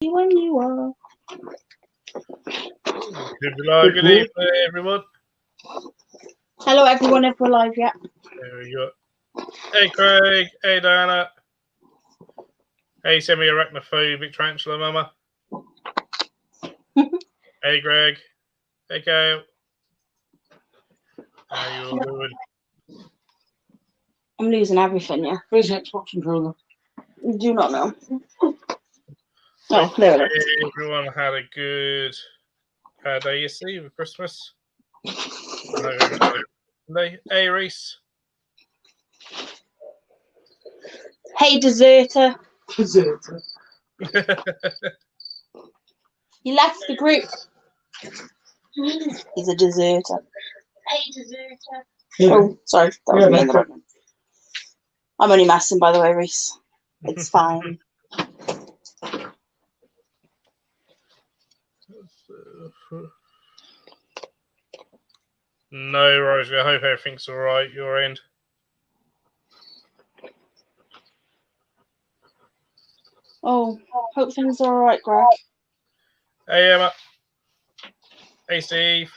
when you are. Good evening, everyone. Hello, everyone, if we're live yet. There we go. Hey, Craig. Hey, Diana. Hey, semi-arachnophobic tarantula mama. Hey, Greg. Hey, Kyle. How you all doing? I'm losing everything, yeah. Where's the Xbox controller? Do not know. Oh, there it is. Everyone had a good day yesterday with Christmas. Hey, Reese. Hey, deserter. Deserter. He left the group. He's a deserter. Hey, deserter. Yeah. Oh, sorry. That was me in the background. I'm only messing, by the way, Reese. It's fine. No, Rosie. I hope everything's all right. Your end. Oh, hope things are all right, Greg. Hey, Emma. Hey, Steve.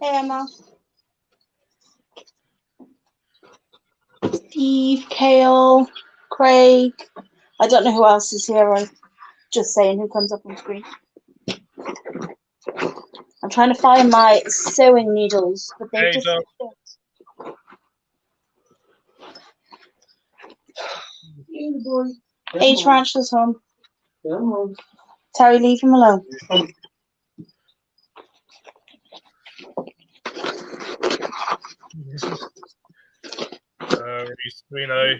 Hey, Emma. Steve, Kale, Craig. I don't know who else is here. I'm just saying who comes up on screen. I'm trying to find my sewing needles, but they Hey, just. Doc. Hey, boy. Hey, Tarantula's home. Come on. Terry, leave him alone. We know.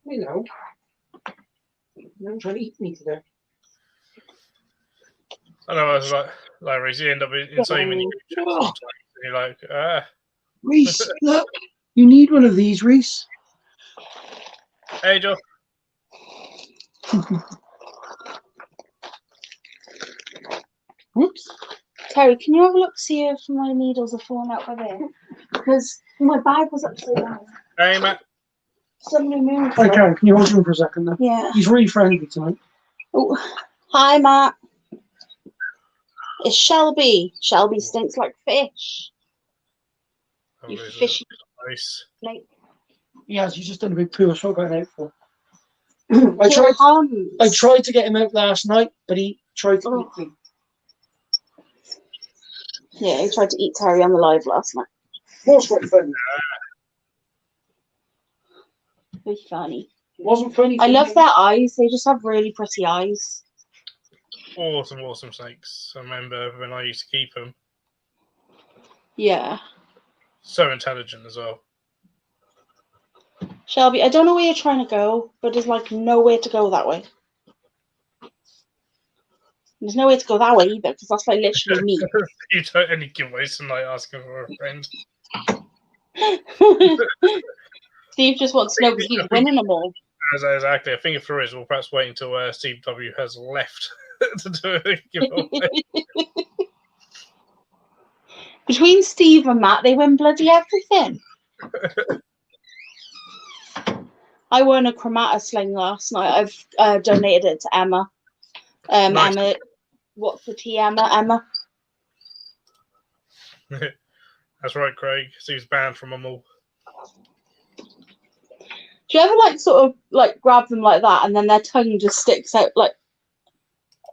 We know. You're trying to eat me today. I know. I was like Reese, you end up in so many group chats sometimes, and you're like, Reese, look. You need one of these, Reese. Hey, Joe. Whoops. Terry, can you have a look, see if my needles are falling out by there? Because my bag was upside down. Hey, Matt. Somebody moved. I can. Can you hold him for a second then? Yeah. He's really friendly tonight. Oh, hi, Matt. It's Shelby. Shelby stinks like fish. You fishy. Nice. Like, Yes, he's just done a big poo. That's what I got him out for. I tried to get him out last night, but he tried to eat me. Yeah, he tried to eat Terry on the live last night. Was quite funny. Very funny. It wasn't funny. I love their eyes. They just have really pretty eyes. Awesome snakes. I remember when I used to keep them. Yeah. So intelligent as well. Shelby, I don't know where you're trying to go, but there's like nowhere to go that way. There's nowhere to go that way either, because that's like literally me. You don't any giveaways tonight asking for a friend. Steve just wants to know if he's winning them all. Exactly. I think if there is, we'll perhaps wait until Steve W has left to do a giveaway. Between Steve and Matt, they win bloody everything. I won a Chromata sling last night. I've donated it to Emma. Nice. Emma, what's the tea, Emma? That's right, Craig. Steve's banned from them all. Do you ever like sort of like grab them like that and then their tongue just sticks out? Like,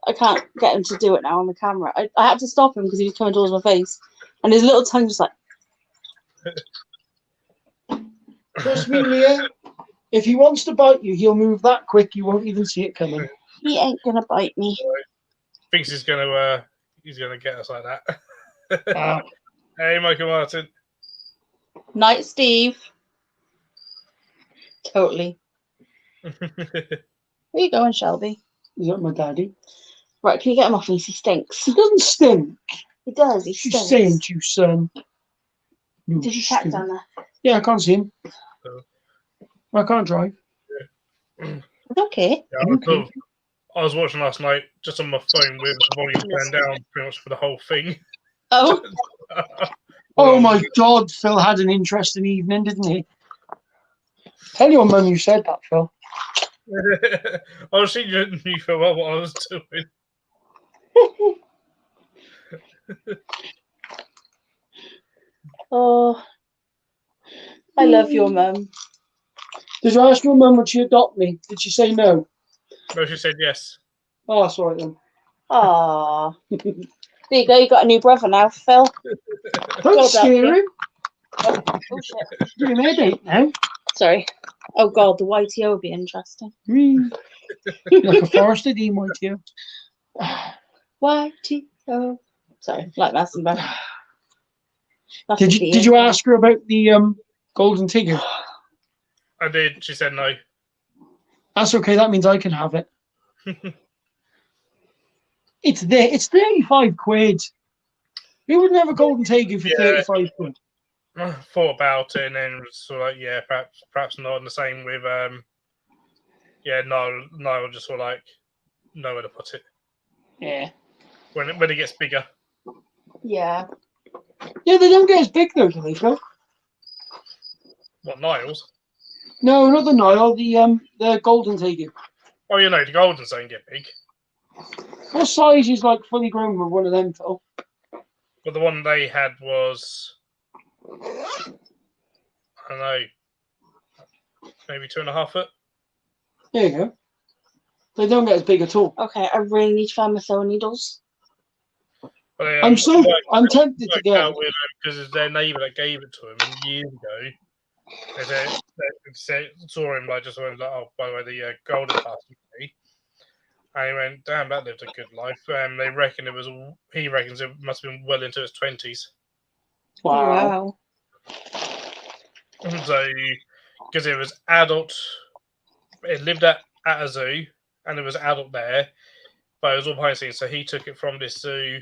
I can't get him to do it now on the camera. I had to stop him because he was coming towards my face, and his little tongue just like. Trust me, Leah. If he wants to bite you, he'll move that quick. You won't even see it coming. He ain't gonna bite me. Thinks he's gonna get us like that. Hey, Michael Martin. Night, Steve. Totally. Where you going, Shelby? Is that my daddy? Right, can you get him off me? He stinks. He doesn't stink. He does. He She's stinks. saying to you, son. Did you check down there? Yeah, I can't see him. I can't drive. Okay. Yeah, I was watching last night just on my phone with the volume turned down pretty much for the whole thing. Oh. Oh my God, Phil had an interesting evening, didn't he? Tell your mum you said that, Phil. Oh, she knew for well what I was doing. Oh, I love your mum. Did you ask your mum would she adopt me? Did she say no? No, she said yes. Oh, that's all right then. Aww. There you go, you got a new brother now, Phil. Don't Well done, scare yeah. him. Oh shit. Give him a headache now. Sorry. Oh god, the YTO would be interesting. Like a Forrester Dean YTO. YTO. Sorry, like messing back. Did you ask her about the golden tiger? I did. She said no. That's okay. That means I can have it. It's there. It's 35 quid. Who wouldn't have a golden tiger for Yeah. 35 quid? I thought about it and then was sort of like, yeah, perhaps not. And the same with no, just sort of like nowhere to put it Yeah. when it gets bigger. Yeah. Yeah, they don't get as big though, do they, Phil? What, Niles? No, not the Nile. The golden tiger. Oh, you know, the Goldens don't get big. What size is like fully grown with one of them, Phil? But the one they had was, I don't know, maybe 2.5 foot. There you go. They don't get as big at all. Okay, I really need to find my sewing needles. But, I'm tempted to get it. Because their neighbour that gave it to him years ago. They saw him like oh, by the way, the golden passed away. And he went, damn, that lived a good life. They reckon he reckons it must have been well into his 20s. Wow. So, because it was adult, it lived at a zoo, and there was adult there, but it was all behind the scenes. So he took it from this zoo,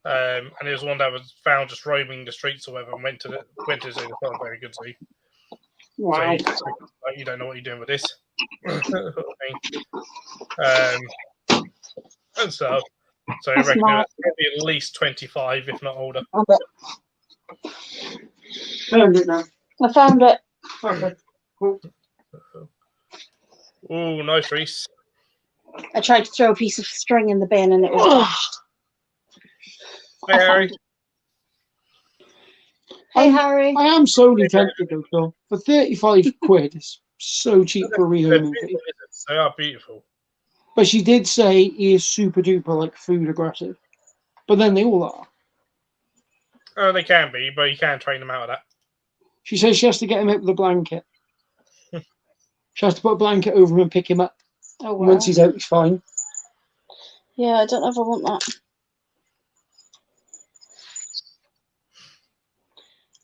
and it was one that was found just roaming the streets or whatever, and went to the zoo. It's not a very good zoo. Wow. So you don't know what you're doing with this. And so I That's reckon mad. it was probably at least 25, if not older. Found it now. I found it. Okay. Cool. Oh, nice, Reese. I tried to throw a piece of string in the bin and it was dashed. Hey, Harry. Hey, Harry. I am solely tempted though, Phil. For 35 quid, it's so cheap for a rehome movie. They are beautiful. But she did say he is super duper like food aggressive. But then they all are. Oh, they can be, but you can train them out of that. She says she has to get him out with a blanket. She has to put a blanket over him and pick him up. Oh, wow. Once he's out, he's fine. Yeah, I don't know if I want that.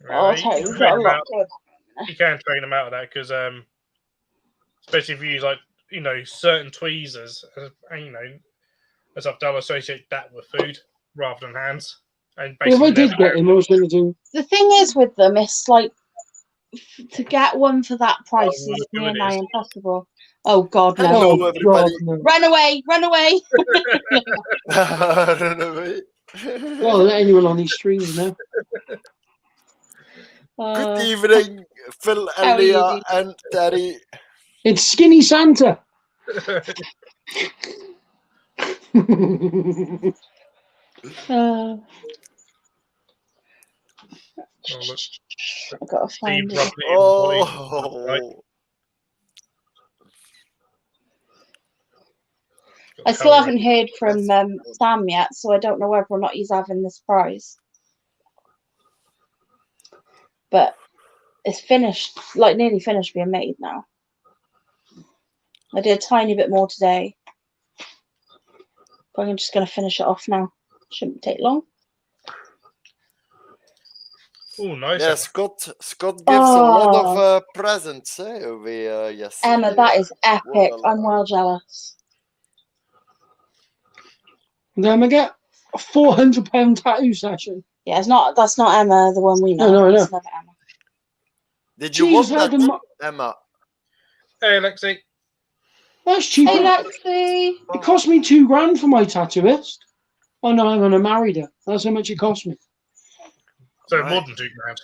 Oh, I'll tell you, we've got a lot to do. You can train them out of that because, especially if you use certain tweezers, and as I've done, associate that with food rather than hands. And If I did get him, I was going to do. The thing is with them, it's like to get one for that price Oh, is well, near impossible. Oh God, no! Hello, God, everybody. no. Run away! Run away! I don't know, mate. Well, let anyone on these streams know. Good evening, Phil, how are you, Elia, dude? and Daddy. It's Skinny Santa. I've got to find it. Oh, I still haven't heard from Sam yet, so I don't know whether or not he's having the surprise. But it's finished, like nearly finished being made now. I did a tiny bit more today. But I'm just going to finish it off now. Shouldn't take long. Oh, nice. yeah, Scott gives a lot of presents over yesterday. Emma, that is epic. Wonderland. I'm well jealous. Then I get a £400 tattoo session. Yeah, that's not Emma, the one we know. No, I know. It's another Emma. Did you Jesus, want how that, the Emma? Hey, Lexi. That's cheap. Hey, Lexi. It cost me £2,000 for my tattooist. Oh no, I'm gonna marry her. That's how much it cost me. So Right. more than £2,000.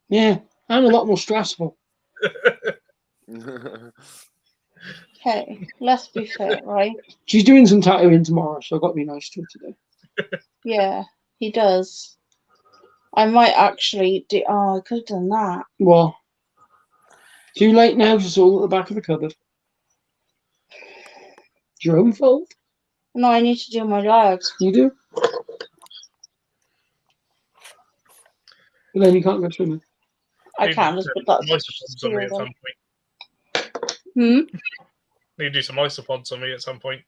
Yeah, and a lot more stressful. Okay, let's be fair, right? She's doing some tattooing tomorrow, so I've got to be nice to her today. Yeah, he does. I might actually do. Oh, I could have done that. Well, too late now. It's all at the back of the cupboard. It's your own fault. No, I need to do my legs. You do. But then you can't go swimming. I Maybe can't just put that. Isopods on me at some point. Hmm. Need to do some isopods on me at some point.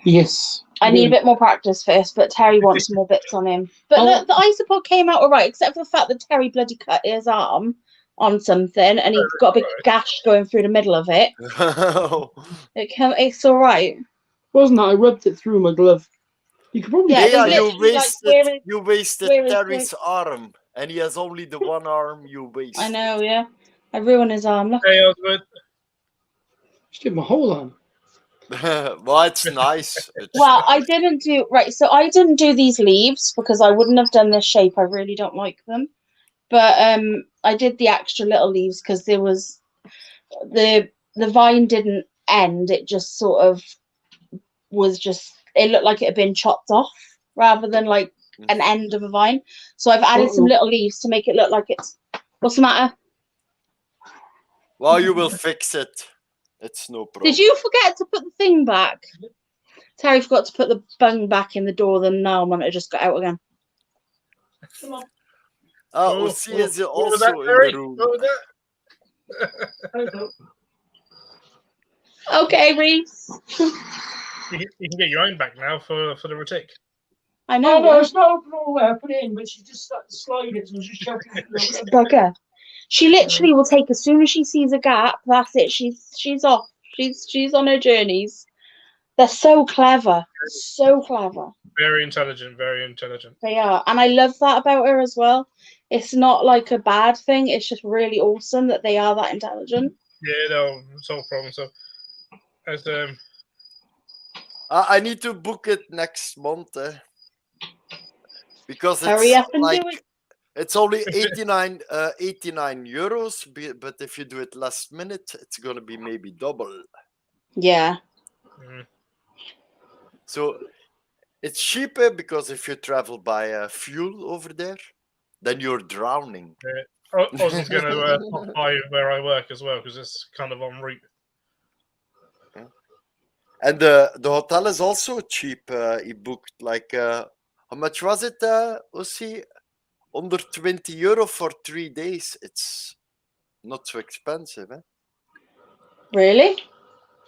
Yes. I need a bit more practice first, but Terry wants more bits on him. But Oh. the isopod came out alright, except for the fact that Terry bloody cut his arm on something, and he got a big gash going through the middle of it. It's alright. Wasn't that? I rubbed it through my glove. You could probably. Yeah, Yeah, they you literally, like, wasted. You wasted where is Terry's arm, and he has only the one arm. You wasted. I know, yeah. I ruined his arm. Look. Hey, Osgood. Just did my whole arm. Well, it's nice. Well, I didn't do right. So I didn't do these leaves because I wouldn't have done this shape. I really don't like them. But I did the extra little leaves because there was the vine didn't end. It just sort of was just. It looked like it had been chopped off rather than like an end of a vine. So I've added some little leaves to make it look like it's. What's the matter? Well, you will fix it. It's no problem. Did you forget to put the thing back? Terry forgot to put the bung back in the door. The nail monitor just got out again. Come on. Ossie is What was also that, in Terry? the room. What was that? Okay, Reese. You can get your own back now for the Retic. I No, know. no, it's not open all the way. I put it in, but she just started to slide it, so I was just chucking it. She's a bugger. She literally will take as soon as she sees a gap. That's it. She's off. She's on her journeys. They're so clever. So clever. Very intelligent. Very intelligent. They are, and I love that about her as well. It's not like a bad thing. It's just really awesome that they are that intelligent. Yeah, they'll solve problems. So, as I need to book it next month, because it's Hurry up and like do it. it's only 89 euros, but if you do it last minute, it's gonna be maybe double. Yeah. So it's cheaper because if you travel by fuel over there, then you're drowning. I was going to pop by where I work as well because it's kind of en route. And the hotel is also cheap. He booked like how much was it? Ossie? Under 20 euro for 3 days. It's not so expensive, eh? Really?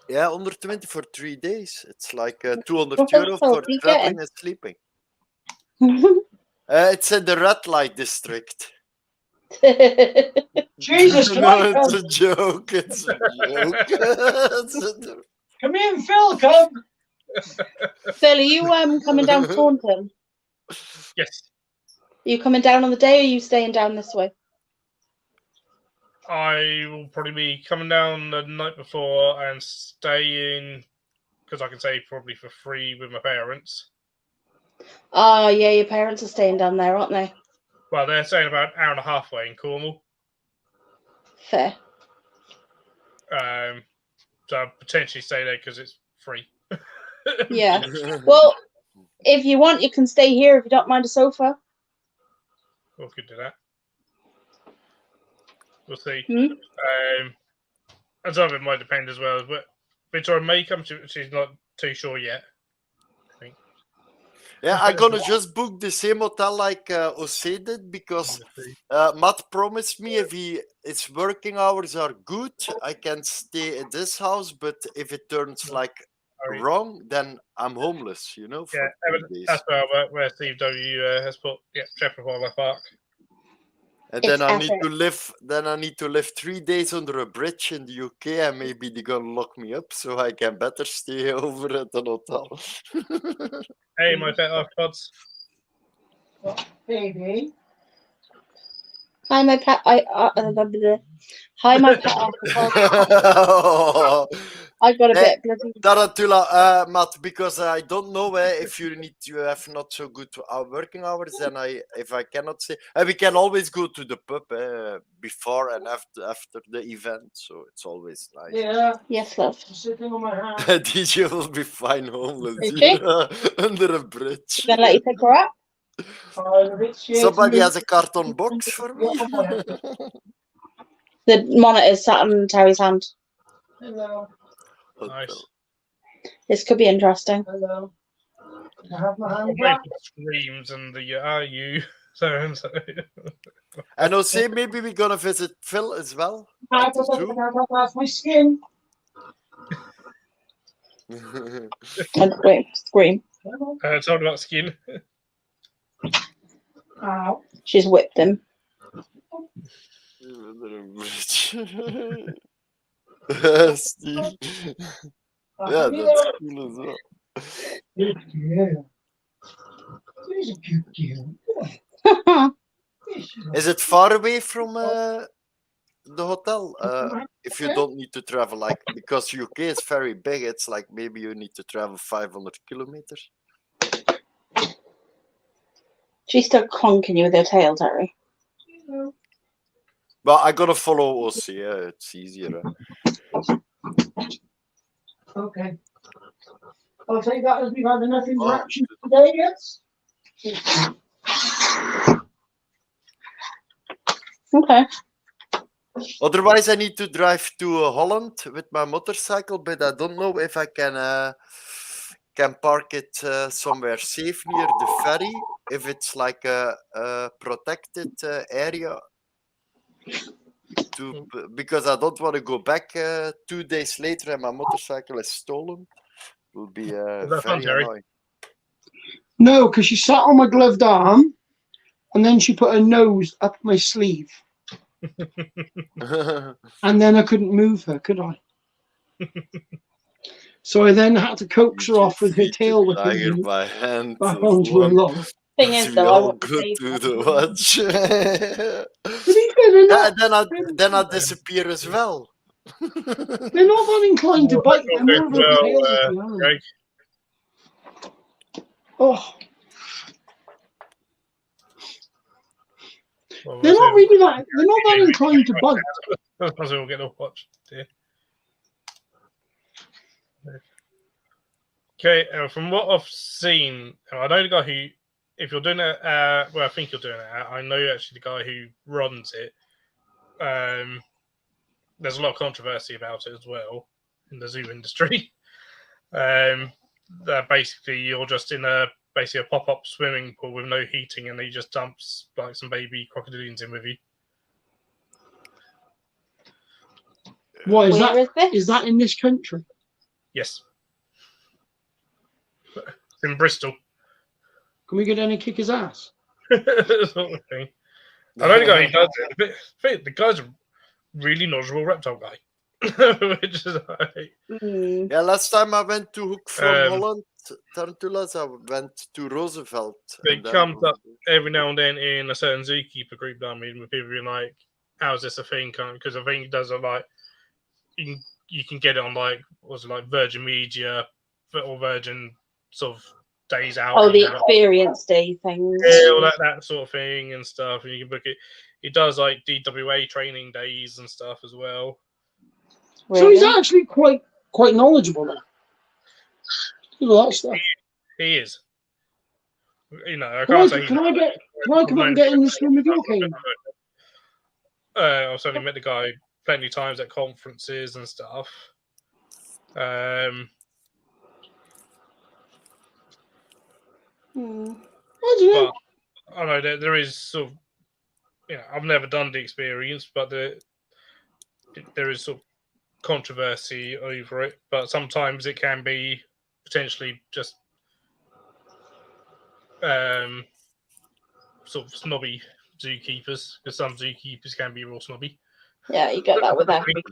Yeah, under 20 for 3 days. It's like 200 What euro hotel for did you traveling get? and sleeping. It's in the red light district. Jesus No, Christ! it's a joke. It's a joke. Come in, Phil. Come. Phil, are you coming down to Taunton? Yes. Are you coming down on the day, or are you staying down this way? I will probably be coming down the night before and staying, because I can say probably for free with my parents. Oh, yeah, your parents are staying down there, aren't they? Well, they're staying about an hour and a half away in Cornwall. Fair. So I'll potentially stay there because it's free. Yeah. Well, if you want, you can stay here if you don't mind a sofa. We could do that. We'll see. Hmm? And some of it might depend as well. But Victoria may come to. She's not too sure yet. I think. Yeah, I'm gonna just book the same hotel like Ossie did because Matt promised me if his working hours are good, I can stay at this house. But if it turns like wrong, then I'm homeless. You know. For 3 days. That's where I work. Where Steve W has put Sheffield Wildlife Park. And then It's I need epic. to live. Then I need to live 3 days under a bridge in the UK, and maybe they're gonna lock me up, so I can better stay over at an hotel. Hey, my pet octopods. Baby. Hi, my pet. Hi, my pet. Octopus. I got a Eh, bit bloody. Tarantula, Matt, because I don't know if you have not so good working hours, then if I cannot say, we can always go to the pub before and after the event, so it's always nice. Yeah, Yes, love. I'm sitting on my hand. DJ will be fine homeless Okay. under a bridge. Gonna let you pick her up. I'm a bit shaky. Somebody has a carton box for me. Yeah, I have to. The monitor's sat on Terry's hand. Hello, Nice. This could be interesting. hello. Can I have my hand Wait back? for the screams and the are you so and so. And I'll say maybe we're gonna visit Phil as well. I At the got zoo. off my skin. And wait, scream. Talking about skin. Ow. She's whipped him. Steve. Yeah, that's cool as well. Good girl. She's a good girl. Is it far away from the hotel? If you don't need to travel, like, because UK is very big, it's like maybe you need to travel 500 kilometers. She's still conking you with her tail, Terry. But I gotta follow OC, yeah, it's easier. Okay. I'll take that as we've had enough interaction today, yes? Okay. Otherwise, I need to drive to Holland with my motorcycle, but I don't know if I can park it somewhere safe near the ferry. If it's like a protected area, because I don't want to go back 2 days later and my motorcycle is stolen. It will be that fun, very Terry? annoying. No, because she sat on my gloved arm and then she put her nose up my sleeve. And then I couldn't move her, could I? So I then had to coax her off with her tail Tiger whipping by hand. back onto her log. Thing is, We though, I all want to go save to her. the watch. To be fair, then I disappear as well. they're not that inclined to bite. They're more of a Well, tail at the end. Greg, Oh, well, they're not really that. They're not that inclined to bite. That's we'll get a watch. Dear. Okay, from what I've seen, I know the guy who, if you're doing it, well, I think you're doing it. I know actually the guy who runs it. There's a lot of controversy about it as well in the zoo industry. That basically you're just in a pop-up swimming pool with no heating, and he just dumps like some baby crocodilians in with you. What is Where that? is this? Is that in this country? Yes, it's in Bristol. Can we get in and kick his ass? Sort of thing. I know the guy who does it. But the guy's a really knowledgeable reptile guy. Which is like, Yeah, last time I went to Hoek from Um, Holland, Tarantulas, I went to Roosevelt. it and then- comes up every now and then in a certain zookeeper group that I'm in with people being like, how's this a thing? Because I think it does a like, you can get it on like, what's it like, Virgin Media or Virgin sort of days out. Oh, the and that. experience day things. Yeah, all that sort of thing and stuff. And you can book it. It does like DWA training days and stuff as well. So he's Really? actually quite knowledgeable then. Look at that stuff. He is. You know, I Can I, can't say. can I come up and get in the swim with your cane? I've certainly met the guy plenty of times at conferences and stuff. I don't know. But I know there is sort of, I've never done the experience, but there is sort of controversy over it. But sometimes it can be potentially just sort of snobby zookeepers, because some zookeepers can be real snobby. Yeah, you get that with everything,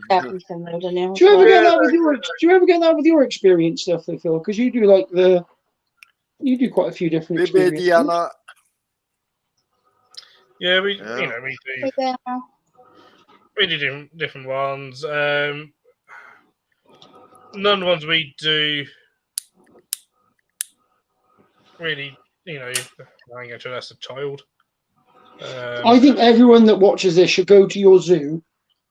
though, don't you? Do you ever get that with your? Do you ever get that with your experience stuff, though, Phil? Because you do you do quite a few different Maybe experiences. Diana. Yeah, we Yeah. we do different ones. none of the ones we do really, I ain't going that's a child. I think everyone that watches this should go to your zoo,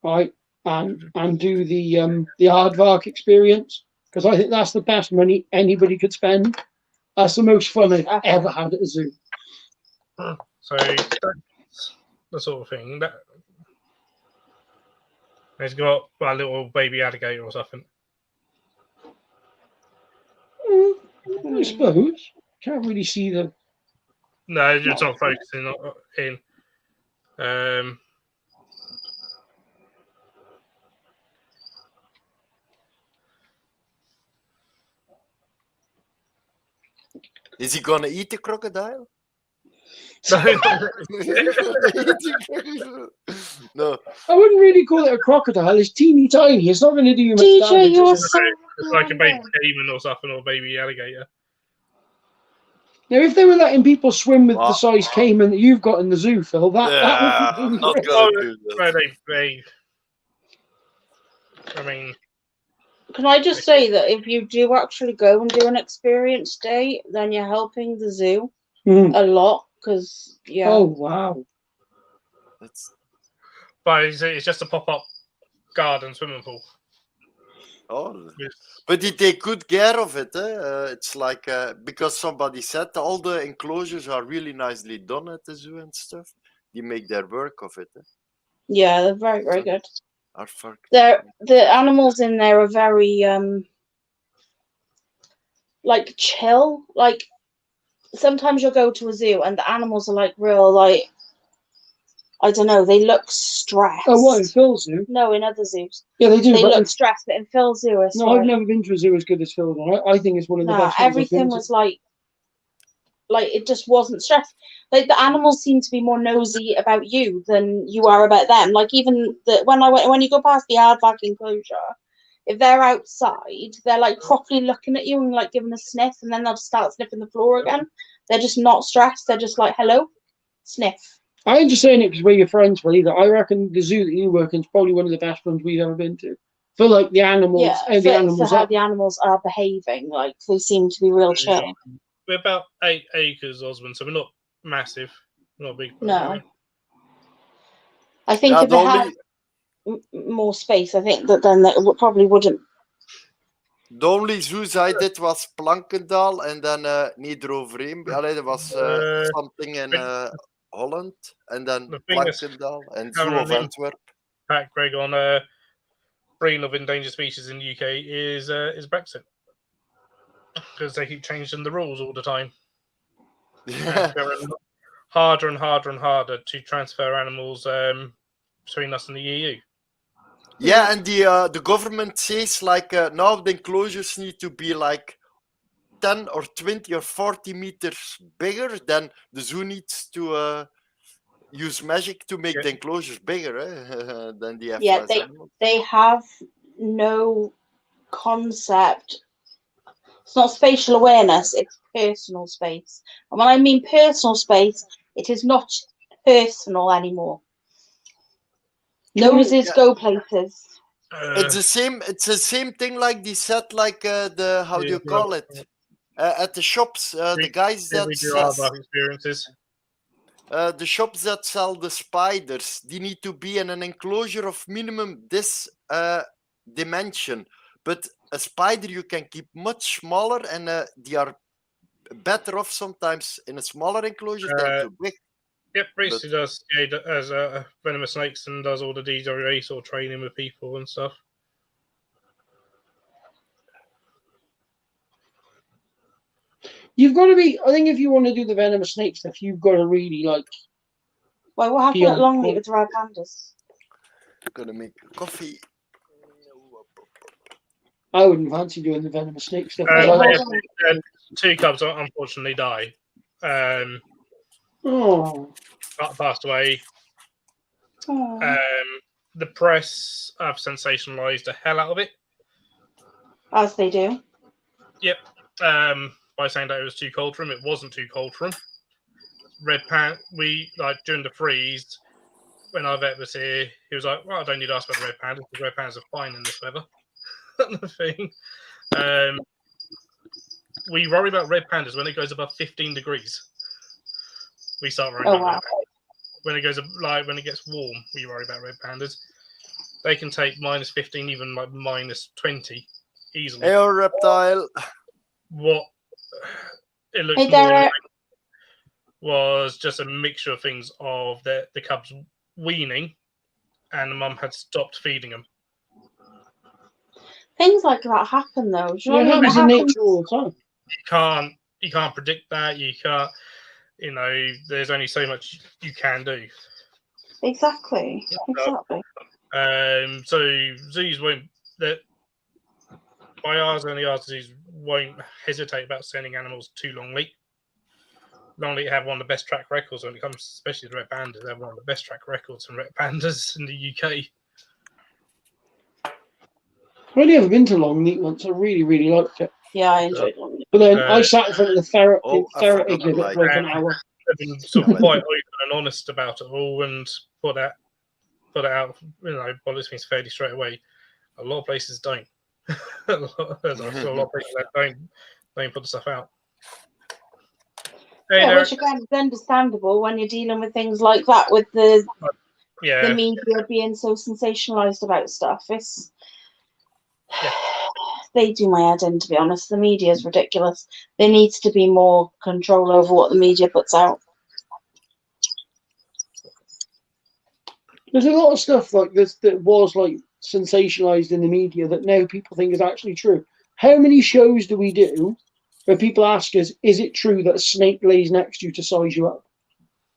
right, and do the aardvark experience, because I think that's the best money anybody could spend. That's the most fun I've ever had at a zoo. So that's the sort of thing. He's got a little baby alligator or something. I suppose. Can't really see the. No, it's not focusing in. Is he gonna eat the crocodile? No. I wouldn't really call it a crocodile. It's teeny tiny. It's not going to do you much DJ, damage. you're is it? so It's like a baby caiman or something, or a baby alligator. Now, if they were letting people swim with Wow. the size caiman that you've got in the zoo, Phil, that Yeah, would I'm be not great. gonna do that. Well, I mean, Can I just say that if you do actually go and do an experience day, then you're helping the zoo Mm. a lot because Oh, wow. That's, but it's just a pop-up garden swimming pool. oh, Yes. but they take good care of it. It's like because somebody said all the enclosures are really nicely done at the zoo and stuff. They make their work of it. yeah, they're very, very good. Aardvark. The animals in there are very like chill. Like sometimes you'll go to a zoo and the animals are like real, like I don't know, they look stressed. Oh, what, in Phil's zoo? No, in other zoos Yeah, they do. they but look stressed, but in Phil's zoo, I no, swear, I've never been to a zoo as good as Phil's one. I think it's one of the nah, best ones I've everything been to. was like it just wasn't stressed. Like the animals seem to be more nosy about you than you are about them. Like even when you go past the aardvark enclosure, if they're outside, they're like properly looking at you and like giving a sniff, and then they'll start sniffing the floor again. They're just not stressed. They're just like, hello, sniff. I ain't just saying it because we're your friends, Phil, either. I reckon the zoo that you work in is probably one of the best ones we've ever been to. For like the animals, Yeah, and the animals for how up. the animals are behaving, like they seem to be real chill. We're about 8 acres, Osmond, so we're not massive, not big. No, I think Yeah, if the they had only more space, I think that then that probably wouldn't. the only zoos I did was Plankendaal and then Niederoverheem. Allee, there was something in Holland and then The thing is, Plankendaal and Zoo of currently- Antwerp. Pat Greg on breeding of endangered species in the UK is Brexit because they keep changing the rules all the time. Yeah. Harder and harder and harder to transfer animals between us and the EU. Yeah, and the government says like now the enclosures need to be like 10 or 20 or 40 meters bigger. Then the zoo needs to use magic to make the enclosures bigger. Then they have Yeah, less animals. they have no concept. It's not spatial awareness, it's personal space. And when I mean personal space, it is not personal anymore. Noses go places. It's the same. It's the same thing like they said. Like the how do you call it? At the shops, the guys that we do our experiences. the shops that sell the spiders, they need to be in an enclosure of minimum this dimension. But a spider you can keep much smaller, and they are better off sometimes in a smaller enclosure than too big. Yep, Bracey does as venomous snakes and does all the DWA sort of training with people and stuff. You've got to be. I think if you want to do the venomous snake stuff, you've got to really like. Well, what happened at Longleat with the red pandas? Gonna make coffee. I wouldn't fancy doing the venomous snake stuff. Two cubs unfortunately die. Passed away. The press have sensationalized the hell out of it. As they do. Yep. By saying that it was too cold for him. It wasn't too cold for him. We like during the freeze, when our vet was here, he was like, well, I don't need to ask about the red pandas because red pandas are fine in this weather. the thing. We worry about red pandas when it goes above 15 degrees. We start worrying Oh, about wow. red pandas. When it goes when it gets warm, we worry about red pandas. They can take minus 15, even like minus 20 easily. Hey, reptile. What it looks Hey, more Derek. like was just a mixture of things of the cubs weaning, and the mum had stopped feeding them. Things like that happen, though. Do you know It what I mean? It happens in happens. nature all the time. You can't predict that. You can't. You know, there's only so much you can do. Exactly. So zoos won't. That by ours and the art zoos won't hesitate about sending animals to Longleat. Longleat have one of the best track records when it comes, especially to red pandas. They have one of the best track records in red pandas in the UK. I've only ever been to Longleat once. I really, really liked it. Yeah, I enjoyed it. But then I sat in front of the ferret, I ferret forgot to exhibit like for like an hour. They've been sort of quite open and honest about it all, and put it out. You know, well, this means fairly straight away. A lot of places don't. There's a lot of places that don't put the stuff out. Hey, Yeah, Derek. which again is understandable when you're dealing with things like that, with the media being so sensationalized about stuff. It's they do my head in, to be honest. The media is ridiculous. There needs to be more control over what the media puts out. There's a lot of stuff like this that was like sensationalized in the media that now people think is actually true. How many shows do we do where people ask us, is it true that a snake lays next to you to size you up?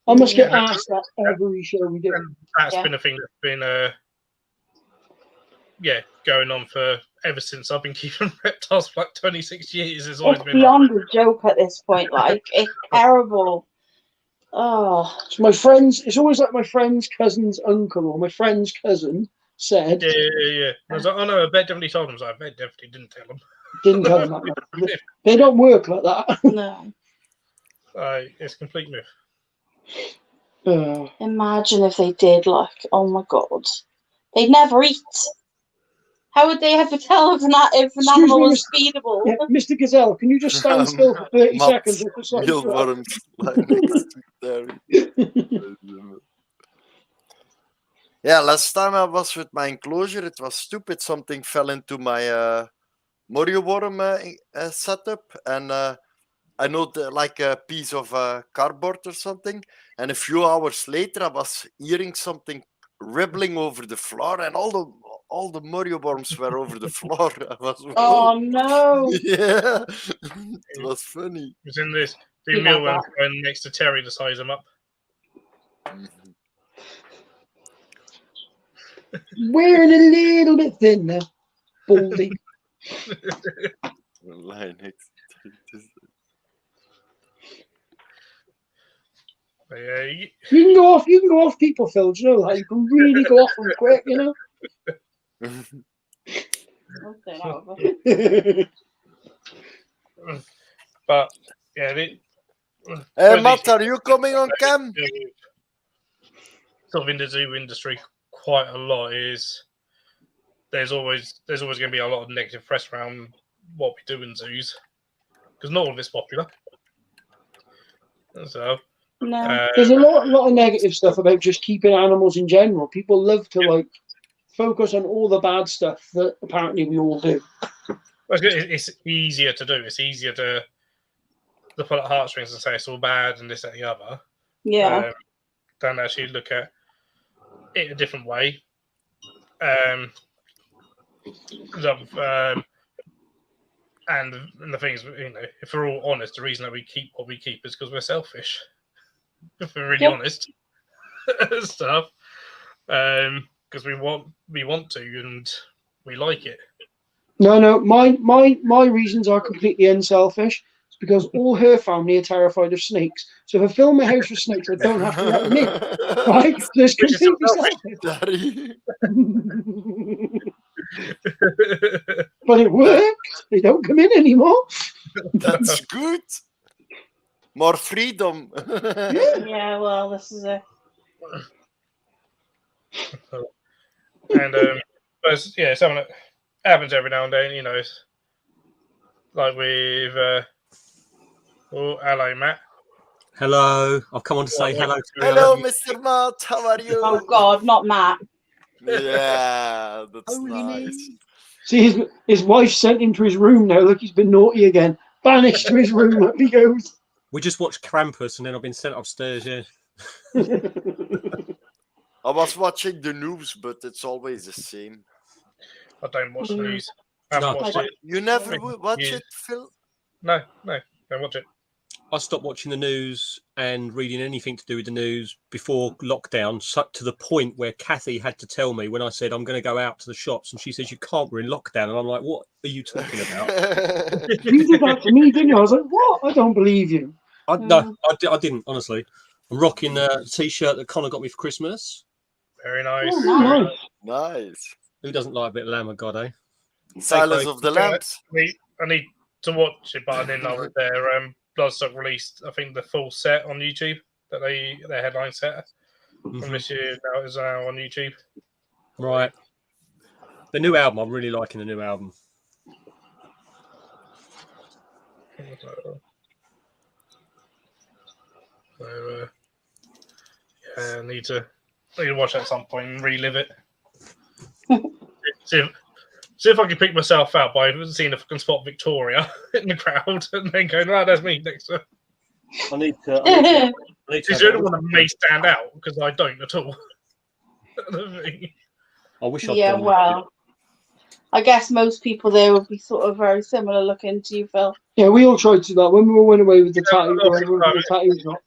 I must get asked that every show we do. And that's been a thing that's been going on for ever since I've been keeping reptiles for like 26 years. It's always been beyond a joke at this point. Like, it's terrible. Oh, so my friends, it's always like my friend's cousin's uncle or my friend's cousin said. Yeah. I was like, oh no, I bet definitely told him. I was like, I bet definitely didn't tell him. Didn't tell them that. No. They don't work like that. no. It's complete myth. Imagine if they did, like, oh my god. They'd never eat. How would they ever tell if an animal was feedable? Yeah, Mr. Gazelle, can you just stand still for 30 seconds? Yeah, last time I was with my enclosure, it was stupid. Something fell into my Morio worm setup, and I know like a piece of cardboard or something. And a few hours later, I was hearing something rippling over the floor, and all the Morio worms were over the floor. I was, oh no! Yeah, it was funny. It was in this meal one going next to Terry to size them up. Wearing a little bit thin now, baldy. You can go off people, Phil. Do you know that? You can really go off them quick, you know? But yeah, Matt, are you coming on cam? Sort of in the zoo industry, quite a lot is there's always going to be a lot of negative press around what we do in zoos because not all of it's popular. So there's a lot of negative stuff about just keeping animals in general. People love to like focus on all the bad stuff that apparently we all do. It's easier to do. It's easier to pull at heartstrings and say it's all bad and this and the other. Yeah. Than actually look at it a different way. And the thing is, you know, if we're all honest, the reason that we keep what we keep is because we're selfish. If we're really honest, stuff, because we want to and we like it. No, my reasons are completely unselfish. It's because all her family are terrified of snakes. So if I fill my house with snakes, I don't have to let them in. Right? So it's completely selfish. But it worked. They don't come in anymore. That's good. More freedom. Yeah, well, this is it. And something happens every now and then, you know. It's like with hello, Matt. Hello, I've come on to say hello. Hello, Mr. Matt. How are you? Oh God, not Matt. Yeah, that's Holy nice. me. See, his wife sent him to his room now. Look, he's been naughty again. Banished to his room. Up he goes. We just watched Krampus, and then I've been sent upstairs. Yeah. I was watching the news, but it's always the same. I don't watch Mm. news. I haven't No. watched it. You never Yeah. watch it, Phil? No, don't watch it. I stopped watching the news and reading anything to do with the news before lockdown, to the point where Kathy had to tell me when I said I'm going to go out to the shops, and she says, "You can't, we're in lockdown." And I'm like, "What are you talking about?" You did that to me, didn't you? I was like, what? I don't believe you. No, I didn't, honestly. I'm rocking a t-shirt that Connor got me for Christmas. Very nice. Oh, Nice. Nice. Who doesn't like a bit of Lamb of God, eh? Silence of the Lambs. I need to watch it, but I didn't know that their Bloodstock released, I think, the full set on YouTube, that their headline set from this year now is on YouTube. Right. The new album, I'm really liking the new album. So, yeah, I need to watch it at some point and relive it. See if I can pick myself out by seeing if I can spot Victoria in the crowd and then going, right, that's me next to her. I need to She's the only one that may stand out because I don't at all. I wish I'd Yeah, gone. well, I guess most people there would be sort of very similar looking to you, Phil. Yeah, we all tried to do that when we went away with the Yeah, tattoo. I When we went to think the tattoo shop.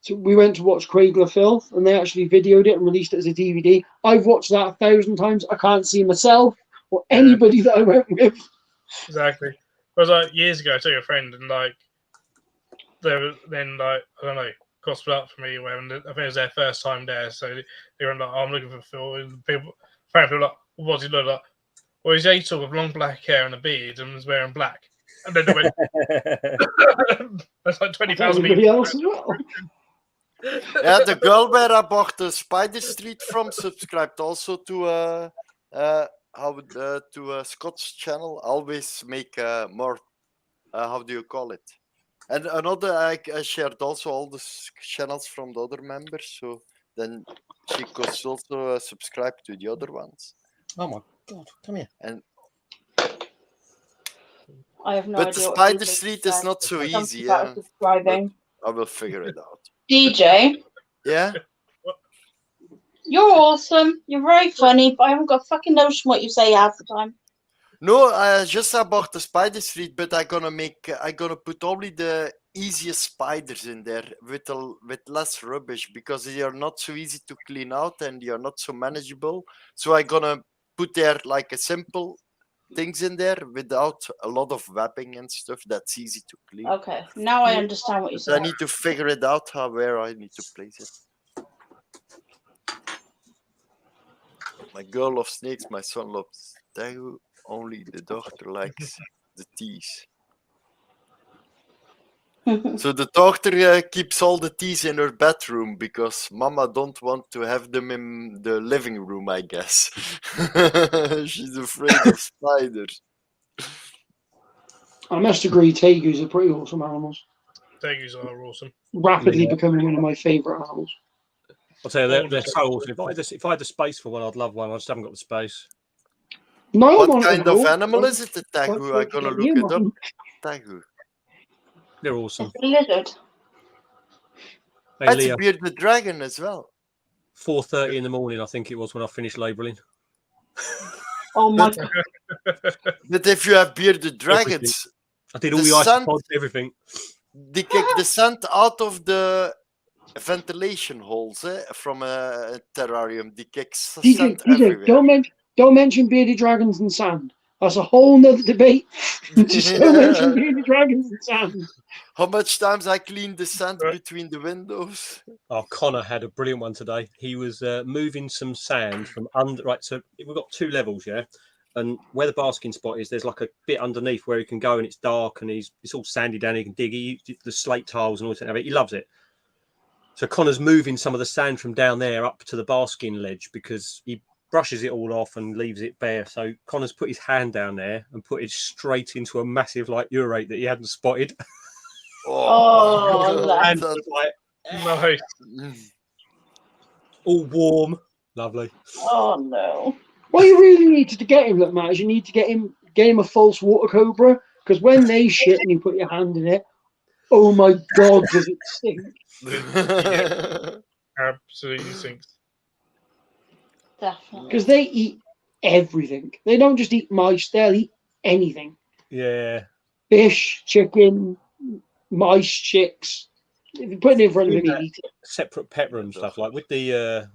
So we went to watch Cradle of Filth, and they actually videoed it and released it as a DVD. I've watched that 1,000 times. I can't see myself or anybody that I went with. Exactly. It was like years ago, I took a friend and like I don't know, cosplayed up for me when I think it was their first time there. So they were like, oh, I'm looking for Phil. And people were like, what does he look like? Well, he's Ator with long black hair and a beard and was wearing black. And then they went, that's like 20,000 Anybody people. else as well? Yeah, the girl where I bought the Spider Street from subscribed also to Scott's channel. Always make more. How do you call it? And another, I shared also all the channels from the other members, so then she could also subscribe to the other ones. Oh my God, come here. And I have no but idea. the what Spider DJ Street said. is not so Something easy. about Yeah, subscribing. I will figure it out. DJ, Yeah. you're awesome. You're very funny, but I haven't got a fucking notion what you say half the time. No, I just about the Spider Street, but I'm gonna put only the easiest spiders in there with less rubbish because they are not so easy to clean out and they are not so manageable. So I'm gonna put there like a simple things in there without a lot of webbing and stuff that's easy to clean. Okay, now I understand what you So I said. need to figure it out where I need to place it. My girl loves snakes, my son loves Daegu. Only the daughter likes the teas. So the daughter keeps all the teas in her bedroom because mama don't want to have them in the living room, I guess. She's afraid of spiders. I must agree, tegus are pretty awesome animals. Tegus are awesome. Rapidly becoming one of my favourite animals. I'll tell you, they're so awesome. If I had the space for one, I'd love one. I just haven't got the space. No, What kind of animal is it, the Daegu? I'm gonna look it up. Man. Daegu. They're awesome. It's a lizard. Hey, That's Leah, a bearded dragon as well. 4:30 in the morning, I think it was when I finished labelling. Oh my god. But if you have bearded dragons, I did all The the sun- isopods, everything. they kick the scent out of the ventilation holes from a terrarium. They kick scent everywhere. Don't mention bearded dragons and sand. That's a whole nother debate. Just don't mention bearded dragons and sand. How much times I cleaned the sand between the windows? Oh, Connor had a brilliant one today. He was moving some sand from under. Right, so we've got 2 levels, yeah. And where the basking spot is, there's like a bit underneath where he can go, and it's dark, and it's all sandy down. He can dig the slate tiles and all that. He loves it. So Connor's moving some of the sand from down there up to the basking ledge because brushes it all off and leaves it bare. So Connor's put his hand down there and put it straight into a massive like urate that he hadn't spotted. Oh, And that- was like No. all warm, lovely. oh no. What you really need to get him, look, Matt, is you need to get him a false water cobra, because when they shit and you put your hand in it, oh my god, does it stink? Absolutely sinks. Definitely. Because they eat everything. They don't just eat mice, they'll eat anything. Yeah. Fish, chicken, mice, chicks. If you put it in front of him, he'd eat it. Separate pet room stuff, like with the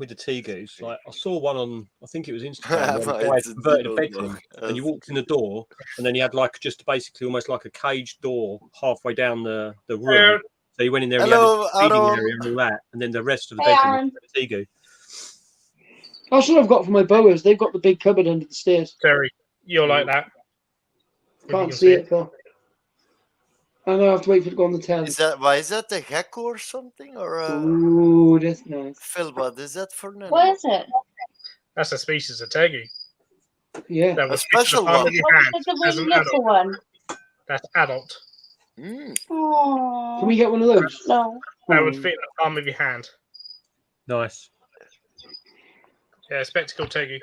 Tegus. Like I saw one on, I think it was Instagram, where the guy It's a converted a deal, bedroom, though. and you walked in the door, and then he had like just basically almost like a cage door halfway down the room. So you went in there and Hello, you had a feeding Aaron. area and all that, and then the rest of the Hey, bedroom Aaron. was a Tegu. That's what I've got for my boas. They've got the big cupboard under the stairs. Terry, you're like that. If you Can't can see it, Phil. I know I have to wait for it to go on the telly. Is that a gecko or something? Or Ooh, that's nice. Phil, what is that for an What animal? is it? That's a species of tegu. Yeah. That A was fit to the special palm one. of your What hand is the as really an little adult. one? That's adult. Mm. Oh, Can we get one of those? no. That would fit in the palm of your hand. Nice, Yeah, spectacle tegu.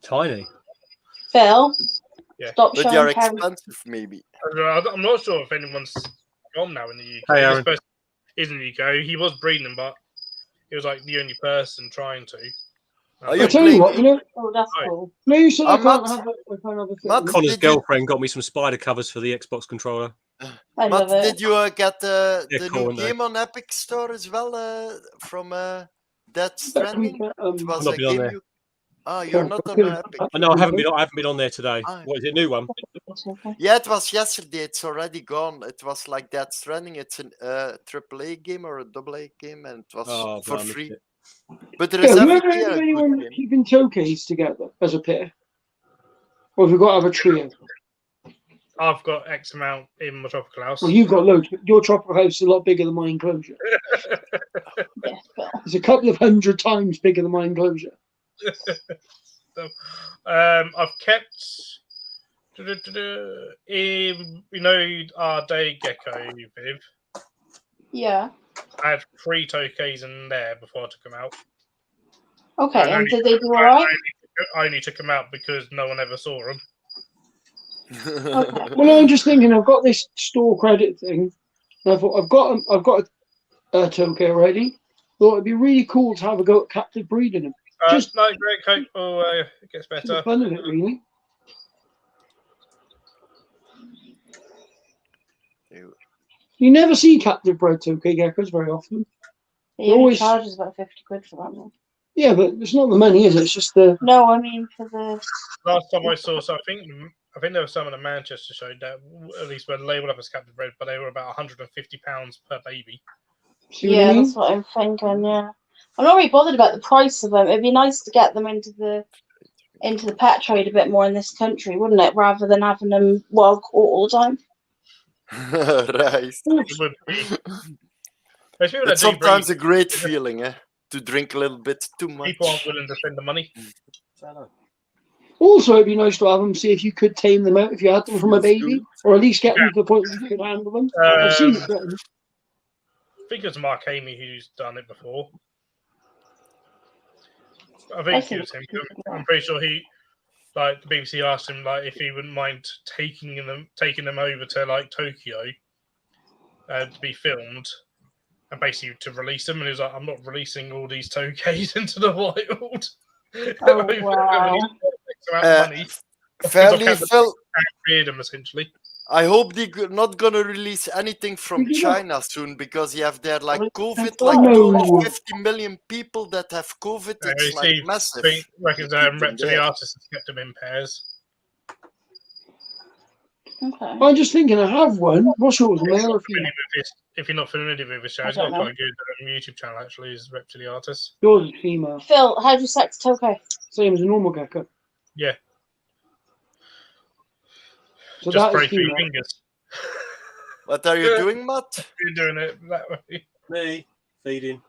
tiny. Phil, Yeah. stop But they are showing Terry. expensive, maybe. I'm not sure if anyone's gone now in the UK. Hey, This Aaron. person is in the UK. He was breeding them, but he was like the only person trying to. Are I you tell you what, playing- you know, Oh, that's Right. cool. no, you said I I'm can't not- have a thing. Matt, Connor's did you- girlfriend got me some spider covers for the Xbox controller. I Matt, love it. did you get They're the cool, new aren't they? game on Epic Store as well from Death Stranding? It was I'm not a been on game there. you... Ah, you're not on Epic. Oh, no, I haven't been on there today. Ah. What is it? New one? Yeah, it was yesterday. It's already gone. It was like Death Stranding. It's a AAA game or a AA game, and it was Oh, for blimey, free. shit. But there Yeah, is have you every ever year heard of a good anyone game. keeping tokays together as a pair? Or have we got to have a trio? I've got X amount in my tropical house. Well, you've got loads, but your tropical house is a lot bigger than my enclosure. Yeah, Phil. It's a couple of 100 times bigger than my enclosure. I've kept in, you know, our day gecko, Viv. Yeah. I had 3 tokays in there before I took them out. Okay, And and only- did they do I alright? only took them out because no one ever saw them. Well, I'm just thinking, I've got this store credit thing. And I thought, I've got a tokay already. Thought it'd be really cool to have a go at captive breeding them. Just- No, great coat. Oh, it gets Just the better. fun of it, really. You never see captive bred tokay geckos very often. He only always- charges about 50 quid for that one. Yeah, but it's not the money, is it? It's just the. No, I mean for the. Last time I saw, so I think there was some in the Manchester show that at least were labelled up as captive bred, but they were about £150 per baby. See what I Yeah, mean? that's what I'm thinking. Yeah, I'm not really bothered about the price of them. It'd be nice to get them into the pet trade a bit more in this country, wouldn't it? Rather than having them wild caught all the time. Right. It would be. There's people that It's do sometimes breed, a great feeling, eh? To drink a little bit too much. people aren't willing to spend the money. Also, it'd be nice to have them, see if you could tame them out if you had them from a Feels baby, good. or at least get them to the point where you could handle them. I've seen it done. I think it was Mark Amy who's done it before. I I think think it was him. it's good. I'm pretty sure he, like, the BBC asked him, like, if he wouldn't mind taking them over to, like, Tokyo to be filmed and basically to release them. And he was like, I'm not releasing all these tokays into the wild. Oh, wow. Money. Fairly, Because Phil, reared them, essentially. I hope they're not gonna release anything from Yeah. China soon because you have there like COVID, Oh, like no. 250 million people that have COVID. Yeah, It's you like see, massive. I reckons Keep them there. Reptiliatus has kept them in pairs. Okay. I'm just thinking, I have one. What's yours, male or female? If you're not familiar with his show, I he's got don't know. quite a good YouTube channel actually. Is Reptiliatus. Yours is female. Phil, how do you sex tokay? Same as a normal gecko. Yeah, So just that pray is for your female. fingers. What are you doing, Matt? You're doing it that way. Me feeding.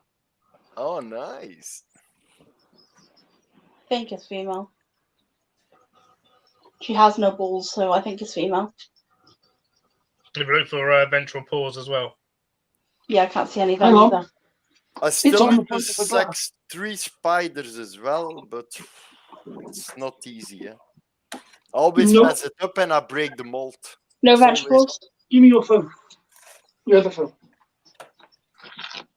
Oh, nice. think it's female. She has no balls, so I think it's female. If you look for ventral paws as well. Yeah, I can't see any of that Hang on. either. I still on the need to front of the glass. sex 3 spiders as well, but it's not easy. Yeah? I always No. mess it up and I break the mold. No It's always- vegetables. Give me your phone. Your other phone.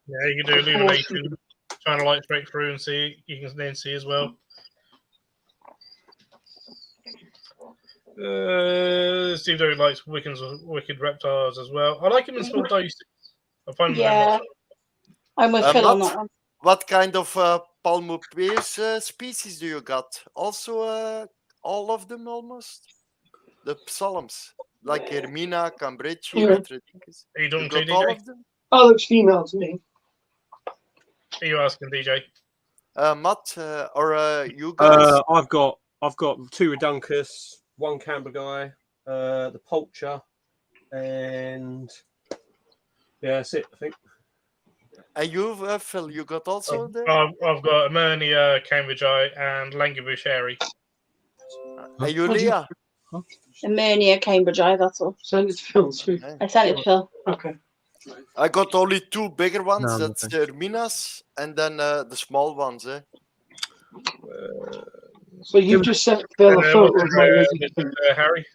Yeah, you can do illumination, trying to light straight through and see. You can then see as well. Steve Doe likes wicked reptiles as well. I like him in small doses. I find Yeah. them I'm with Phil on Matt? that one. What kind of palmopeus species do you got? Also, all of them almost? The psalms, like Hermina, Cambridge, Yeah. Retrodicus. Are you You doing got DJ? all of them? That looks female to me. Are you asking DJ? Matt, or you guys? I've got 2 Reduncus, 1 Canberra guy, the Poulture, and yeah, that's it. I think. And you, Phil, you got also the. I've got Emernia, Cambridge Eye, and Languabucheri. And you, What do you- Leah? Emernia, Cambridge Eye, that's all. Send it to Phil. Sweet. I sent it to Phil. Okay. I got only 2 bigger ones. No, That's the Herminas, and then the small ones. So you've just sent Phil a photo of my lizard. Harry.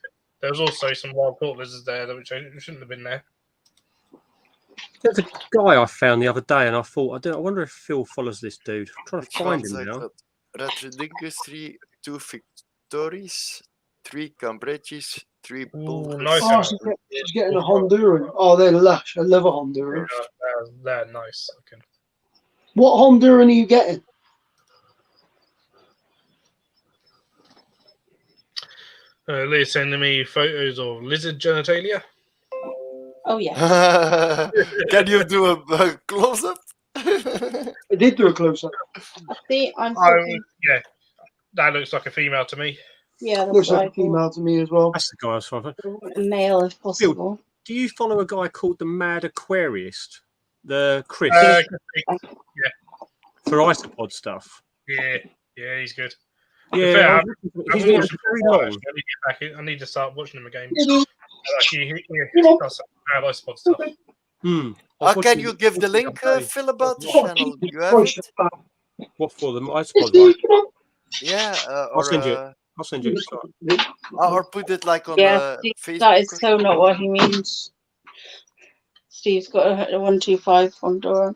There was also some wild court lizards there, which shouldn't have been there. There's a guy I found the other day, and I thought, I wonder if Phil follows this dude. I'm trying to Which find ones him I now. got? Retrodicus, 3, 2 Victoris, 3 Cambridges, 3 Bulgars. nice. Oh, she's getting a Honduran. Oh, they're lush. I love a Honduran. They're nice looking. What Honduran are you getting? Leah's sending me photos of lizard genitalia. Oh, yeah. Can you do a close up? I did do a close up. See, I'm Oh, thinking. yeah, that looks like a female to me. Yeah, that's Looks what like I a thought. female to me as well. That's the guy I was trying to find. A male, if possible. Do you follow a guy called the Mad Aquarist? The Chris for isopod stuff. yeah, he's good. Yeah, fair, I was looking for- he's I've watched him very for a while, long. actually. I need to get back in. I need to start watching him again. He does some bad iSpot stuff. Hmm. How can you give the link, Phil, about the channel? You have it? What for the isopod one? Yeah, I'll send you it. I'll send you it. or put it like on Yeah, Steve, Facebook. that is so not what he means. Steve's got a 125 Honduran.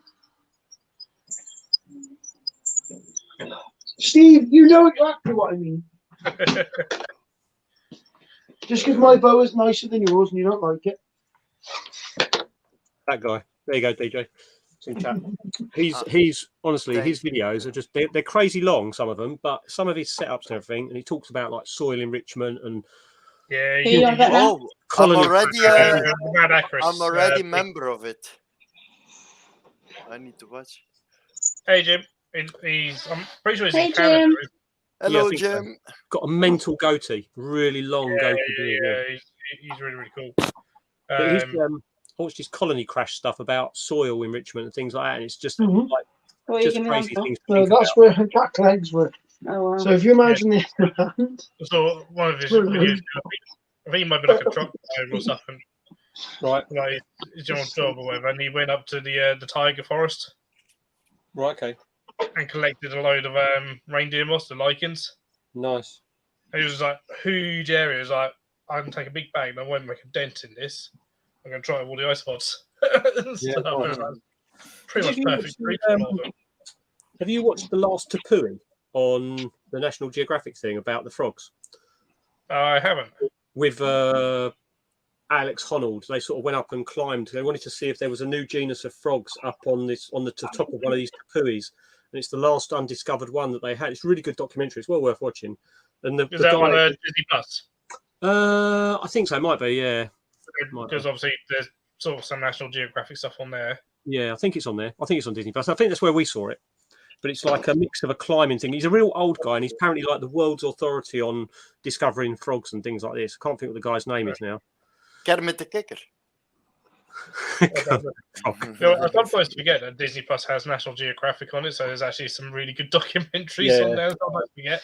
Steve, you know exactly what I mean. Just because my bow is nicer than yours and you don't like it. That guy. There you go, DJ. It's in chat. He's honestly, his videos are just they're crazy long, some of them, but some of his setups and everything, and he talks about like soil enrichment and Yeah, Who you on that now? Oh, colony. I'm already member of it. I need to watch. Hey Jim, I'm pretty sure he's Hey, in Canada. Jim. Hello, I think so. Jim. Got a mental goatee, really long goatee. Yeah, he's really, really cool. But he's I watched his colony crash stuff about soil enrichment and things like that, and it's just Mhm. like What are you just giving me crazy on things. To So think that's about. where Jack legs were. Oh, wow. So if you imagine this around, So one of his videos, I think he might be like a truck driver or something. Right, Like his general job or whatever, and he went up to the tiger forest right, okay, and collected a load of reindeer moss, the lichens. nice. And he was like huge areas. Like I can take a big bag, and I won't make a dent in this. I'm going to try all the isopods. Yeah, nice. Pretty much Have you perfect. watched, Treat for all of them. Have you watched The Last Tapui on the National Geographic thing about the frogs I haven't. with Alex Honnold? They sort of went up and climbed. They wanted to see if there was a new genus of frogs up on the top of one of these tapuis, and it's the last undiscovered one that they had. It's a really good documentary. It's well worth watching. And the Is that on guy, Disney Plus? I think so. It might be. Yeah, Because obviously there's sort of some National Geographic stuff on there. yeah. I think it's on there. I think it's on Disney Plus. I think that's where we saw it. But it's like a mix of a climbing thing. He's a real old guy, and he's apparently like the world's authority on discovering frogs and things like this. I can't think what the guy's name is now. Kermit the Kikker. I sometimes forget that Disney Plus has National Geographic on it, so there's actually some really good documentaries on there. I sometimes forget.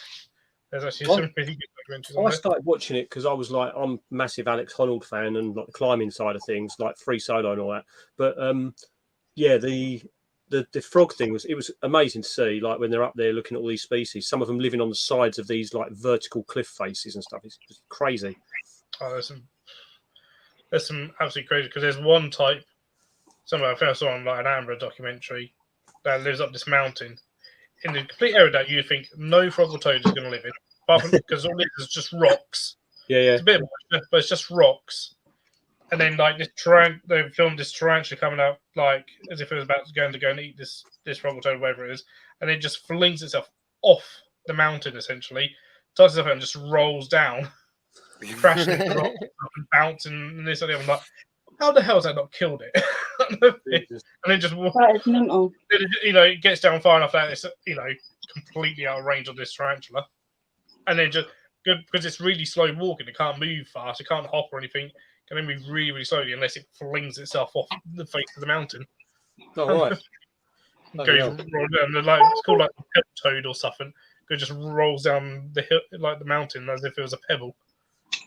There's actually some really good documentaries on I there. started watching it because I was like, I'm a massive Alex Honnold fan and like the climbing side of things, like Free Solo and all that. But yeah, the frog thing was amazing to see. Like when they're up there looking at all these species, some of them living on the sides of these like vertical cliff faces and stuff. It's just crazy. Oh, there's some absolutely crazy because there's one type. Somewhere I found on like an Amber documentary that lives up this mountain in the complete area that you think no frog or toad is going to live in, apart from because all it is just rocks. Yeah. It's a bit, but it's just rocks. And then like they filmed this tarantula coming out like as if it was about to go and eat this frog or toad, whatever it is, and it just flings itself off the mountain essentially, touches itself and just rolls down, crashing into the rock and bouncing and this and the other. I'm like, how the hell has that not killed it? And then just That is mental. it gets down far enough that it's completely out of range of this tarantula, and then just because it's really slow walking, it can't move fast, it can't hop or anything. Can only move really, really slowly unless it flings itself off the face of the mountain. Oh, right. Goes down, like it's called like a pebble toad or something. It just rolls down the hill, like the mountain, as if it was a pebble.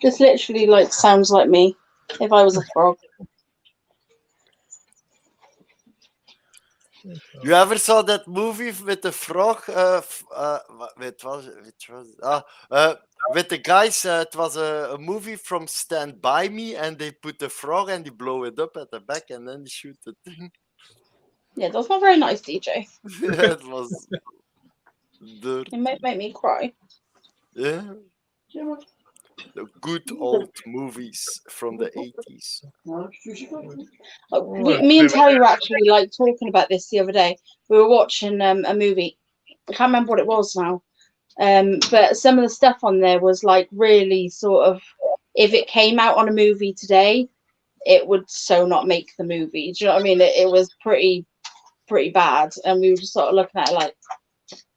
This literally like sounds like me if I was a frog. You ever saw that movie with the frog? With the guys, it was a movie from Stand By Me, and they put the frog and they blow it up at the back, and then they shoot the thing. Yeah, that's not very nice, DJ. It was dirty. It might make me cry. Yeah. The good old movies from the 80s. Me and Terry were actually like talking about this the other day. We were watching a movie. I can't remember what it was now. But some of the stuff on there was like really sort of, if it came out on a movie today, it would so not make the movie. Do you know what I mean? It was pretty bad, and we were just sort of looking at it like.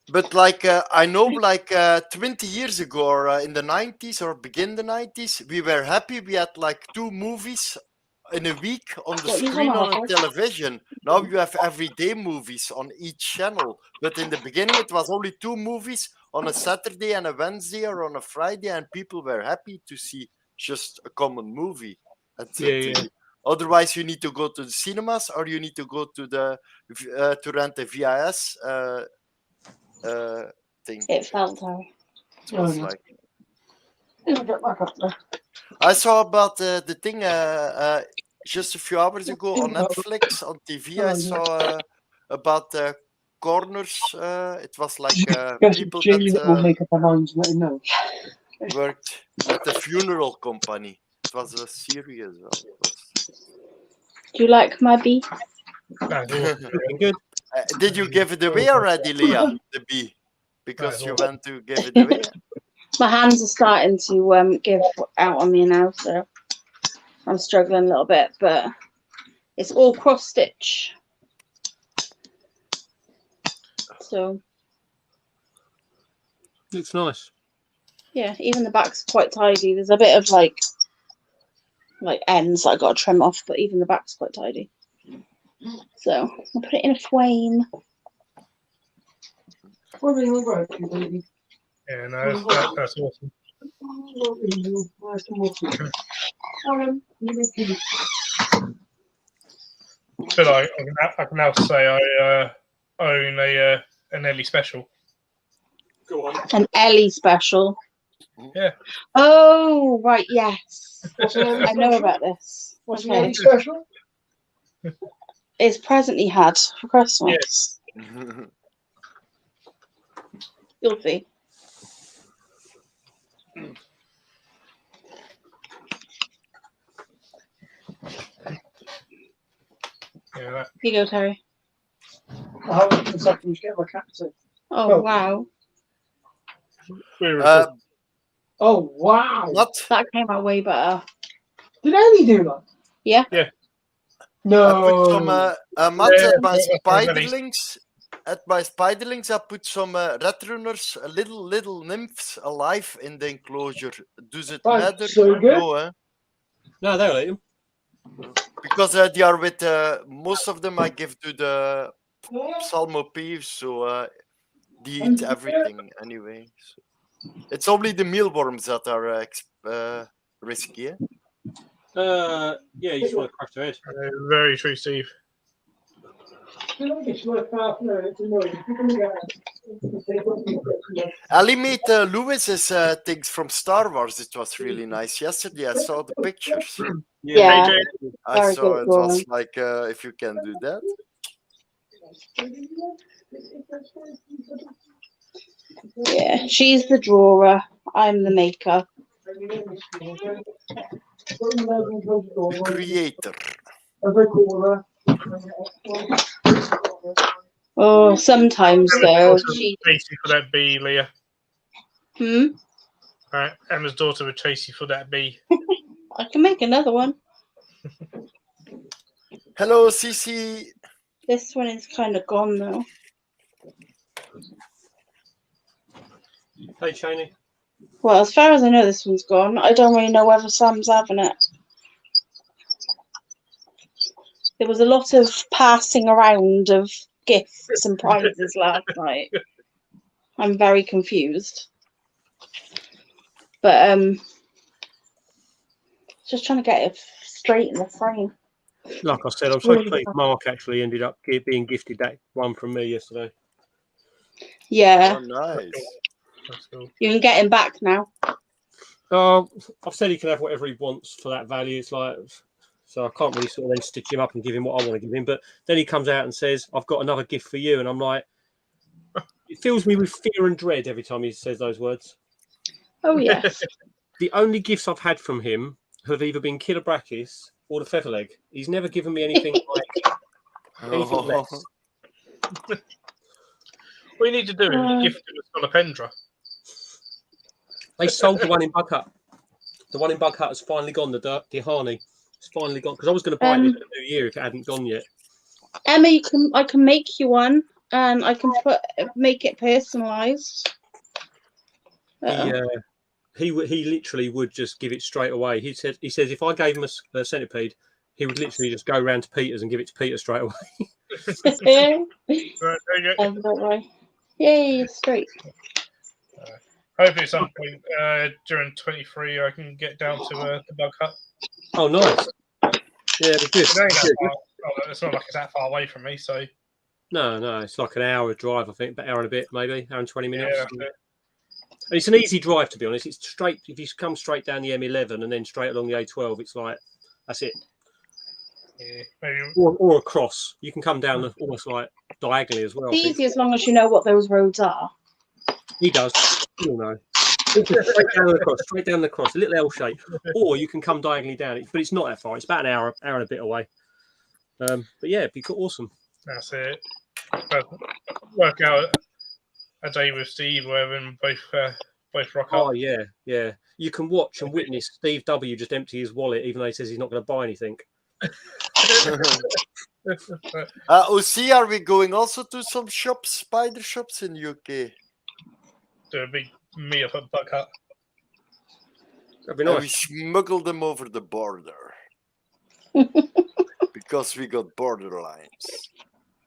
But like I know, like 20 years ago, or in the 90s, or begin the 90s, we were happy. We had like 2 movies in a week on the screen on the television. Now you have everyday movies on each channel. But in the beginning, it was only 2 movies on a Saturday and a Wednesday, or on a Friday, and people were happy to see just a common movie. Yeah. Otherwise, you need to go to the cinemas, or you need to go to the to rent a VHS thing. It felt how. It was like. I saw about the thing just a few hours ago on Netflix on TV. I saw about corners. It was like people that will make up our minds and let him know. worked at the funeral company. It was a series. Do you like my bee? Good. Did you give it away already, Leah? The bee, because you went to give it away. My hands are starting to give out on me now, so I'm struggling a little bit, but it's all cross stitch. So Looks nice. yeah, even the back's quite tidy. There's a bit of like ends that I got to trim off, but even the back's quite tidy. So I'll put it in a frame. Yeah, no, that's awesome. But I can now say I own an Ellie special. Go on. An Ellie special. Yeah. Oh right, yes. I know about this. What's the Ellie special? It's present he had for Christmas. You'll see. Yeah. Here you go, Terry. I'll have a second to get my cat to. Oh wow. Oh wow! What? That came out way better. Did Ellie do that? Yeah. Yeah. No. I put some Matt, Yeah, at my yeah, spiderlings. At my spiderlings, I put some red runners, little nymphs alive in the enclosure. Does it Right, matter? so good. No, eh? No, they'll eat them. because they are with most of them I give to the Salmo Peeves, so they eat everything anyway. So. It's only the mealworms that are risky. Eh? Yeah, you just want to crash their head. Very true, Steve. Ali made Lewis's things from Star Wars. It was really nice. Yesterday I saw the pictures. Yeah. AJ, I Very saw good it was drawing. like if you can do that. Yeah, she's the drawer. I'm the maker. The creator. Oh, sometimes though. She. chase you for that bee, Leah. Hmm. Right, Emma's daughter would chase you for that bee. I can make another one. Hello, Cici. This one is kind of gone though. Hey, Cheney. Well, as far as I know, this one's gone. I don't really know whether Sam's having it. There was a lot of passing around of gifts and prizes last night. I'm very confused. But just trying to get it straight in the frame. Like I said, I'm so pleased Mark actually ended up being gifted that one from me yesterday. Yeah, Oh, nice. That's cool. you can get him back now. I've said he can have whatever he wants for that value. It's like, so I can't really sort of then stitch him up and give him what I want to give him. But then he comes out and says, "I've got another gift for you," and I'm like, it fills me with fear and dread every time he says those words. Oh yes. The only gifts I've had from him have either been Killer Brachis or the Featherleg. He's never given me anything like anything less. What you need to do is gift him a Scolopendra. They sold the one in Bughutt. The one in Bughutt has finally gone. The Dihani. It's finally gone because I was going to buy it this New Year if it hadn't gone yet. Emma, I can make you one, and I can make it personalised. He literally would just give it straight away. He says if I gave him a centipede, he would literally just go round to Peter's and give it to Peter straight away. Right, there you go. Don't worry. Yay, straight. Hopefully, at some point during 23, I can get down to the Bug Hut. Oh, nice. Yeah, it'd be good. It's not like it's that far away from me, so. No, it's like an hour drive, I think, but hour and a bit, maybe, hour and 20 minutes. Yeah, And it's an easy drive, to be honest. It's straight. If you come straight down the M11 and then straight along the A12, it's like, that's it. Yeah, maybe. Or across. You can come down almost like diagonally as well. It's easy as long as you know what those roads are. He does. You'll know. Straight down the cross, a little L shape. Or you can come diagonally down it, but it's not that far. It's about an hour and a bit away. But yeah, it'd be awesome. That's it. Work out a day with Steve where we both rock up. Oh yeah. You can watch and witness Steve W just empty his wallet, even though he says he's not going to buy anything. OC, are we going also to some shops, spider shops in UK? Do a big meet up at Bug Hut. That'd be And we nice. smuggle them over the border. Because we got borderlines.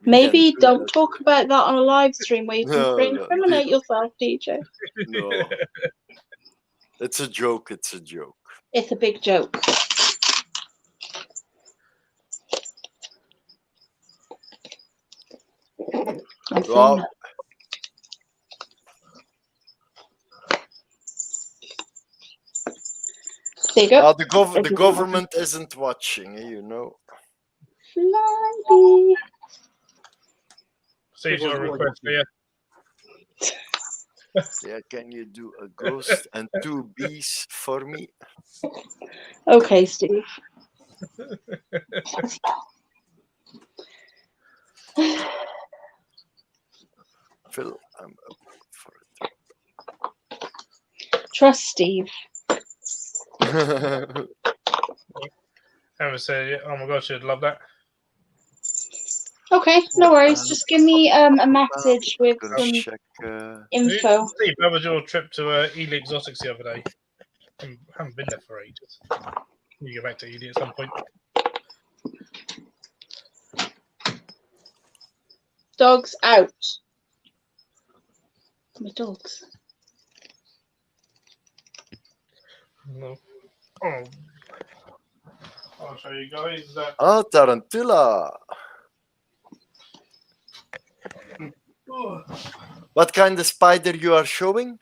Maybe don't talk about that on a live stream where you can incriminate yourself, DJ. No. It's a joke. It's a joke. It's a big joke. Well, there you go. the government isn't watching, you know. Flyby. Steve's your request here. Yeah, can you do a ghost and 2 bees for me? Okay, Steve. Phil, I'm up for Trust Steve. it. Emma said, "Oh my God, she'd love that." Okay, no worries. Just give me a message with some Check, info. Steve, how was your trip to Ely Exotics the other day? I haven't been there for ages. You go back to Ely at some point. Dogs out. My dogs. No. Oh. I'll show you guys that. Oh, tarantula. Oh. What kind of spider you are showing?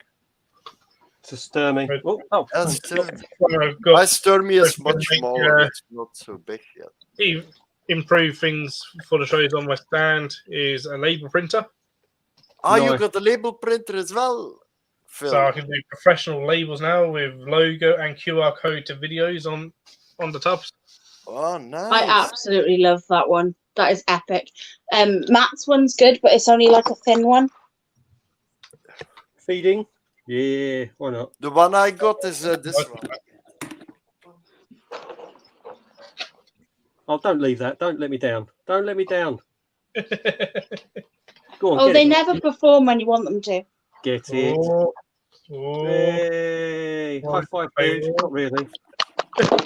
It's a Sturmy. Oh, That's I've my got Sturmy is much Make, smaller. It's not so big yet. improve things for the shows on my stand is a label printer. Ah, you Nice. got the label printer as well, Phil. So I can do professional labels now with logo and QR code to videos on the tubs. Oh, nice. I absolutely love that one. That is epic. Matt's one's good, but it's only like a thin one. feeding. Yeah, why not? The one I got is this one. Oh, don't leave that. Don't let me down. Don't let me down. Go on. Oh, get they it. never perform when you want them to. Get it. Oh, oh. Hey, high five, dude. Not really.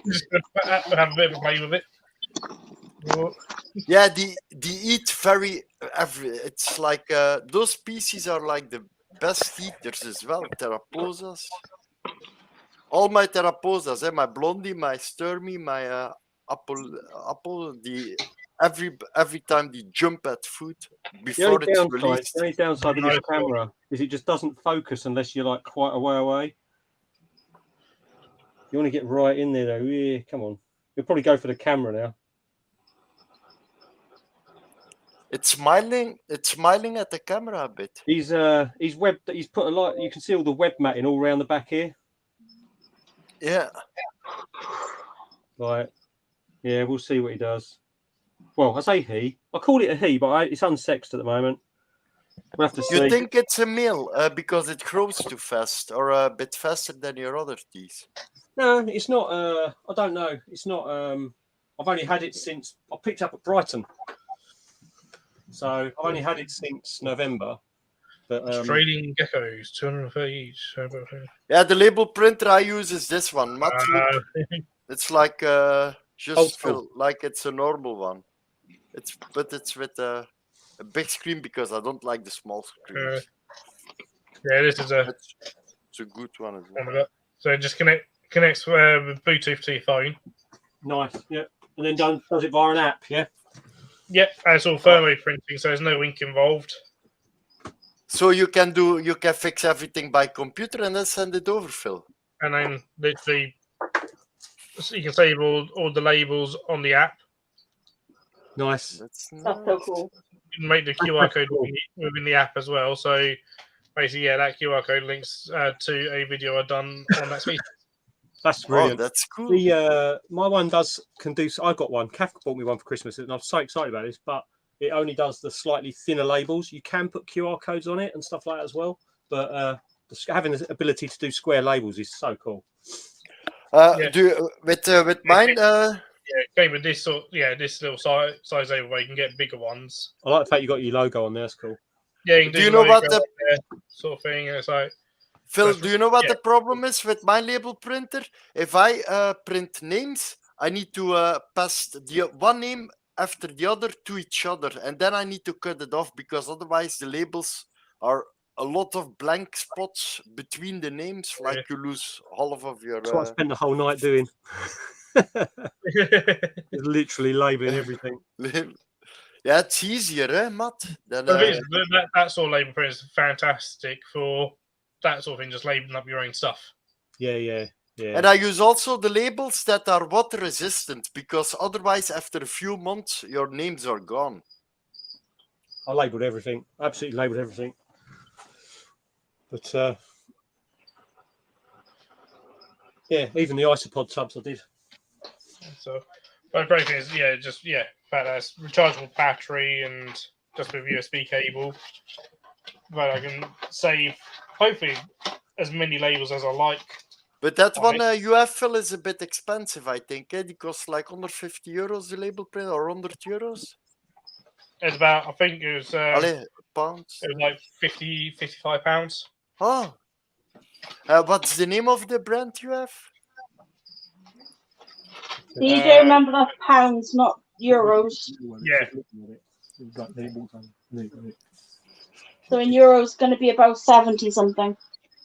Just gonna have a bit of a play with it. Oh. Yeah, they eat very every. It's like those species are like the best eaters as well. Theraposas. All my theraposas, my blondie, my sturmy, my apple. The every time they jump at food The before only it's downside, released. the only downside with this Nice one. camera is it just doesn't focus unless you're like quite a way away. You want to get right in there though. Yeah, come on. You'll probably go for the camera now. It's smiling. It's smiling at the camera a bit. He's put a lot. You can see all the web matting all around the back here. Yeah. Right. Yeah, we'll see what he does. Well, I say he. I call it a he, but it's unsexed at the moment. We'll have to see. You think it's a male because it grows too fast, or a bit faster than your other teeth? No, it's not. I don't know. It's not. I've only had it since I picked up at Brighton, so I've only had it since November. But Australian geckos, 230 each. Yeah, the label printer I use is this one. Matloop. It's like Old just school. like it's a normal one. It's with a big screen because I don't like the small screens. Yeah, this is a It's a good one as one well. of it. So it just connects with Bluetooth to your phone. nice. Yeah. And then does it via an app. Yeah. Yep, and it's all thermo printing, so there's no ink involved. So you can fix everything by computer and then send it over, Phil. And then literally, so you can save all the labels on the app. Nice. That's That's so cool. You can make the QR code within the app as well. So basically, yeah, that QR code links to a video I've done on that species. That's Oh, brilliant. that's cool. The my one can do. I got one. Kath bought me one for Christmas, and I'm so excited about this. But it only does the slightly thinner labels. You can put QR codes on it and stuff like that as well. But having the ability to do square labels is so cool. Yeah. Do you, with mine? Yeah, it came with this this little size label where you can get bigger ones. I like the fact you got your logo on there. That's cool. Yeah, you can Do you the know what logo the on there, sort of thing? And it's like Phil? that's Do you know what yeah. the problem is with my label printer? If I print names, I need to pass the one name after the other to each other, and then I need to cut it off because otherwise the labels are a lot of blank spots between the names, like you lose half of your. That's what I spent the whole night doing. Just literally labelling everything. Yeah, it's easier, eh, Matt? Than, But that sort of label print is fantastic for that sort of thing, just labeling up your own stuff. Yeah. And I use also the labels that are water resistant because otherwise, after a few months, your names are gone. I labelled everything. Absolutely labelled everything. But yeah, even the isopod tubs I did. So, but the great thing is, fact that it's rechargeable battery and just with USB cable. But I can save hopefully as many labels as I like. But that Right. one you have, Phil, is a bit expensive, I think. It costs like under 50 euros, the label print, or 100 euros. It's about, I think it was Pounds. like 55 pounds. Oh. What's the name of the brand you have? DJ, remember that's pounds, not euros. Yeah. So in euros, going to be about 70 something.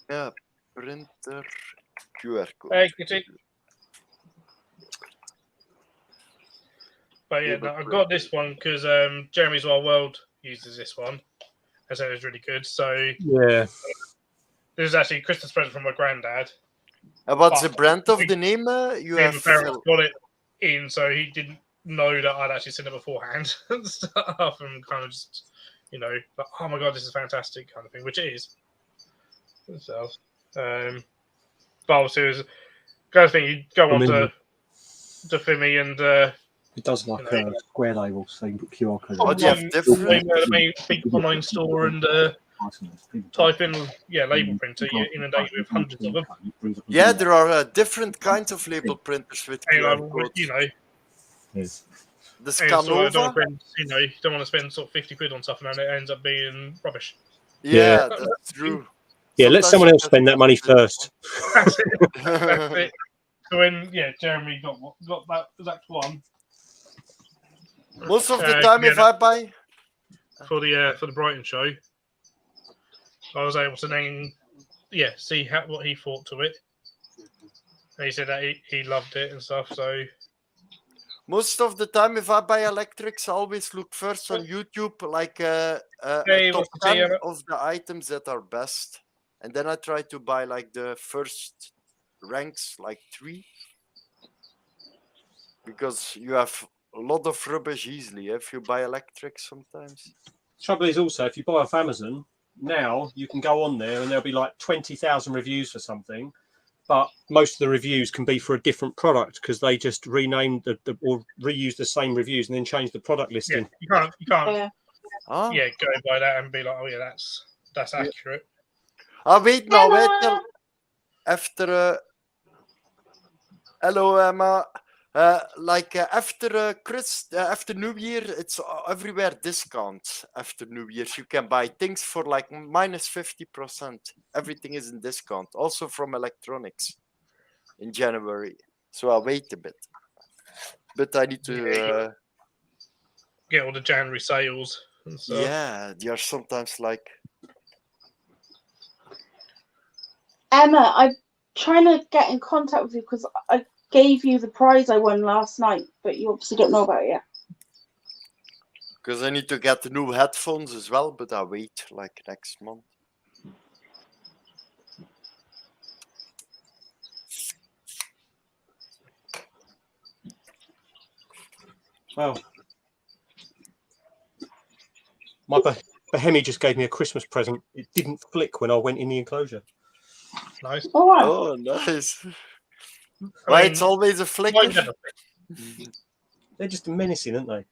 Yeah, printer QR code. Hey, Kitty. But yeah, no, I got this one because Jeremy's Wild World uses this one. I said it was really good. So Yeah. this is actually a Christmas present from my granddad. What's the brand of the name? You Me and have my parents got it in, so he didn't know that I'd actually seen it beforehand and stuff, and kind of just, you know, like, oh my god, this is fantastic kind of thing, which it is. So, but obviously, it was kind of thing you go on to Fimi and it does like a square label, so you can put QR code. Oh, do you have different? Big online store and type in label printer. You're inundated with hundreds of them. Yeah, there are different kinds of label printers with QR codes. You know, Yes. The so I don't Scanova. want to spend, you don't want to spend sort of 50 quid on stuff, and then it ends up being rubbish. Yeah, that's true. Yeah, let someone else spend that money first. That's it. That's it. So when Jeremy got that exact one. Most of the time, if I buy for the Brighton show, I was able to then see what he thought to it. And he said that he loved it and stuff. So most of the time, if I buy electrics, I always look first on YouTube, like a top 10 of the items that are best, and then I try to buy like the first ranks, like 3, because you have a lot of rubbish easily if you buy electrics sometimes. Trouble is also, if you buy off Amazon now, you can go on there and there'll be like 20,000 reviews for something, but most of the reviews can be for a different product because they just renamed or reuse the same reviews and then change the product listing. Yeah, you can't. Yeah. Ah. Yeah, go by that and be like, oh yeah, that's accurate. Wait now, wait till after. Hello, Emma. After New Year, it's everywhere discounts. After New Year's, you can buy things for like minus 50%. Everything is in discount, also from electronics in January. So I'll wait a bit. But I need to get all the January sales and stuff. Yeah, they are sometimes like. Emma, I'm trying to get in contact with you because I gave you the prize I won last night, but you obviously don't know about it yet. Because I need to get the new headphones as well, but I'll wait like next month. Well, my Bahemi just gave me a Christmas present. It didn't flick when I went in the enclosure. Nice. Oh, wow. Oh, nice. Why it's always a flicker? They're just menacing, aren't they?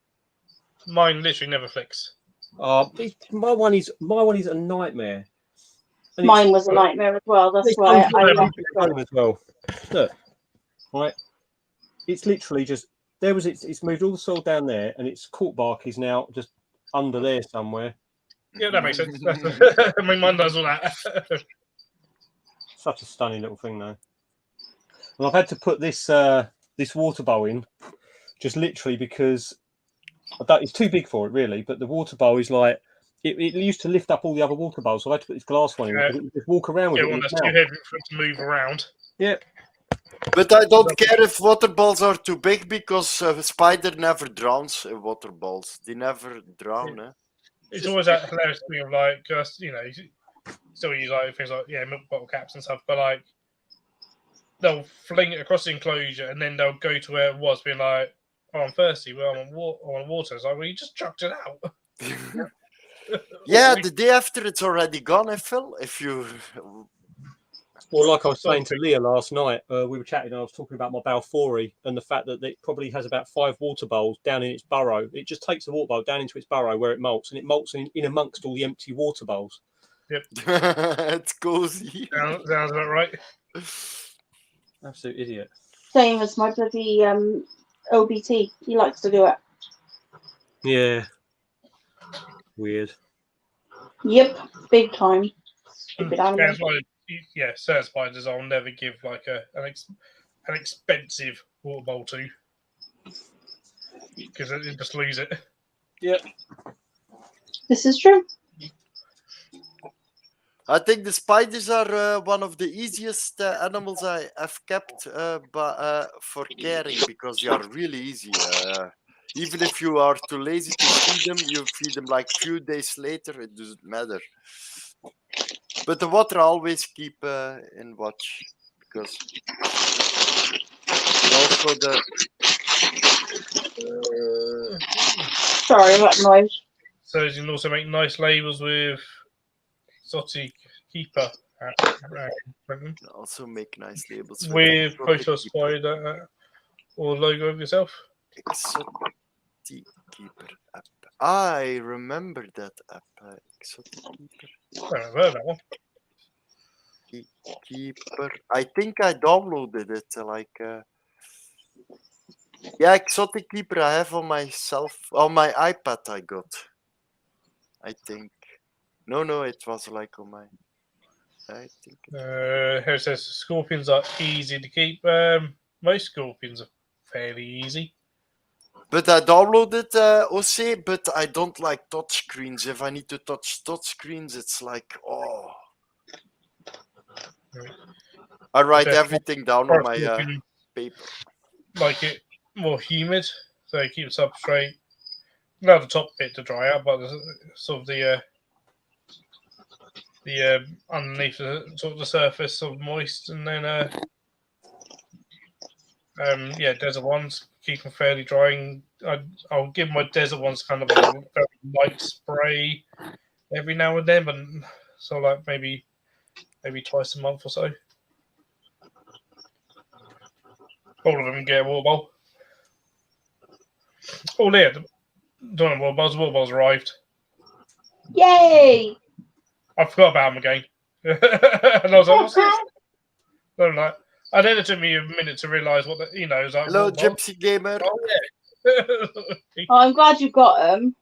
Mine literally never flicks. My one is a nightmare. And mine was a nightmare as well. That's why I left it as well. Look, right. It's literally just it's moved all the soil down there, and its cork bark is now just under there somewhere. Yeah, that makes sense. I mean, mine does all that. Such a stunning little thing, though. And I've had to put this this water bowl in, just literally because it's too big for it, really. But the water bowl is like it used to lift up all the other water bowls, so I had to put this glass one in. It would just walk around with it. One that's too heavy for it to move around. Yeah. But I don't care if water balls are too big because a spider never drowns in water balls. They never drown. Yeah. It's always that hilarious thing of like, just still use like things like milk bottle caps and stuff, but like they'll fling it across the enclosure and then they'll go to where it was, being like, "Oh, I'm thirsty. Well, I'm on water." It's like, well, you just chucked it out. Yeah, the day after it's already gone. I feel if you. Well, like I was saying to Leah last night, we were chatting and I was talking about my Balfouri and the fact that it probably has about 5 water bowls down in its burrow. It just takes the water bowl down into its burrow where it molts, and it molts in amongst all the empty water bowls. Yep. It's cozy. Sounds about right. Absolute idiot. Same as my bloody OBT. He likes to do it. Yeah. Weird. Yep, big time. Stupid animal. Certain spiders I'll never give like an expensive water bowl to, because they just lose it. Yep. This is true. I think the spiders are one of the easiest animals I have kept for caring because they are really easy. Even if you are too lazy to feed them, you feed them like few days later, it doesn't matter. But the water I always keep in watch because also the Sorry about noise. So you can also make nice labels with exotic keeper. also make nice labels With exotic photo keeper. spider or logo of yourself. Exotic Keeper app. I remember that app. Exotic Keeper. I haven't heard that one. Keeper. I think I downloaded it. Yeah, Exotic Keeper. I have on my iPad. I got. I think. No, it was like on my. I think. Here it says scorpions are easy to keep. Most scorpions are fairly easy. But I downloaded OC, but I don't like touch screens. If I need to touch screens, it's like, oh. Right. I write Okay. everything down on my paper. Like it more humid, so it keeps substrate. Not the top bit to dry out, but sort of the underneath the sort of the surface of moist, and then desert ones keep them fairly drying. I'll give my desert ones kind of a very light spray every now and then, but so like maybe twice a month or so. All of them get a water bowl. Oh, there. Don't know water bowls. Water bowls arrived. Yay! I forgot about them again. And I was like, what's this? And then it took me a minute to realise what it was like. Hello, Gypsy Gamer. Oh, yeah. Oh, I'm glad you got them.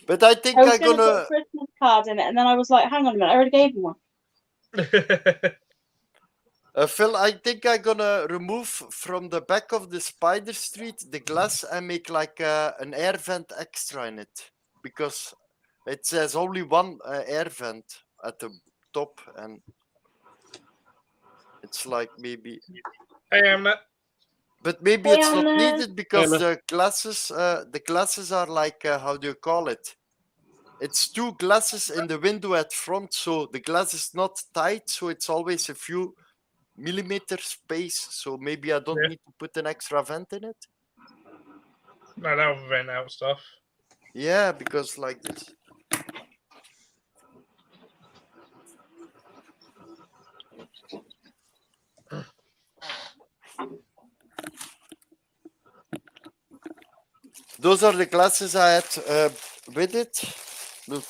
But I think I was I'm going to put gonna. a Christmas card in it, and then I was like, hang on a minute, I already gave him one. Phil, I think I'm gonna remove from the back of the Spider Street the glass and make like an air vent extra in it because it says only one air vent at the top and it's like maybe. Hey, I'm not. But maybe Hey, it's not Anna. needed because Emma. the glasses are like how do you call it? It's two glasses in the window at front, so the glass is not tight, so it's always a few millimeter space. So maybe I don't need to put an extra vent in it. No, that will vent out stuff. Yeah, because like this. Those are the glasses I had with it. Look,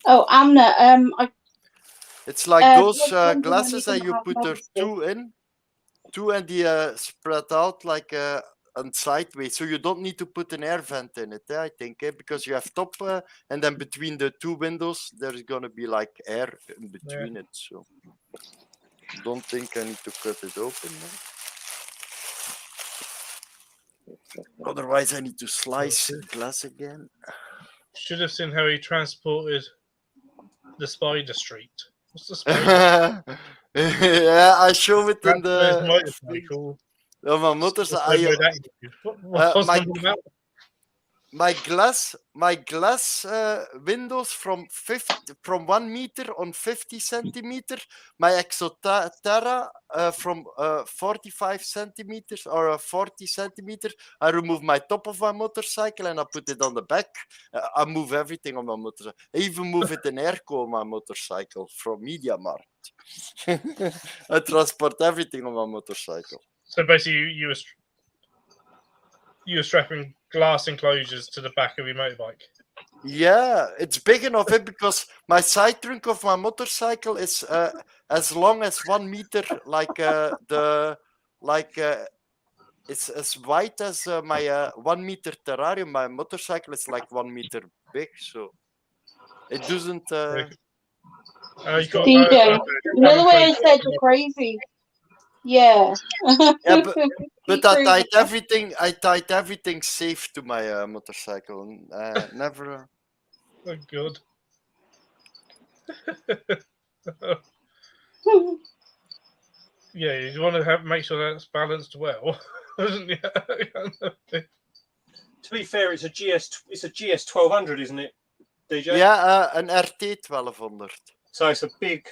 Oh, Amna, it's like those glasses that you put two and they spread out like and sideways, so you don't need to put an air vent in it. I think because you have top and then between the two windows there's gonna be like air in between it. So don't think I need to cut it open. Otherwise, I need to slice glass again. Should have seen how he transported the Spider Street. What's the Spider? Yeah, I show it in the motorcycle. on my motorcycle. My glass windows from 1 meter on 50 centimeter. My Exoterra from 45 centimeters or 40 centimeters. I remove my top of my motorcycle and I put it on the back. I move everything on my motorcycle. I even move it in airco on my motorcycle from MediaMarkt. I transport everything on my motorcycle. So basically, you were strapping glass enclosures to the back of your motorbike. Yeah, it's big enough because my side trunk of my motorcycle is as long as 1 meter, it's as wide as my 1 meter terrarium. My motorcycle is like 1 meter big, so it doesn't. DJ, you know the way I said you're crazy? Yeah. Yeah, but I tied everything safe to my motorcycle. Never. Oh, good. Yeah, you want to make sure that's balanced well, isn't it? To be fair, it's a GS 1200, isn't it, DJ? Yeah, an RT 1200. So it's a big.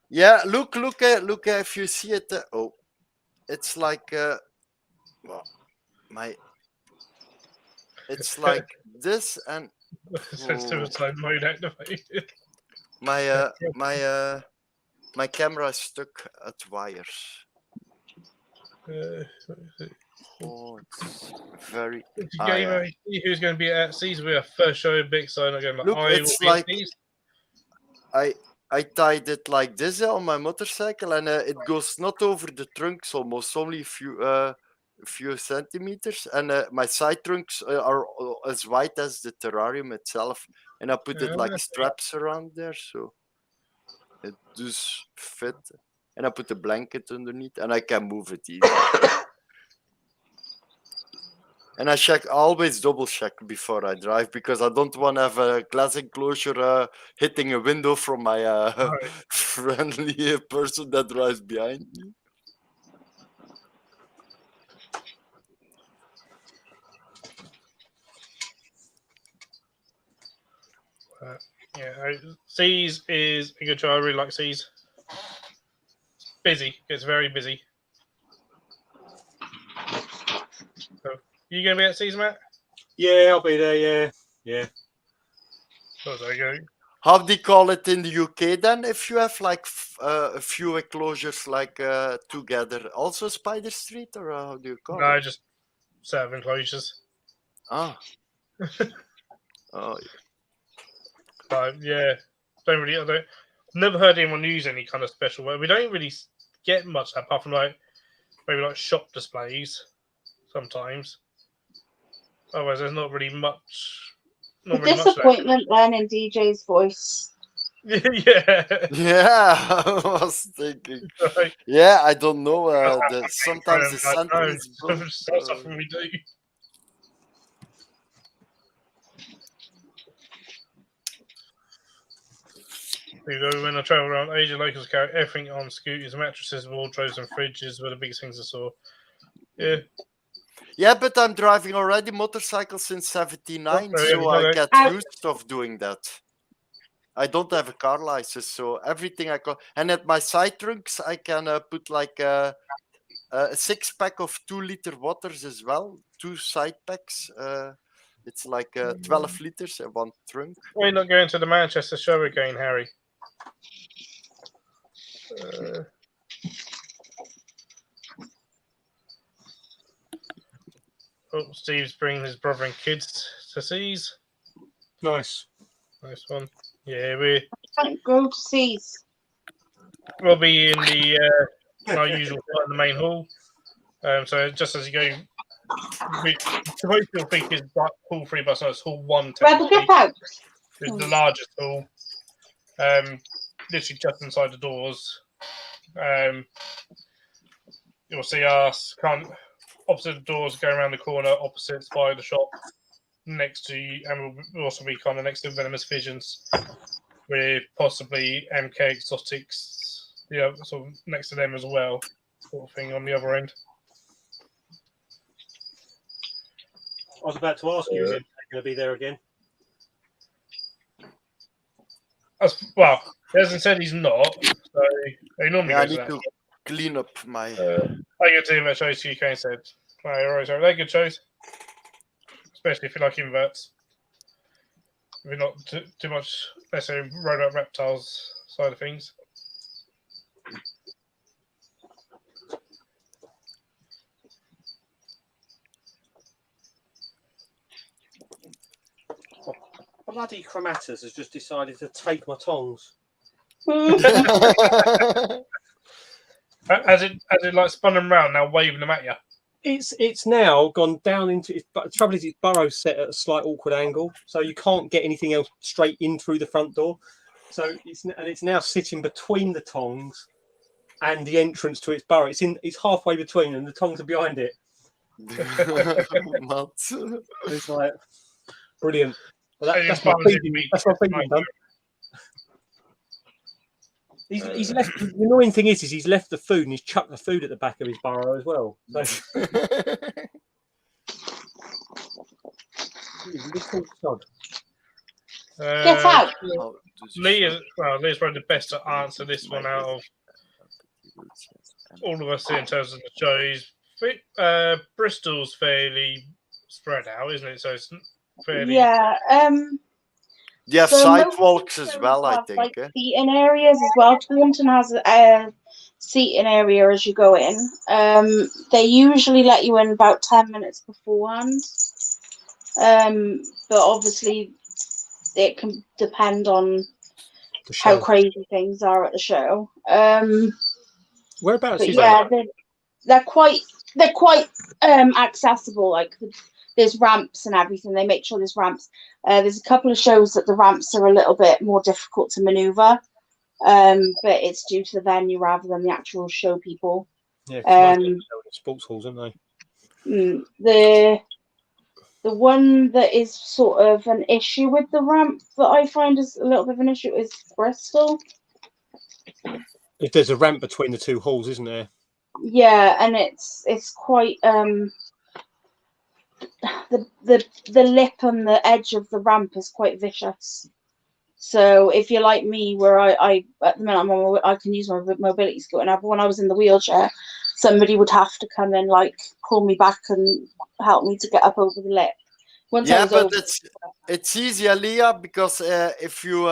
Yeah, look if you see it. Oh, it's like well, it's like this, and sensitive mode activated. my camera is stuck at wires. Oh, it's very. Gamer, who's going to be at Seas? We are first show big sign again. Look, it's like I tied it like this on my motorcycle, and it goes not over the trunks almost, only a few centimeters, and my side trunks are as wide as the terrarium itself, and I put it like straps around there, so it does fit, and I put a blanket underneath, and I can move it easily. And I always double check before I drive, because I don't want to have a glass enclosure hitting a window from my friendly person that drives behind me. Yeah, Seas is a good show. I really like Seas. It's busy. It's very busy. So, you going to be at Seas, Matt? Yeah, I'll be there. Yeah. Oh, there you go. How do you call it in the UK then? If you have like a few enclosures like together, also Spider Street, or how do you call it? No, just set of enclosures. Ah. Oh. Yeah, never heard anyone use any kind of special way. We don't really get much apart from maybe shop displays sometimes. Otherwise, there's not really much. The disappointment then in DJ's voice. Yeah. Yeah, I was thinking. Right. Yeah, I don't know. Sometimes the sentence. It's not something we do. When I travel around Asia, locals carry everything on scooters, mattresses, wardrobes, and fridges were the biggest things I saw. Yeah. Yeah, but I'm driving already motorcycle since '79, so I get used of doing that. I don't have a car license, so everything I got, and at my side trunks I can put like a 6-pack of 2-liter waters as well, 2 side packs. It's like 12 liters in one trunk. Why are you not going to the Manchester show again, Harry? Steve's bringing his brother and kids to Seas. Nice one. Yeah, we can't go to Seas. We'll be in the our usual spot in the main hall. So just as you go, supposed to think is hall 3, but it's hall 1. It's the largest hall. Literally just inside the doors. You'll see us opposite the doors, go around the corner, opposites by the shop, next to, and we'll also be kind of next to Venomous Visions, with possibly MK Exotics, sort of next to them as well, sort of thing on the other end. I was about to ask you, is it going to be there again? Well, he hasn't said he's not, so he normally goes I need to clean up my... I get to that shows UK said. They're good shows, especially if you like inverts. If you're not too much necessarily robot reptiles side of things. Bloody Chromatus has just decided to take my tongs. As it like spun them round, now waving them at you. It's now gone down into. But the trouble is, its burrow's set at a slight awkward angle, so you can't get anything else straight in through the front door. So it's now sitting between the tongs and the entrance to its burrow. It's halfway between, and the tongs are behind it. Nuts. It's like brilliant. Well, And that's as my far as it feeding. meets That's my its feeding done. He's left. The annoying thing is he's left the food and he's chucked the food at the back of his burrow as well. So little sod. Get out! Lee's probably the best to answer this one out of all of us in terms of the shows. Bristol's fairly spread out, isn't it? So it's fairly. Yeah. You have So sidewalks most as well, I have, think. like, seating areas as well. Taunton has a seating area as you go in. They usually let you in about 10 minutes beforehand. But obviously it can depend on how crazy things are at the show. Whereabouts But is yeah, they're quite accessible. Like there's ramps and everything. They make sure there's ramps. There's a couple of shows that the ramps are a little bit more difficult to maneuver, but it's due to the venue rather than the actual show people. Yeah, sports halls, aren't they? The one that is sort of an issue with the ramp that I find is a little bit of an issue is Bristol. If there's a ramp between the two halls, isn't there? Yeah, and it's quite the lip and the edge of the ramp is quite vicious. So if you're like me, where I at the minute I can use my mobility scooter now, but when I was in the wheelchair, somebody would have to come and like pull me back and help me to get up over the lip. It's easier, Leah, because if you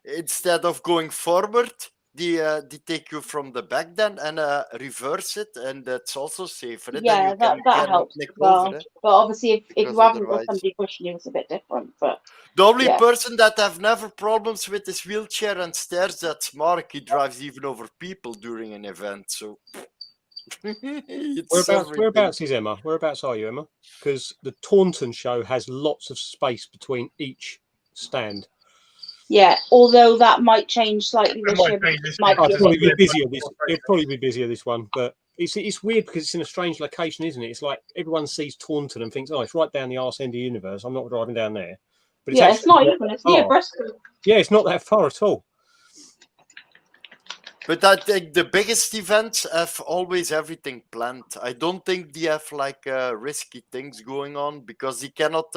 instead of going forward, they take you from the back then and reverse it, and that's also safer. Yeah, that helps as well. But obviously, if you haven't got somebody pushing you, it's a bit different. But the only person that have never problems with his wheelchair and stairs, that's Mark. He drives even over people during an event. So whereabouts is Emma? Whereabouts are you, Emma? Because the Taunton show has lots of space between each stand. Yeah, although that might change slightly this year. It'll probably be busier this one, but it's weird because it's in a strange location, isn't it? It's like everyone sees Taunton and thinks, "Oh, it's right down the arse end of the universe. I'm not driving down there." But it's not even. It's near Bristol. Yeah, it's not that far at all. But I think the biggest events have always everything planned. I don't think they have like risky things going on because you cannot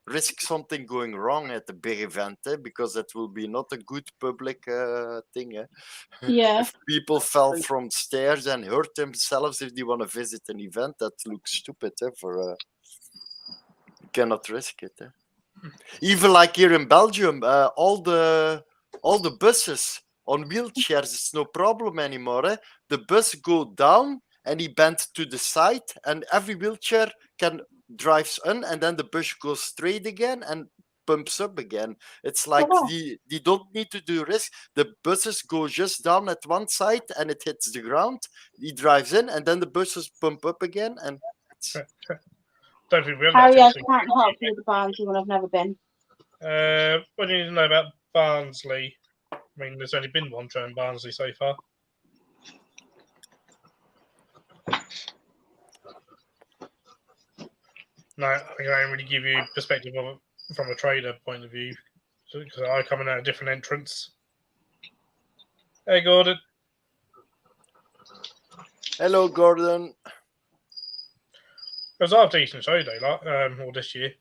risk something going wrong at a big event, because that will be not a good public thing. Yeah. If people fell from stairs and hurt themselves if they want to visit an event, that looks stupid. You cannot risk it. Even like here in Belgium, all the buses on wheelchairs, it's no problem anymore. The bus go down and he bent to the side, and every wheelchair drives on, and then the bus goes straight again and pumps up again. It's like they don't need to do risk. The buses go just down at one side and it hits the ground. He drives in, and then the buses pump up again. And Harry, I can't help you with Barnsley when I've never been. What do you need to know about Barnsley? I mean, there's only been one show in Barnsley so far. No, I can't really give you perspective of it from a trader point of view, because I come in at a different entrance. Hey, Gordon. Hello, Gordon. It was half decent show though, or this year.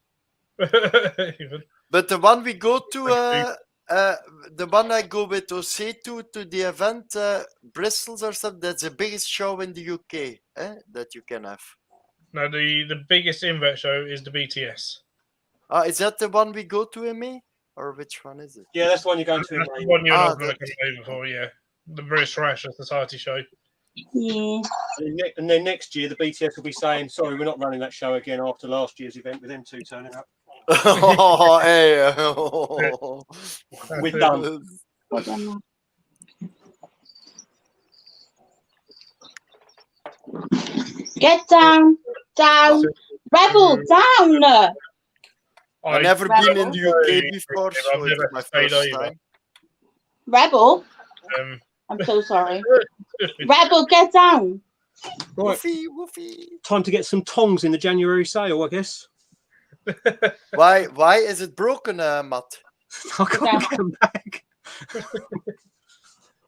Even. But the one we go to, the one I go with Jose to the event, Bristol's or something, that's the biggest show in the UK that you can have. No, the biggest invert show is the BTS. Is that the one we go to, Emmy? Or which one is it? Yeah, that's the one you're going to. That's the one you're not going to come over for, yeah. The British Thrasher Society show. Yeah. And then next year, the BTS will be saying, sorry, we're not running that show again after last year's event with them two turning up. Oh, hey. We're done. Get down. Rebel, down. I've never been in the UK before, so it's my first time. Rebel. Um, I'm so sorry. Rebel, get down. Right, Woofy, woofy. time to get some tongs in the January sale, I guess. Why is it broken, Matt? I can't get them back.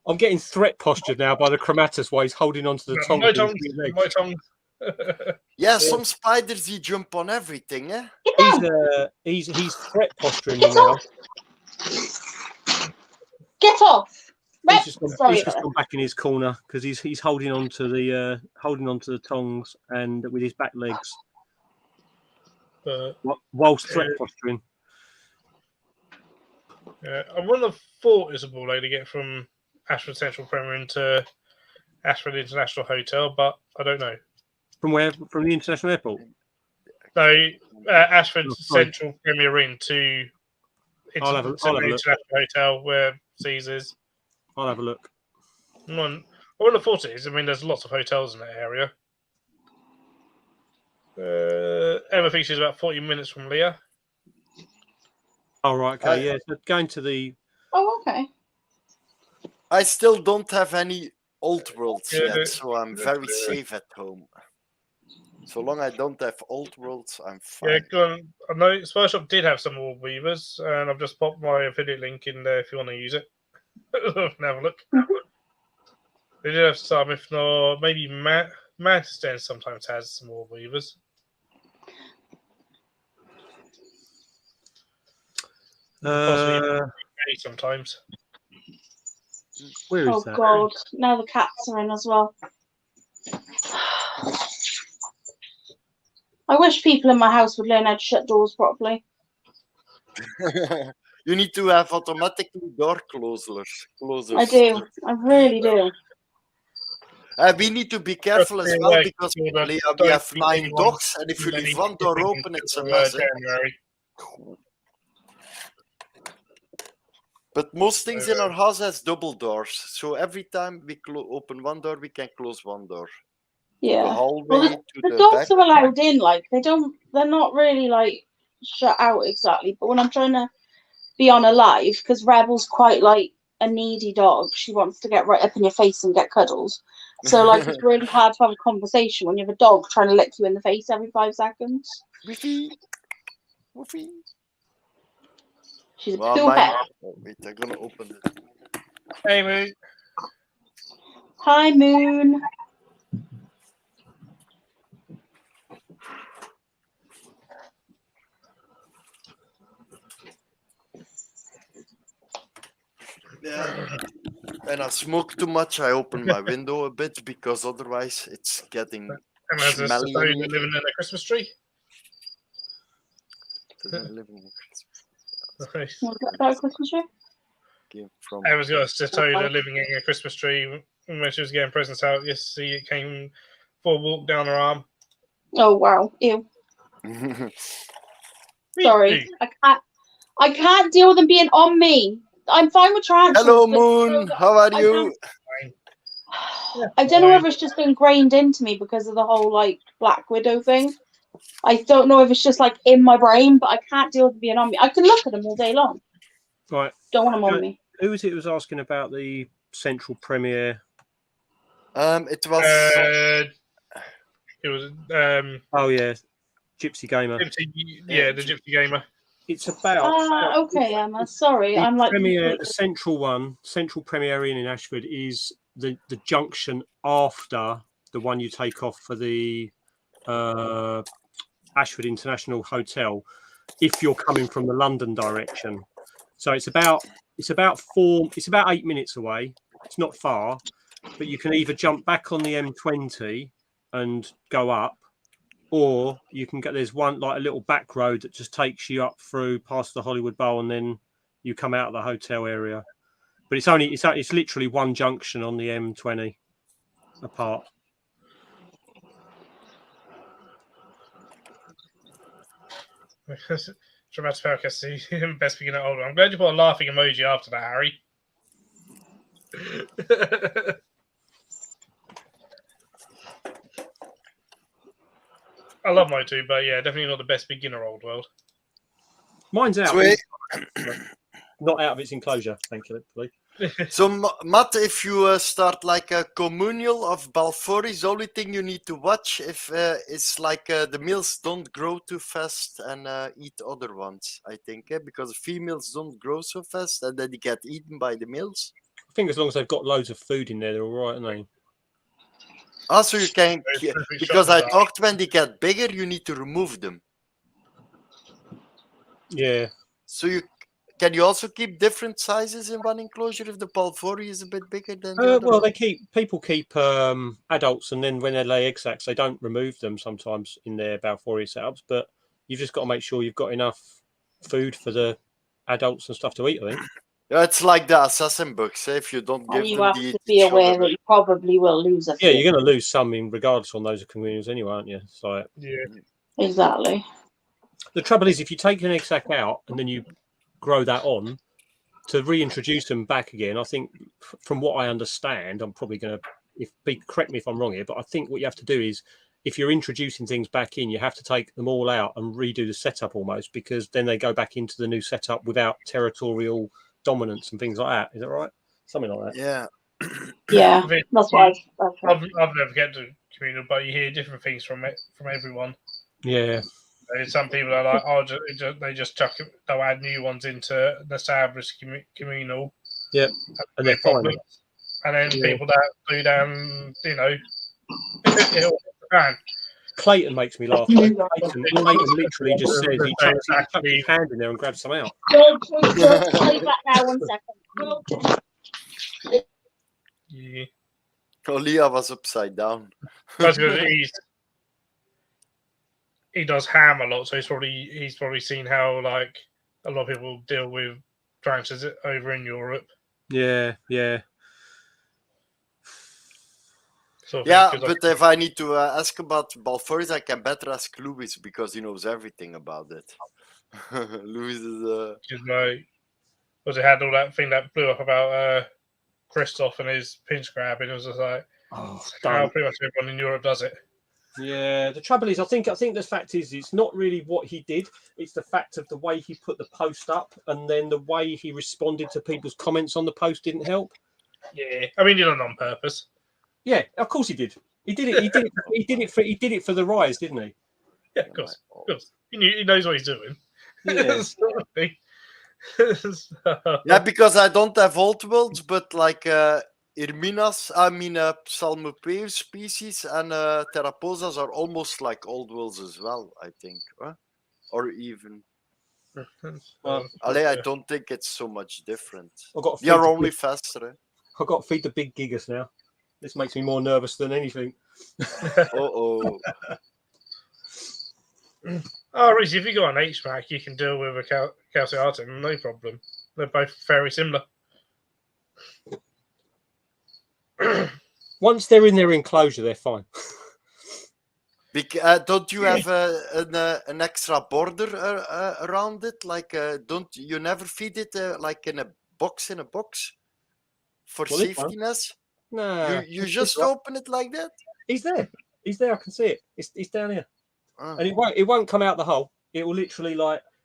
I'm getting threat postured now by the Chromatus while he's holding onto the tongs. my with his tongue. legs. My tongue. Yeah, some spiders he jump on everything, eh? Get down. He's threat posturing me Get now. off. Get off. He's just gone, Sorry he's just about gone back in his corner because he's holding onto the tongs and with his back legs whilst threat posturing. I wouldn't have thought it's a ball to get from Ashford Central Premier into Ashford International Hotel, but I don't know. From where? From the international airport? No, Ashford Oh, sorry. Central Premier Inn to I'll have a look. International Hotel where Caesars. I'll have a look. I wouldn't have thought it is. I mean, there's lots of hotels in that area. Emma thinks she's about 40 minutes from Leah. Oh, right. Okay. Yeah. So going to the. Oh, okay. I still don't have any old worlds Yeah, yet, so I'm very safe at home. So long I don't have old worlds, I'm fine. Yeah, go on. I know Spy Shop did have some more Weavers, and I've just popped my affiliate link in there if you want to use it. Have a look. They did have some, if not, maybe Mantis Den sometimes has some more Weavers. Sometimes. Where is Oh that? God! Now the cats are in as well. I wish people in my house would learn how to shut doors properly. You need to have automatically door closers. I do. I really do. We need to be careful as well because Leah, we have 9 dogs, and if you leave one door open, it's a mess. But most things in our house has double doors, so every time we open one door, we can close one door. Yeah. The hallway Well, to the the dogs back. are allowed in. Like they're not really like shut out exactly. But when I'm trying to be on a live, because Rebel's quite like a needy dog, she wants to get right up in your face and get cuddles. So like it's really hard to have a conversation when you have a dog trying to lick you in the face every 5 seconds. Woofy. Woofy. She's a Well, cool pet. oh, wait, I'm gonna open it. Hey, Moon. Hi, Moon. Yeah. When I smoke too much, I open my window a bit because otherwise it's getting And there's a smelly. Toad living in a Christmas tree. Doesn't live in a Christmas Nice. What's that about Christmas tree? game from. I was got a Statoda living in a Christmas tree when she was getting presents out. Yes, see, it came for a walk down her arm. Oh wow! Ew. Sorry, I can't deal with them being on me. I'm fine with tarantulas. Hello, but Moon. How are you? I don't know if it's just ingrained into me because of the whole like Black Widow thing. I don't know if it's just like in my brain, but I can't deal with them being on me. I can look at them all day long. Right. Don't want them on me. Who was it who was asking about the Central Premier? It was. It was. Oh yeah, Gypsy Gamer. The Gypsy Gamer. It's about. Okay, Emma. Sorry, The I'm like. Premier, the Central Premier Inn in Ashford is the junction after the one you take off for the Ashford International Hotel. If you're coming from the London direction, so it's about 8 minutes away. It's not far, but you can either jump back on the M20 and go up, or you can get there's one like a little back road that just takes you up through past the Hollywood Bowl, and then you come out of the hotel area. But it's literally one junction on the M20 apart. Dramatic Focus, best beginner older. I'm glad you put a laughing emoji after that, Harry. I love mine too, but yeah, definitely not the best beginner old world. Mine's out. Sweet. Not out of its enclosure, thankfully. So, Matt, if you start like a communal of Balforis, the only thing you need to watch if is like the males don't grow too fast and eat other ones. I think because females don't grow so fast and then they get eaten by the males. I think as long as they've got loads of food in there, they're all right, aren't they? Also, you can It's pretty because I shocking, talked when they get bigger, you need to remove them. Yeah. So can you also keep different sizes in one enclosure if the Balfori is a bit bigger than the other Well, one? people keep adults, and then when they lay egg sacs, they don't remove them sometimes in their Balforia setups. But you've just got to make sure you've got enough food for the adults and stuff to eat. I think. Yeah, it's like the assassin bugs. If you don't give And you them have the to be aware that you probably will lose a Yeah, few. you're going to lose some in regardless on those communals anyway, aren't you? So Yeah. Exactly. the trouble is, if you take an egg sac out and then you grow that on to reintroduce them back again, I think from what I understand, I'm probably going to, correct me if I'm wrong here, but I think what you have to do is if you're introducing things back in, you have to take them all out and redo the setup almost, because then they go back into the new setup without territorial dominance and things like that. Is that right? Something like that. Yeah. Yeah, that's what I've never get to communal, but you hear different things from everyone. Yeah. Some people are like, oh, they just chuck it, they'll add new ones into the established communal. Yep. And they're fine. And then people that do down, Clayton makes me laugh. Clayton literally just says he chucks his hand in there and grabs some out. Don't play back now, 1 second. Yeah. Leah was upside down. That's because he does ham a lot, so he's probably seen how like a lot of people deal with tranches over in Europe. Yeah. So but if I need to ask about Balfours, I can better ask Louis because he knows everything about it. Louis is because it had all that thing that blew up about Christoph and his pinch grab, and it was just like how pretty much everyone in Europe does it. Yeah, the trouble is, I think the fact is, it's not really what he did. It's the fact of the way he put the post up, and then the way he responded to people's comments on the post didn't help. Yeah, I mean, he did it on purpose. Yeah, of course he did. He did it. He did it for the rise, didn't he? Yeah, of course. He knows what he's doing. Yeah. Yeah, because I don't have old worlds, but like Psalmopeus species and Theraposas are almost like old worlds as well, I think. Huh? Or even. I don't think it's so much different. They are only faster. I've got to feed the big gigas now. This makes me more nervous than anything. Oh, Reese, if you got an HMAC, you can deal with a Calciatum, no problem. They're both very similar. Once they're in their enclosure, they're fine. Don't you have an extra border around it? Like, don't you never feed it like in a box for safetyness? No, you just open it like that. He's there. I can see it. It's down here, and it won't come out the hole. It will literally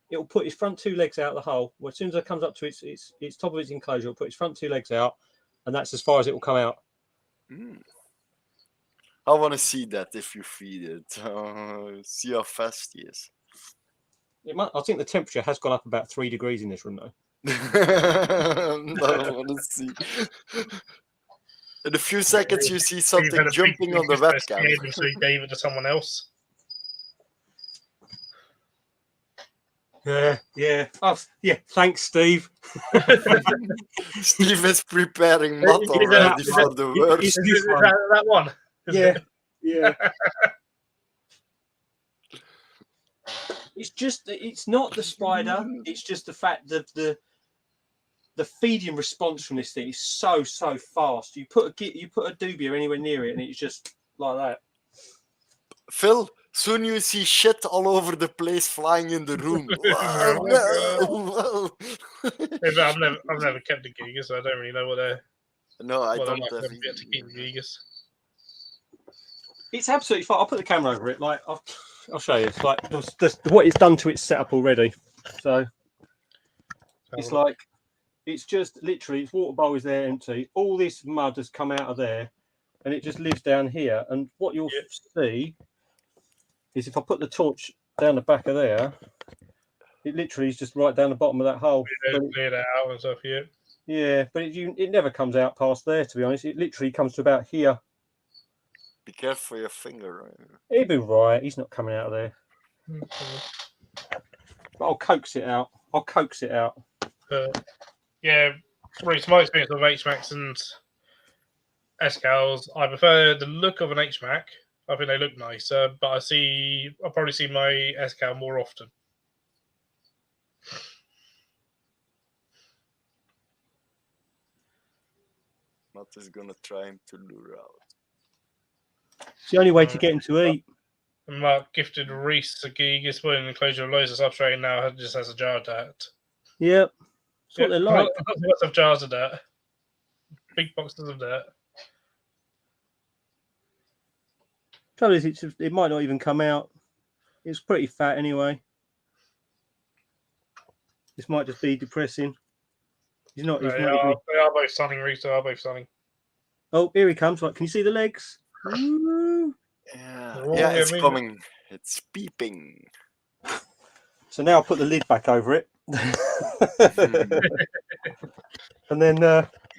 it'll put its front two legs out the hole. Well, as soon as it comes up to its top of its enclosure, it'll put its front two legs out, and that's as far as it will come out. I want to see that if you feed it. See how fast he is. I think the temperature has gone up about 3 degrees in this room, though. I want to see. In a few seconds, you see something jumping on the webcam. So he gave it to someone else. Yeah. Oh, yeah. Thanks, Steve. Steve is preparing Matt already for the worst. Is that one? Yeah. It's not the spider. It's just the fact that the feeding response from this thing is so fast. You put a dubia anywhere near it, and it's just like that. Phil, soon you see shit all over the place flying in the room. I've never kept a Gigas, so I don't really know what they're. No, I don't have have yet to keep Gigas. It's absolutely fine. I'll put the camera over it. Like I'll show you. It's like what it's done to its setup already. So it's like It's just literally, its water bowl is there empty. All this mud has come out of there, and it just lives down here. And what you'll see is if I put the torch down the back of there, it literally is just right down the bottom of that hole. Clear that out and stuff. Yeah. Yeah, but it never comes out past there, to be honest. It literally comes to about here. Be careful your finger. He'll be right. He's not coming out of there. But I'll coax it out. Yeah, Reece, my experience with HMACs and SCALs, I prefer the look of an HMAC. I think they look nicer, but I'll probably see my SCAL more often. Matt is gonna try him to lure out. It's the only way to get him to eat. And Mark gifted Reece a Gigas put in the enclosure of loads of substrate and now just has a jar of that. Yep. That's what they're like. Lots of jars of that. Big boxes of that. Trouble is, it might not even come out. It's pretty fat anyway. This might just be depressing. He's not. They are both stunning, Reece. They are both stunning. Oh, here he comes. Right, can you see the legs? Ooh. Yeah, it's coming. It's peeping. So now I'll put the lid back over it. And then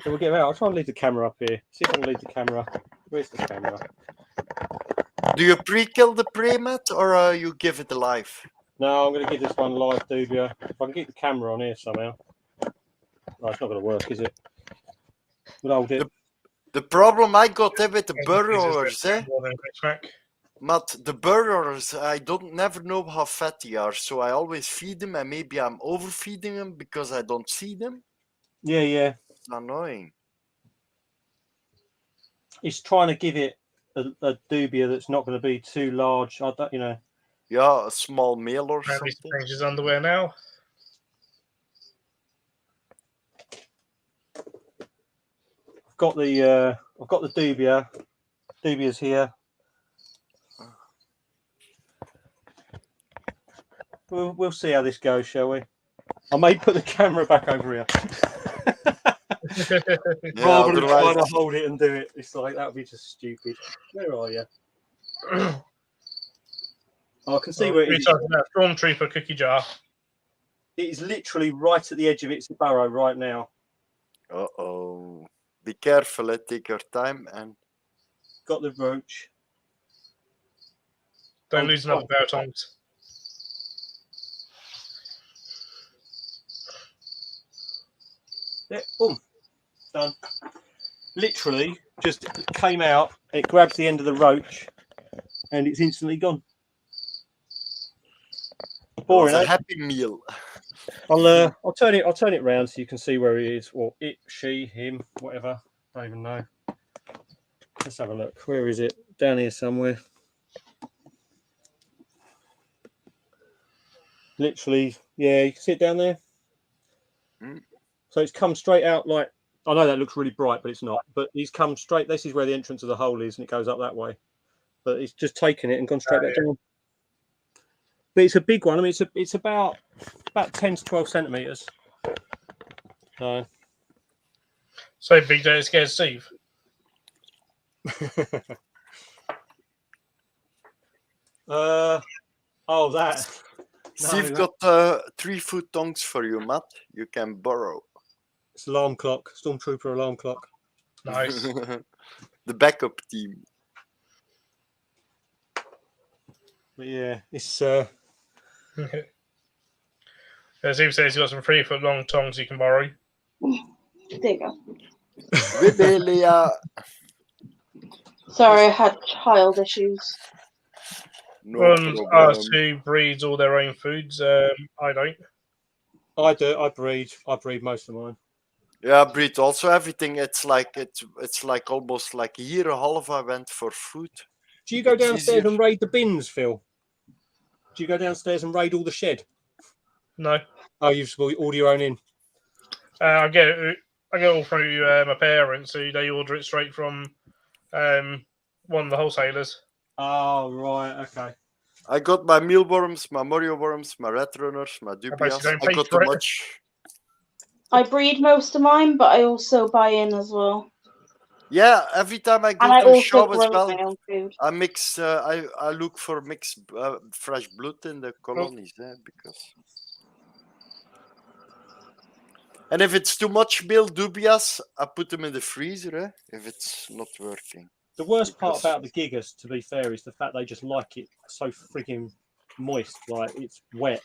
we'll get him out. I'll try and leave the camera up here. See if I can leave the camera. Where's the camera? Do you pre-kill the prey, Matt, or you give it alive? No, I'm going to give this one live, Dubia. If I can keep the camera on here somehow. No, it's not going to work, is it? But I'll do it. The problem I got with the burrowers, Matt, the burrowers, I never know how fat they are, so I always feed them, and maybe I'm overfeeding them because I don't see them. Yeah. It's annoying. He's trying to give it a dubia that's not going to be too large. I don't, Yeah, a small male or something. something. Change his underwear now. I've got the dubia. Dubia's here. We'll see how this goes, shall we? I may put the camera back over here. Rather than trying to hold it and do it. It's like, that would be just stupid. Where are you? I can see where it is. Stormtrooper cookie jar. It is literally right at the edge of its burrow right now. Uh-oh. Be careful, take your time and... Got the roach. Don't lose another pair of tongs. Yeah, boom. Done. Literally just came out, it grabs the end of the roach and it's instantly gone. Boring, a happy meal. I'll turn it around so you can see where he is, or it, she, him, whatever. Don't even know. Let's have a look. Where is it? Down here somewhere. Literally, yeah, you can see it down there. So it's come straight out like, I know that looks really bright, but it's not. But he's come straight, this is where the entrance of the hole is, and it goes up that way. But it's just taken it and gone straight back down. But it's a big one. I mean, it's about 10 to 12 centimetres. So big that it scares Steve. That. Steve got 3-foot tongs for you, Matt. You can borrow. It's alarm clock, Stormtrooper alarm clock. Nice. The backup team. But yeah, it's Steve says he's got some 3-foot long tongs you can borrow. There you go. Rebellia. Sorry, I had child issues. Ones asked who breeds all their own foods. I don't. I do. I breed most of mine. Yeah, I breed also everything. It's like almost like a year and a half I went for food. Do you go downstairs and raid the bins, Phil? Do you go downstairs and raid all the shed? No. Oh, you've all your own in. I get it all through my parents, who they order it straight from one of the wholesalers. Oh, right, okay. I got my mealworms, my Mario worms, my red runners, my dubias. I got too much. I breed most of mine, but I also buy in as well. Yeah, every time I go And I to a also shop as grow well, my own food. I mix. I look for mixed fresh blood in the colonies, because. And if it's too much male dubias, I put them in the freezer. If it's not working. The worst part Because- about the gigas, to be fair, is the fact they just like it so freaking moist, like it's wet.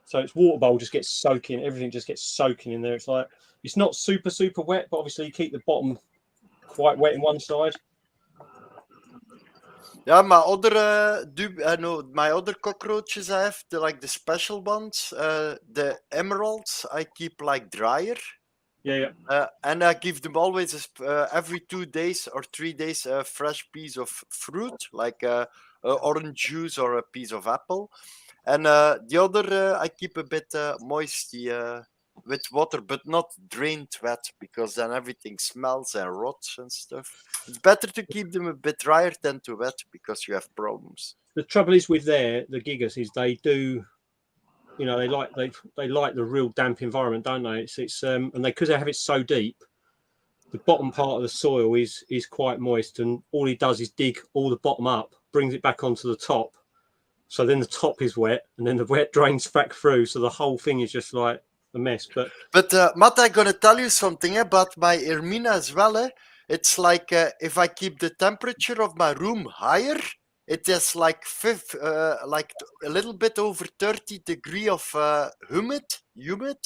So its water bowl just gets soaking, everything just gets soaking in there. It's like it's not super wet, but obviously you keep the bottom quite wet in one side. Yeah, my other my other cockroaches I have, like the special ones, the emeralds, I keep like drier. Yeah. And I give them always every 2 days or 3 days a fresh piece of fruit, like orange juice or a piece of apple. And the other I keep a bit moisty with water, but not drained wet, because then everything smells and rots and stuff. It's better to keep them a bit drier than too wet, because you have problems. The trouble is with the gigas is they do, you know, they like the real damp environment, don't they? It's and they, because they have it so deep, the bottom part of the soil is quite moist, and all he does is dig all the bottom up, brings it back onto the top. So then the top is wet, and then the wet drains back through. So the whole thing is just like a mess. But Matt, I'm gonna tell you something about my Ermina as well. It's like if I keep the temperature of my room higher, it is like like a little bit over 30 degrees of humid.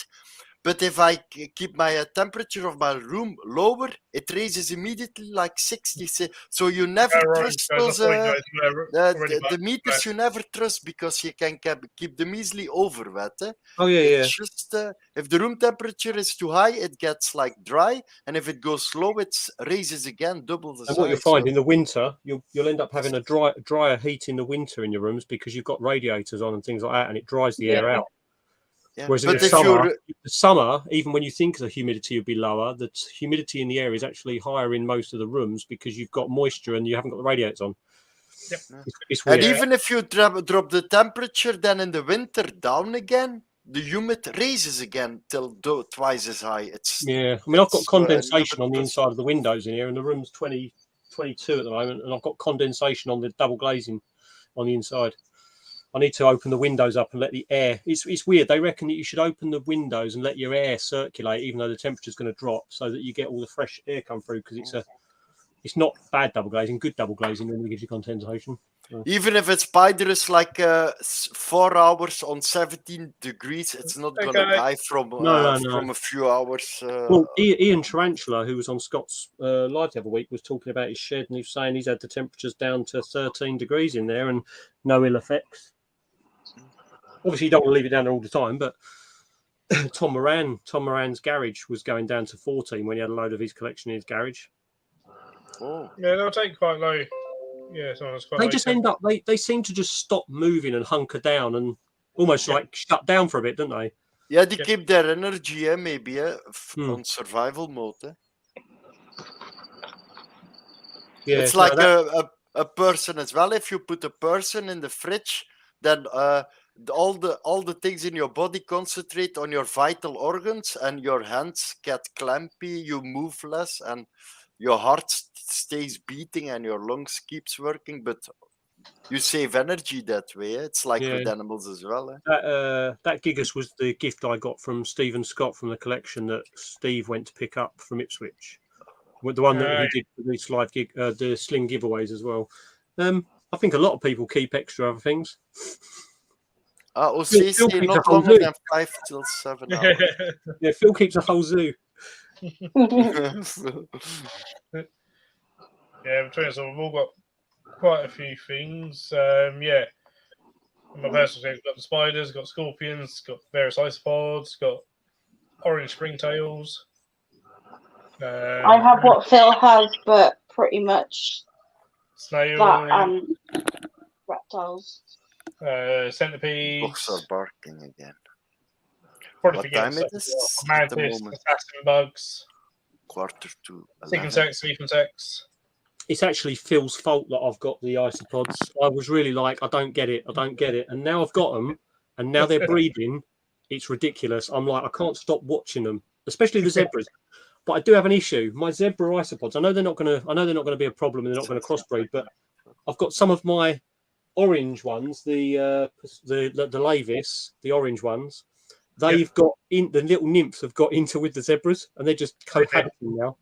But if I keep my temperature of my room lower, it raises immediately like 60. So you never trust those the meters. You never trust, because you can keep them easily over wet. Oh yeah, it's just if the room temperature is too high, it gets like dry, and if it goes low, it raises again, double the size. And what you'll find in the winter, you'll end up having a drier heat in the winter in your rooms, because you've got radiators on and things like that, and it dries the air out. Yeah. Whereas in the summer, even when you think the humidity would be lower, the humidity in the air is actually higher in most of the rooms, because you've got moisture and you haven't got the radiators on. Yep. It's weird. And even if you drop the temperature, then in the winter down again, the humid raises again till twice as high. I mean, I've got condensation on the inside of the windows in here, and the room's 22 at the moment, and I've got condensation on the double glazing on the inside. I need to open the windows up and let the air. It's weird. They reckon that you should open the windows and let your air circulate, even though the temperature's going to drop, so that you get all the fresh air come through. Because it's not bad double glazing. Good double glazing normally gives you condensation. So. Even if it's spider's like 4 hours on 17 degrees, it's not going to die from from a few hours. Well, Ian Tarantula, who was on Scott's live the other week, was talking about his shed, and he was saying he's had the temperatures down to 13 degrees in there and no ill effects. Obviously, you don't want to leave it down there all the time, but Tom Moran's garage was going down to 14 when he had a load of his collection in his garage. Oh. Yeah, they'll take quite low. Yeah, they just end up. They seem to just stop moving and hunker down and almost like shut down for a bit, don't they? Yeah, they keep their energy, maybe on survival mode. Yeah, it's like a person as well. If you put a person in the fridge, then all the things in your body concentrate on your vital organs, and your hands get clampy, you move less, and your heart stays beating and your lungs keeps working, but you save energy that way. It's like with animals as well. That Gigas was the gift I got from Stephen Scott from the collection that Steve went to pick up from Ipswich. With the one that he did for this live gig, the sling giveaways as well. I think a lot of people keep extra other things. OCC not longer than 5 till 7 hours. Yeah, Phil keeps a whole zoo. Yeah, between us, we've all got quite a few things. Yeah, in my personal thing, we've got the spiders, got scorpions, got various isopods, got orange springtails. I have what Phil has, but pretty much snail, that and reptiles. Centipedes. Books are barking again. Probably what time it is? Mantis, assassin bugs. 11:45. Sick insects, sleep insects. It's actually Phil's fault that I've got the isopods. I was really like, I don't get it. And now I've got them, and now they're breeding. It's ridiculous. I'm like, I can't stop watching them, especially the zebras. But I do have an issue. My zebra isopods. I know they're not going to be a problem, and they're not going to crossbreed. But I've got some of my orange ones, the Lavis, the orange ones. They've got in the little nymphs have got into with the zebras, and they're just cohabiting now.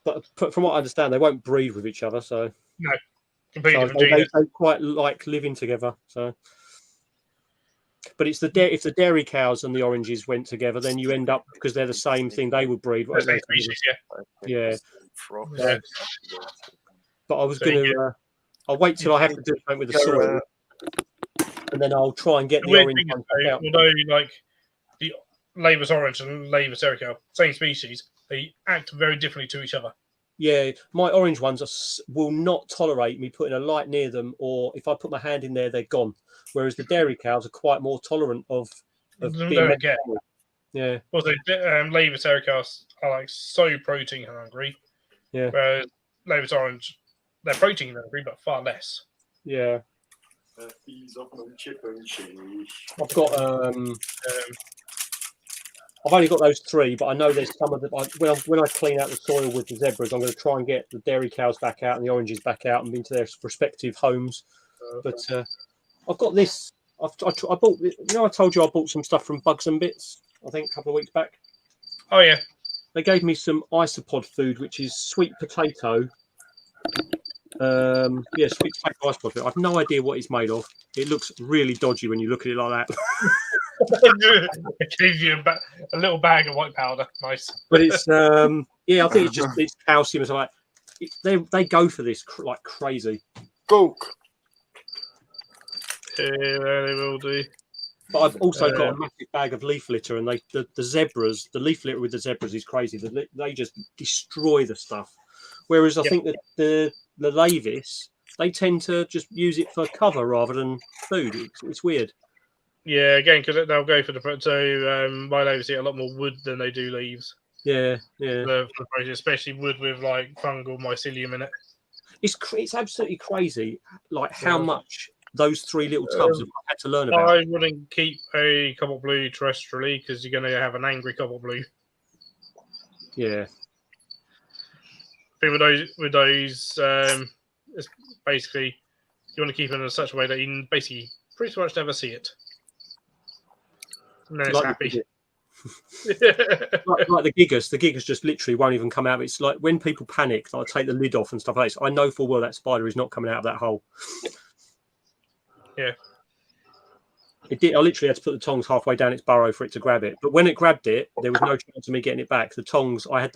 But from what I understand, they won't breed with each other. So no, completely different they genus. quite like living together. So, but it's if the dairy cows and the oranges went together, then you end up because they're the same thing. They would breed. The same species, yeah. Yeah. But I was I'll wait till I have to do something with the soil, and then I'll try and get the orange ones back out. Although, like the Lavis orange and Lavis erica, same species, they act very differently to each other. Yeah, my orange ones will not tolerate me putting a light near them, or if I put my hand in there, they're gone. Whereas the dairy cows are quite more tolerant of being. Yeah. Also, Lavis erica are like so protein hungry. Yeah. Whereas Lavis orange, they're protein hungry, but far less. Yeah. I've got I've only got those 3, but I know there's some of them. When I clean out the soil with the zebras, I'm going to try and get the dairy cows back out and the oranges back out and into their respective homes. But I've got this. I bought. I told you I bought some stuff from Bugs and Bits. I think a couple of weeks back. Oh yeah. They gave me some isopod food, which is sweet potato. Sweet potato isopod food. I've no idea what it's made of. It looks really dodgy when you look at it like that. It gave you a little bag of white powder. Nice. But it's I think it's calcium or something. They go for this like crazy. Coke. Yeah, they will do. But I've also got a massive bag of leaf litter, and the zebras, the leaf litter with the zebras is crazy. They just destroy the stuff. Whereas I think that the Lavis, they tend to just use it for cover rather than food. It's weird. Yeah, again, because they'll go for the my Lavis eat a lot more wood than they do leaves. Yeah. Especially wood with like fungal mycelium in it. It's absolutely crazy, like how much those 3 little tubs have had to learn about. I wouldn't keep a cobalt blue terrestrially because you're going to have an angry cobalt blue. Yeah. But with those, it's basically you want to keep it in such a way that you basically pretty much never see it. And then it's happy. like the gigas just literally won't even come out. It's like when people panic, I take the lid off and stuff like this. I know full well that spider is not coming out of that hole. Yeah. It did. I literally had to put the tongs halfway down its burrow for it to grab it. But when it grabbed it, there was no chance of me getting it back. The tongs, I had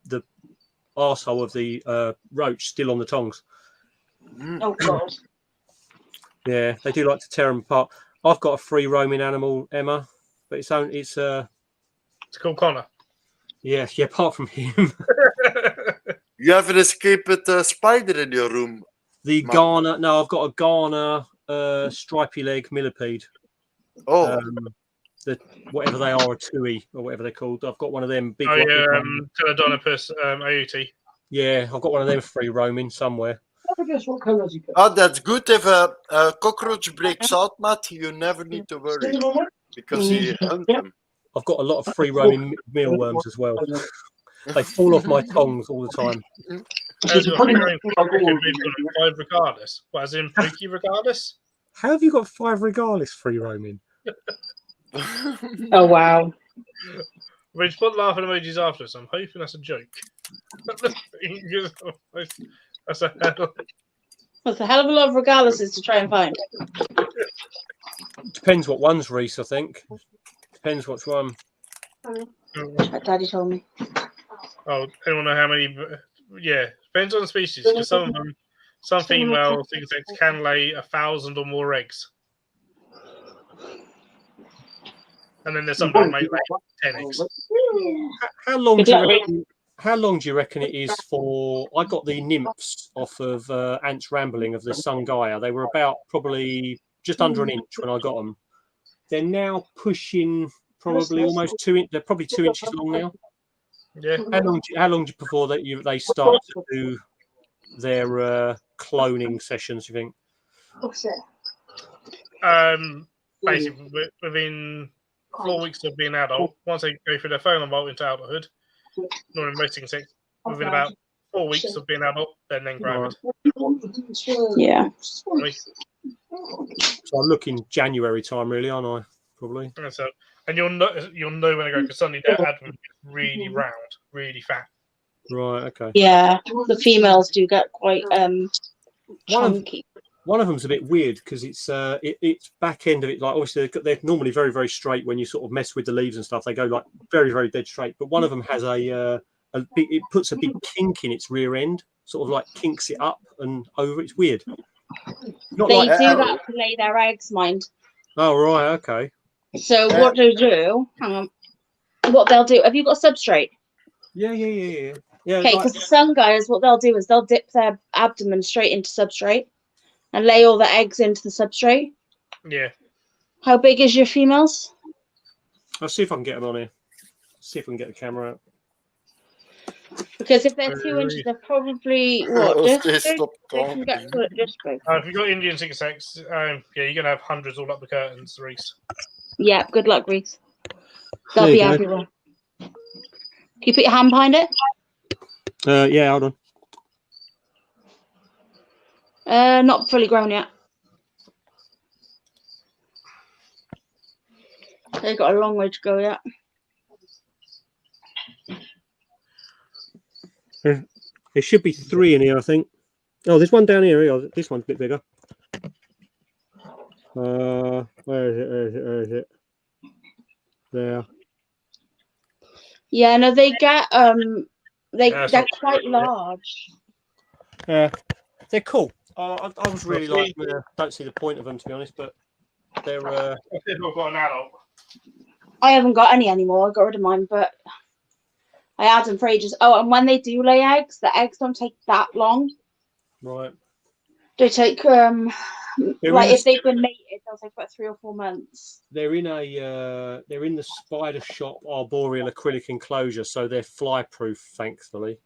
the arsehole of the roach still on the tongs. Oh God. Yeah, they do like to tear them apart. I've got a free roaming animal, Emma, but it's called Connor. Yeah. Apart from him, you have an escaped spider in your room. The Ghana. No, I've got a Ghana stripy leg millipede. Oh, whatever they are, a tui or whatever they're called. I've got one of them big. Teledonopus aote. Yeah, I've got one of them free roaming somewhere. Guess what colour has he got? Oh, that's good. If a cockroach breaks out, Matt, you never need to worry because you hunt them. I've got a lot of free roaming mealworms as well. They fall off my tongs all the time. Regardless. What, as in freaky regardless? How have you got 5 regardless free roaming? Oh wow. We just put laughing emojis after us. I'm hoping that's a joke. That's a hell. That's a hell of a lot of regardlesses to try and find. Depends what one's, Reese, I think. Depends which one. Daddy told me. Oh, I don't know how many. Yeah, depends on the species. Because some of them, some female insects can lay 1,000 or more eggs. And then there's some that make like 10 eggs. How long do you reckon it is for? I got the nymphs off of Ants Rambling of the Sungaea. They were about probably just under an inch when I got them. They're now pushing probably almost 2 inches. They're probably 2 inches long now. Yeah. How long before that they start to do their cloning sessions? You think? What's it? Basically, within 4 weeks of being adult, once they go through their final molt into adulthood, normally most insects, within about 4 weeks of being adult, then gravid. Yeah. Right. So I'm looking January time, really, aren't I? Probably. And so, and you'll know when they go, because suddenly their adult gets really round, really fat. Right. Okay. Yeah. The females do get quite One of chunky. One of them's a bit weird because it's back end of it. Like obviously they're normally very, very straight when you sort of mess with the leaves and stuff. They go like very, very dead straight. But one of them has it puts a big kink in its rear end, sort of like kinks it up and over. It's weird. Not They like do that to lay their eggs, mind. Oh right, okay. So what they do? Hang on. What they'll do? Have you got a substrate? Yeah. Okay, because some guys, what they'll do is they'll dip their abdomen straight into substrate and lay all the eggs into the substrate. Yeah. How big is your females? I'll see if I can get them on here. See if we can get the camera out. Because if they're 2 inches, they're probably what? This big? They can get to it this big. If you've got Indian insects, yeah, you're gonna have hundreds all up the curtains, Reese. Yeah, good luck, Reese. They'll be everywhere. Can you put your hand behind it? Yeah, hold on. Not fully grown yet. They've got a long way to go yet. There should be 3 in here, I think. Oh, there's one down here. Oh, this one's a bit bigger. Where is it? There. Yeah, no, they get they're quite large. Yeah, they're cool. I was really like, don't see the point of them, to be honest, but they're. I've got an adult. I haven't got any anymore. I got rid of mine, but I had them for ages. Oh, and when they do lay eggs, the eggs don't take that long. Right. They take if they've been mated, they'll take about 3 or 4 months. They're in the Spider Shop arboreal acrylic enclosure, so they're fly proof, thankfully.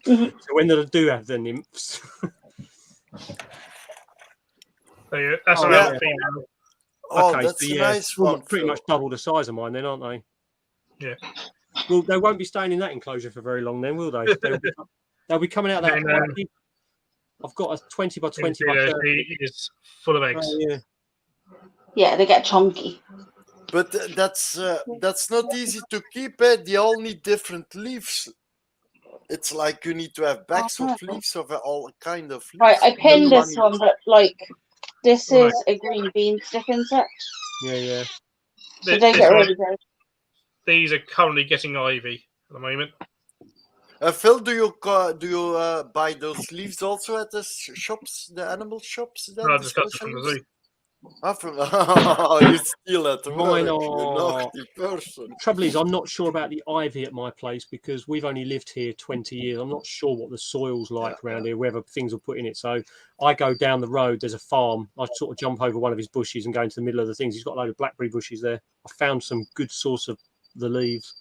So when they do have the nymphs. That's another female. Oh, okay, that's a nice well, one. pretty much double the size of mine, then, aren't they? Yeah. Well, they won't be staying in that enclosure for very long, then, will they? They'll be coming out of that. I've got a 20 by 20 by 30. It is full of eggs. Yeah, they get chunky. But that's not easy to keep. They all need different leaves. It's like you need to have bags of leaves of all kind of leaves. Right, I pinned this one, but like this is a green bean stick insect. Yeah. So they get really good. These are currently getting ivy at the moment. Phil, do you buy those leaves also at the shops, the animal shops? No, I just got them from the zoo. You steal it. Why not? You naughty person. The trouble is, I'm not sure about the ivy at my place because we've only lived here 20 years. I'm not sure what the soil's like around here, whether things will put in it. So I go down the road, there's a farm. I sort of jump over one of his bushes and go into the middle of the things. He's got a load of blackberry bushes there. I found some good source of the leaves.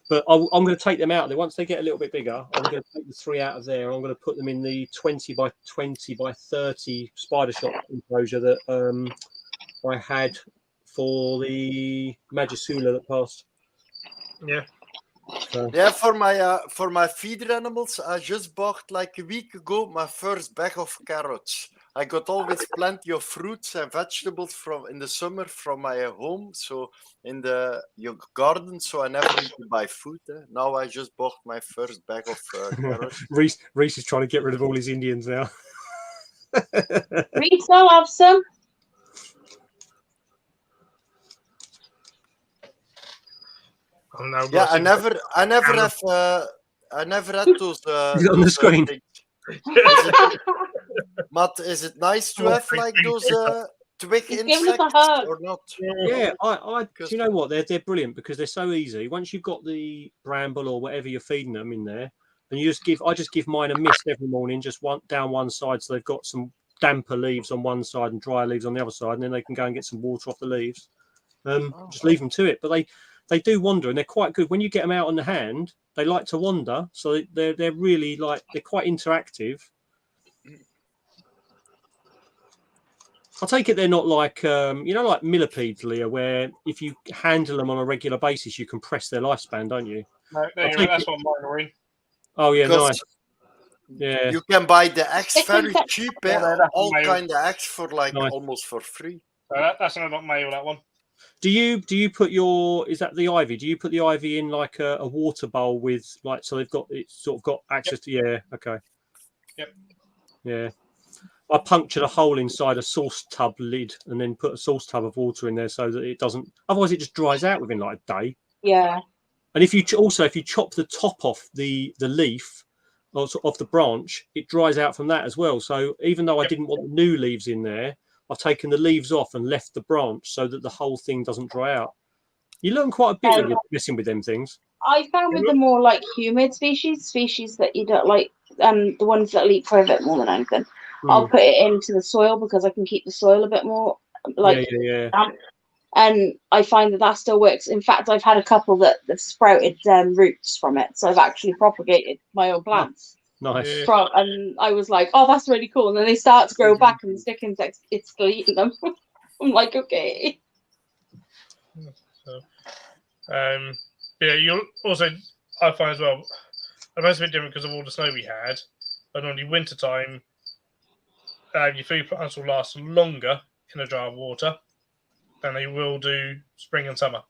But I'm going to take them out of there. Once they get a little bit bigger, I'm going to take the 3 out of there. I'm going to put them in the 20 by 20 by 30 Spider Shop enclosure that I had for the Magisula that passed. Yeah. So. Yeah, for my feeder animals, I just bought like a week ago my first bag of carrots. I got always plenty of fruits and vegetables in the summer from my home, so in the garden, so I never need to buy food. Now I just bought my first bag of carrots. Reese is trying to get rid of all his Indians now. Reese, I'll have some. Yeah, I never had those. On the screen. Matt, is it nice to have like those twig insects or not? Yeah, do you know what? They're brilliant because they're so easy. Once you've got the bramble or whatever you're feeding them in there, and I just give mine a mist every morning, just down one side, so they've got some damper leaves on one side and drier leaves on the other side, and then they can go and get some water off the leaves. Just leave them to it, but they do wander and they're quite good when you get them out on the hand. They like to wander, so they're really they're quite interactive. I take it they're not like like millipedes, Leah, where if you handle them on a regular basis, you compress their lifespan, don't you? No, that's what mine are in. Oh yeah, Because nice. Yeah, you can buy the eggs They can very set- cheap, Yeah, that's all male. kind of eggs for like Nice. almost for free. So that's not male, that one. Do you put your is that the ivy? Do you put the ivy in like a water bowl with like so they've got it's sort of got access to okay. Yep. Yeah. I punctured a hole inside a sauce tub lid and then put a sauce tub of water in there so that it doesn't otherwise it just dries out within like a day. Yeah. And if you chop the top off the leaf also off the branch, it dries out from that as well. So even though I didn't want the new leaves in there, I've taken the leaves off and left the branch so that the whole thing doesn't dry out. You learn quite a bit when you're messing with them things. I found with the more like humid species that you don't like, the ones that leap for a bit more than anything, I'll put it into the soil because I can keep the soil a bit more like damp. And I find that still works. In fact, I've had a couple that sprouted roots from it, so I've actually propagated my own plants. Nice. And I was like, oh, that's really cool. And then they start to grow back, and the stick insects, it's still eating them. I'm like, okay. So, yeah, you'll also, I find as well, and that's a bit different because of all the snow we had. But only winter time, your food plants will last longer in a jar of water than they will do spring and summer.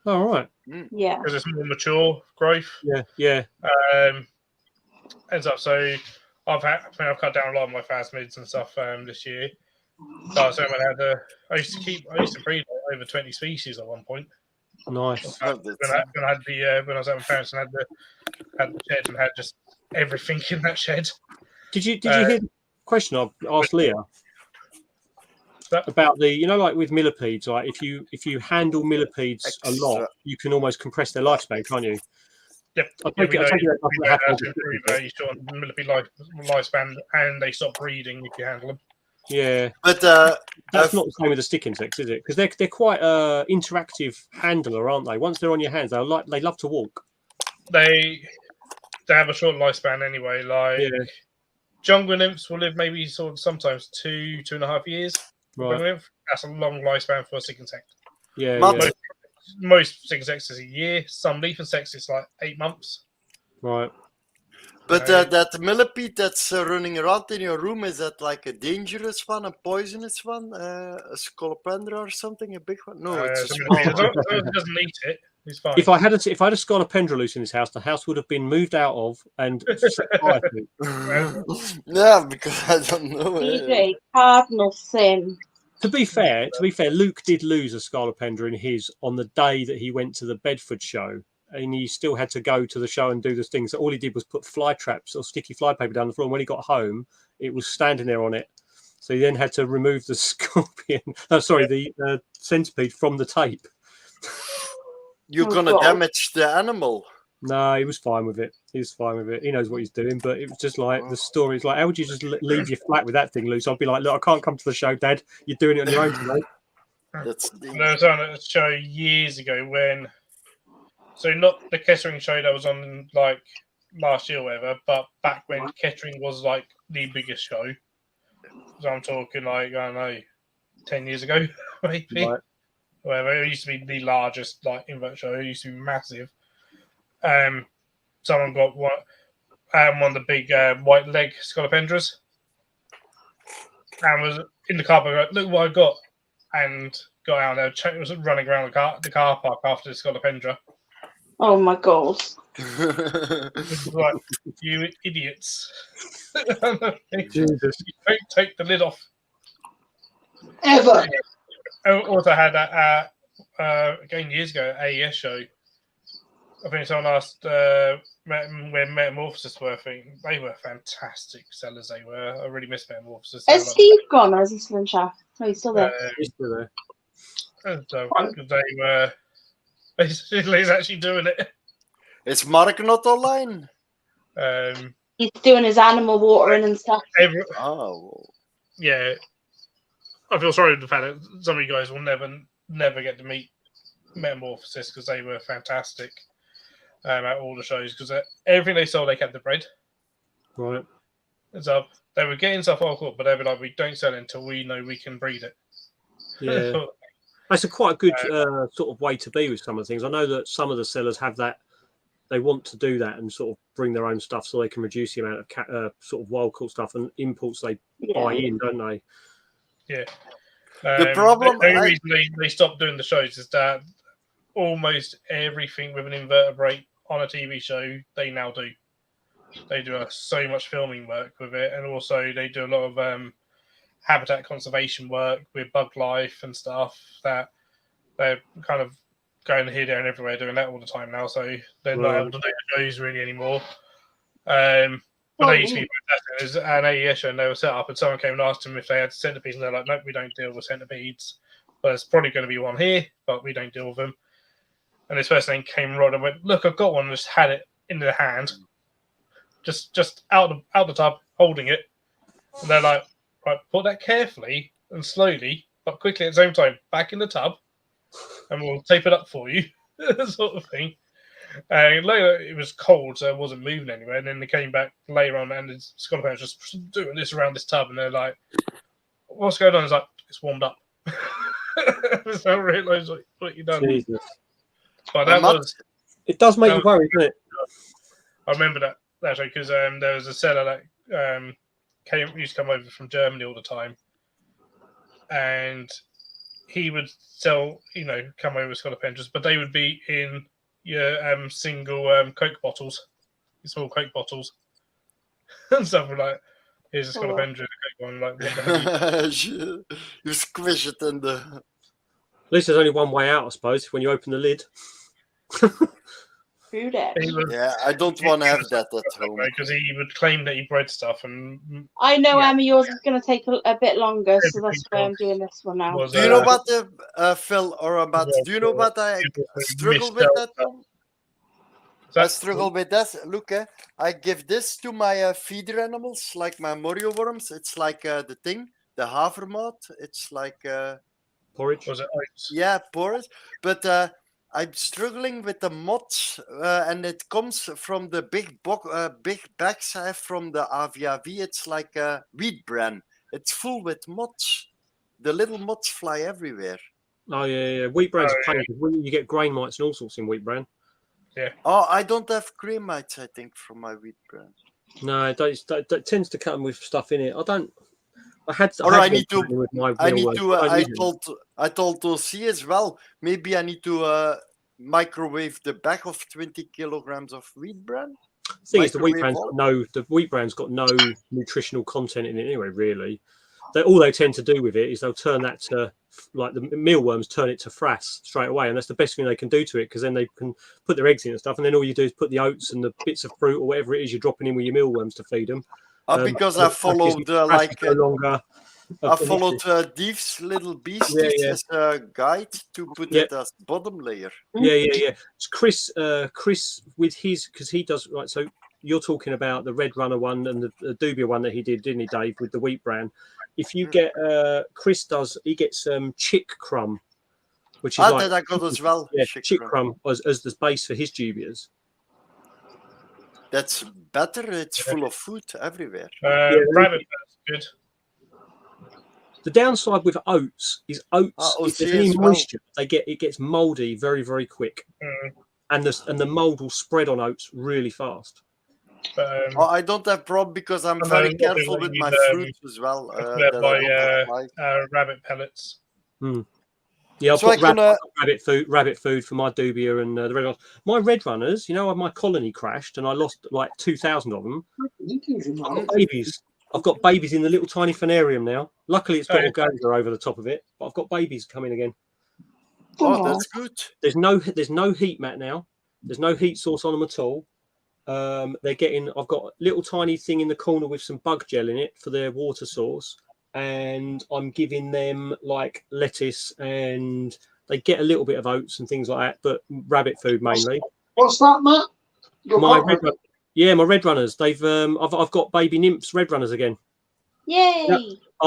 All right. Yeah. Because it's more mature growth. Yeah. Ends up so I've cut down a lot of my phasmids and stuff this year. So I used to breed over 20 species at one point. Nice. When I was at my parents and had the shed and had just everything in that shed. Did you hear the question I asked Leah about the like with millipedes, like if you handle millipedes a lot, you can almost compress their lifespan, can't you? Yep. You shorten millipede lifespan and they stop breeding if you handle them. Yeah, but that's not the same with the stick insects, is it? Because they're quite interactive handler, aren't they? Once they're on your hands, they love to walk. They have a short lifespan anyway. Like jungle nymphs will live maybe sort of sometimes 2.5 years. Right. That's a long lifespan for a stick insect. Yeah. Most stick insects is a year. Some leaf insects it's like 8 months. Right. But that millipede that's running around in your room, is that like a dangerous one, a poisonous one, a scolopendra or something, a big one? No, it's a small one. It doesn't eat it. It's fine. If I had a scolopendra loose in this house, the house would have been moved out of and set fire to. Yeah, because I don't know. DJ cardinal sin. To be fair, Luke did lose a scolopendra in his on the day that he went to the Bedford show. And he still had to go to the show and do the things. So all he did was put fly traps or sticky fly paper down the floor. And when he got home, it was standing there on it. So he then had to remove the the centipede from the tape. You're gonna damage the animal. No, he was fine with it. He knows what he's doing. But it was just like the story. It's like, how would you just leave your flat with that thing loose? I'd be like, look, I can't come to the show, Dad. You're doing it on your own today. I was on a show years ago when. So not the Kettering show that was on like last year or whatever, but back when Kettering was like the biggest show. So I'm talking like, I don't know, 10 years ago, maybe. Right. Whatever. It used to be the largest like invert show. It used to be massive. Someone got one of the big white leg scolopendras and was in the car park, look what I got, and got out there. It was running around the car park after the scolopendra. Oh my god! Like, you idiots! Jesus. You don't take the lid off. Ever. I also had that again years ago at AES show. I think someone asked when Metamorphosis were. I think they were fantastic sellers. They were. I really miss Metamorphosis. Is Steve gone or is he still in chat? No, he's still there. He's still there. So they were. He's actually doing it. Is Mark not online? He's doing his animal watering and stuff. Yeah. I feel sorry for the fact that some of you guys will never get to meet Metamorphosis because they were fantastic at all the shows because everything they sold, they kept the bread. Right. So they were getting stuff off court, but they were like, we don't sell it until we know we can breed it. Yeah. That's quite a good sort of way to be with some of the things. I know that some of the sellers have that. They want to do that and sort of bring their own stuff so they can reduce the amount of sort of wild caught stuff and imports they buy in, don't they? Yeah. The problem... The only reason they stopped doing the shows is that almost everything with an invertebrate on a TV show, they now do. They do so much filming work with it, and also they do a lot of habitat conservation work with bug life and stuff that they're kind of going here, there, and everywhere doing that all the time now. So they're not able to do the shows really anymore. But they used to be as an AES show, and they were set up, and someone came and asked them if they had centipedes, and they're like, "Nope, we don't deal with centipedes. But there's probably going to be one here, but we don't deal with them." And this person came right and went, "Look, I've got one." Just had it in their hand, just out the tub, holding it. And they're like, "Right, put that carefully and slowly, but quickly at the same time, back in the tub, and we'll tape it up for you," sort of thing. And later, it was cold, so it wasn't moving anywhere. And then they came back later on, and the Scottish parents just doing this around this tub, and they're like, "What's going on?" It's like, "It's warmed up." So I realised what you've done. Jesus. But that was... It does make you worry, doesn't it? I remember that actually, because there was a seller that used to come over from Germany all the time, and he would sell, come over with Scottish Pendras, but they would be in your single Coke bottles, small Coke bottles, and stuff like. Here's a Scottish Pendra, a Coke one, like. You squish it in the. At least there's only one way out, I suppose, when you open the lid. Yeah, I don't want to have that at home. Because he would claim that he bred stuff, and I know, Emma, yours is going to take a bit longer, so that's why I'm doing this one now. Do you know about the Phil or about? Do you know about I struggle with that one? I struggle with that. Look, I give this to my feeder animals, like my Morio worms. It's like the havermout. It's like porridge. Was it oats? Yeah, porridge. But I'm struggling with the moths, and it comes from the big bags I have from the AVAV. It's like a wheat bran. It's full with moths. The little moths fly everywhere. Oh yeah. Wheat bran's a pain. You get grain mites and all sorts in wheat bran. Yeah. Oh, I don't have grain mites, I think, from my wheat bran. No, it tends to come with stuff in it. I don't. I told Tosi as well. Maybe I need to microwave the bag of 20 kilograms of wheat bran. The thing is, the wheat bran's got no nutritional content in it anyway. Really, all they tend to do with it is they'll turn that to, like the mealworms turn it to frass straight away, and that's the best thing they can do to it, because then they can put their eggs in and stuff, and then all you do is put the oats and the bits of fruit or whatever it is you're dropping in with your mealworms to feed them. Because I followed Deve's little beast as a guide to put it as bottom layer. Yeah. It's Chris with his, because he does right. So you're talking about the Red Runner one and the Dubia one that he did, didn't he, Dave, with the wheat bran? If you get Chris he gets chick crumb, which is that I got as well. Yeah, chick crumb as the base for his dubias. That's better. It's full of food everywhere. Rabbit is good. The downside with oats is if there's any moisture, it gets mouldy very, very quick, and the mould will spread on oats really fast. I don't have problem because I'm very careful with my fruits as well. Rabbit pellets. Yeah, I've got rabbit food for my Dubia and the red runners. My red runners, my colony crashed and I lost like 2,000 of them. I've got babies in the little tiny phanarium now. Luckily, it's got organza over the top of it, but I've got babies coming again. Oh, that's good. There's no heat mat now. There's no heat source on them at all. I've got a little tiny thing in the corner with some bug gel in it for their water source. And I'm giving them like lettuce, and they get a little bit of oats and things like that, but rabbit food mainly. What's that, Matt? My red runners. They've I've got baby nymphs red runners again. Yay! Yep.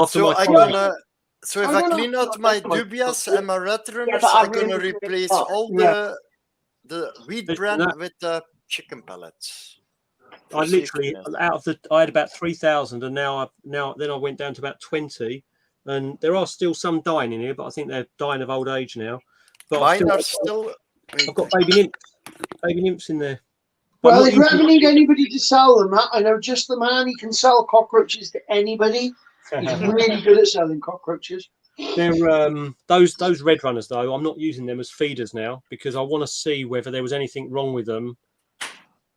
So if I clean out my dubias and my red runners, I'm gonna replace all the wheat bran with the chicken pellets. I literally I had about 3,000, and now I went down to about 20, and there are still some dying in here, but I think they're dying of old age now. But Mine are still. I've got baby nymphs in there. Well, if you ever need anybody to sell them, I know just the man. He can sell cockroaches to anybody. He's really good at selling cockroaches. They're those red runners though. I'm not using them as feeders now because I want to see whether there was anything wrong with them.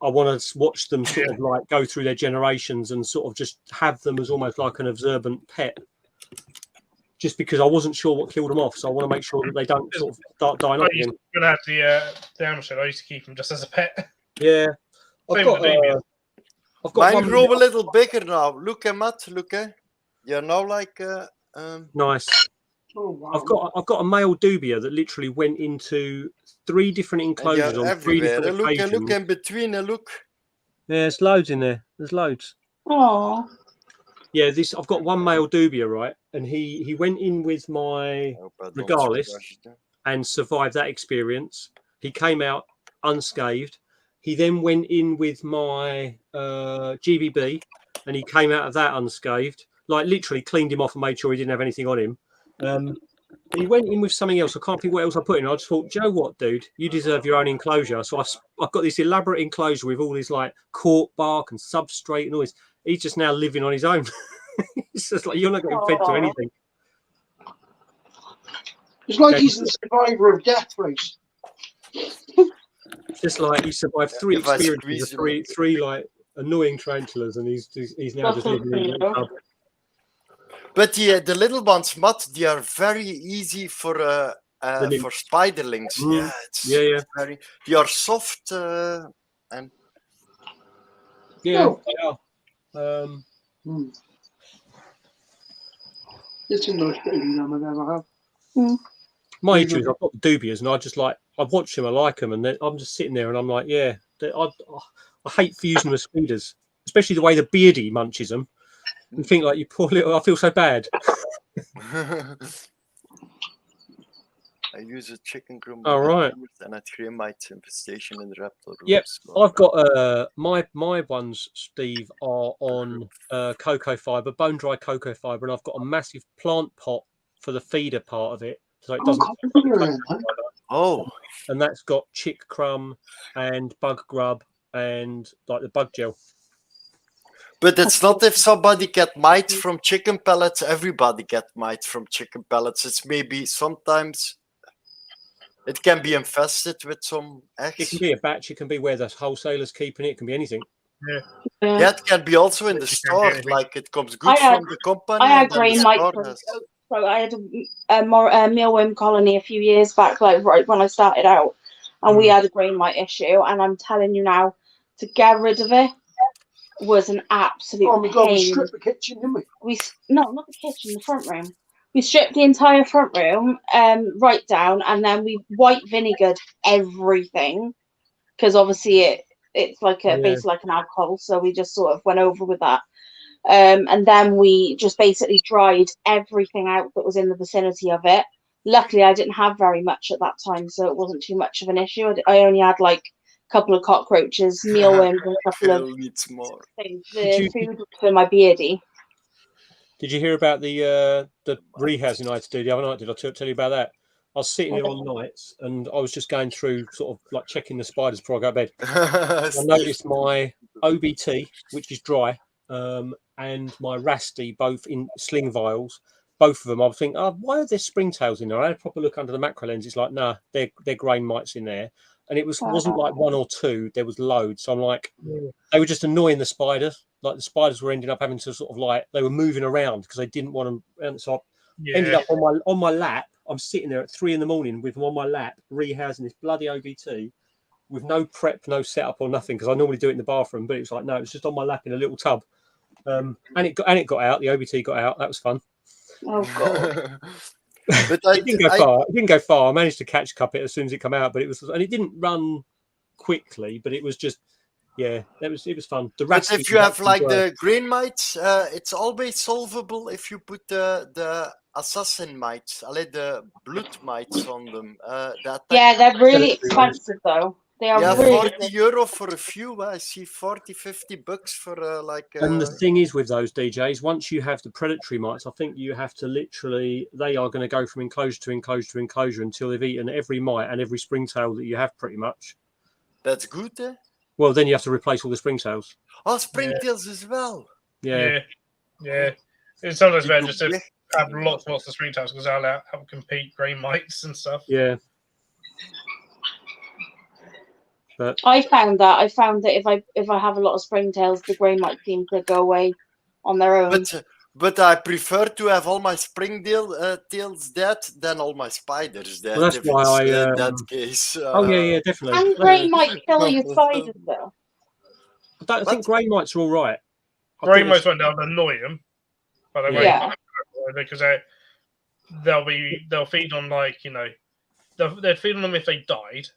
I want to watch them sort of like go through their generations and sort of just have them as almost like an observant pet. Just because I wasn't sure what killed them off, so I want to make sure that they don't sort of start dying off again. When I had the Amshed, I used to keep them just as a pet. Yeah, I've got mine grow a little bigger now. Look at Matt. Look at you're now like nice. Oh, wow. I've got a male dubia that literally went into 3 different enclosures on 3 different occasions. Look in between. Look. Yeah, there's loads in there. There's loads. Oh. Yeah, I've got one male dubia, right, and he went in with my Regalis and survived that experience. He came out unscathed. He then went in with my GBB, and he came out of that unscathed. Like literally cleaned him off and made sure he didn't have anything on him. He went in with something else. I can't think what else I put in. I just thought, do you know what, dude? You deserve your own enclosure. So I've got this elaborate enclosure with all this like cork bark and substrate and all this. He's just now living on his own. It's just like you're not getting fed to anything. It's like he's the survivor of Death Race. Just like he survived 3 experiences, three like annoying tarantulas, and he's now just living in a pub. But the little ones, Matt, they are very easy for spiderlings. Yeah, They are soft and they are. It's the most baby lamb I've ever had. My issue is I've got the dubias, and I watch them, I like them, and I'm just sitting there, and I'm like, yeah, I hate using them as feeders, especially the way the beardy munches them. And think like, you poor little, I feel so bad. I use a chicken crumb. All right. And a termite infestation in the raptor. Yep. I've got my ones, Steve, are on cocoa fiber, bone dry cocoa fiber, and I've got a massive plant pot for the feeder part of it, so it doesn't. And that's got chick crumb and bug grub and like the bug gel. But it's not if somebody get mites from chicken pellets, everybody get mites from chicken pellets. It's maybe sometimes it can be infested with some eggs. It can be a batch, it can be where the wholesaler's keeping it, it can be anything. Yeah, it can be also in the store, like it comes good from the company. I had grain mites. So I had a mealworm colony a few years back, like right when I started out, and we had a grain mite issue. And I'm telling you now, to get rid of it was an absolute Oh my God, we pain. stripped the kitchen, didn't we? No, not the kitchen, the front room. We stripped the entire front room right down, and then we white vinegared everything because obviously it's like basically like an alcohol, so we just sort of went over with that. And then we just basically dried everything out that was in the vicinity of it. Luckily, I didn't have very much at that time, so it wasn't too much of an issue. I only had like a couple of cockroaches, mealworms, and a couple of things. The food for my beardy. Did you hear about the rehasing I had to do the other night? Did I tell you about that? I was sitting there on nights, and I was just going through sort of like checking the spiders before I go to bed. I noticed my OBT, which is dry, and my Rasti, both in sling vials, both of them. I was thinking, why are there springtails in there? I had a proper look under the macro lens. It's like, nah, they're grain mites in there. And it wasn't like 1 or 2, there was loads. So I'm like, they were just annoying the spiders. Like the spiders were ending up having to sort of like, they were moving around because they didn't want them. And so I ended up on my lap. I'm sitting there at 3 a.m. with them on my lap, rehousing this bloody OBT with no prep, no setup or nothing, because I normally do it in the bathroom, but it was like, no, it was just on my lap in a little tub. And it got out. The OBT got out. That was fun. Oh God! But it didn't go far. It didn't go far. I managed to catch cup it as soon as it came out, but it didn't run quickly. But it was just, it was fun. But if you have like the grain mites, it's always solvable if you put the assassin mites, the blood mites on them. They're really expensive though. They are Yeah, really 40 euro for a few. I see 40, 50 bucks for like. And the thing is with those DJs, once you have the predatory mites, I think you have to literally, they are going to go from enclosure to enclosure to enclosure until they've eaten every mite and every springtail that you have pretty much. That's good, eh? Well, then you have to replace all the springtails. Oh, springtails as well. Yeah. Yeah. It's sometimes Die better just to doen have lots of springtails because they'll help compete grey mites and stuff. Yeah. But I found that if I have a lot of springtails, the grey mite seem to go away on their own. But I prefer to have all my tails dead than all my spiders dead. Well, that's if why it's, I, in that case. oh yeah, definitely. And grey might kill your spiders though. I think grey mites are all right. Grey mites won't annoy them, but they won't Yeah. because they'll feed on they'd feed on them if they died.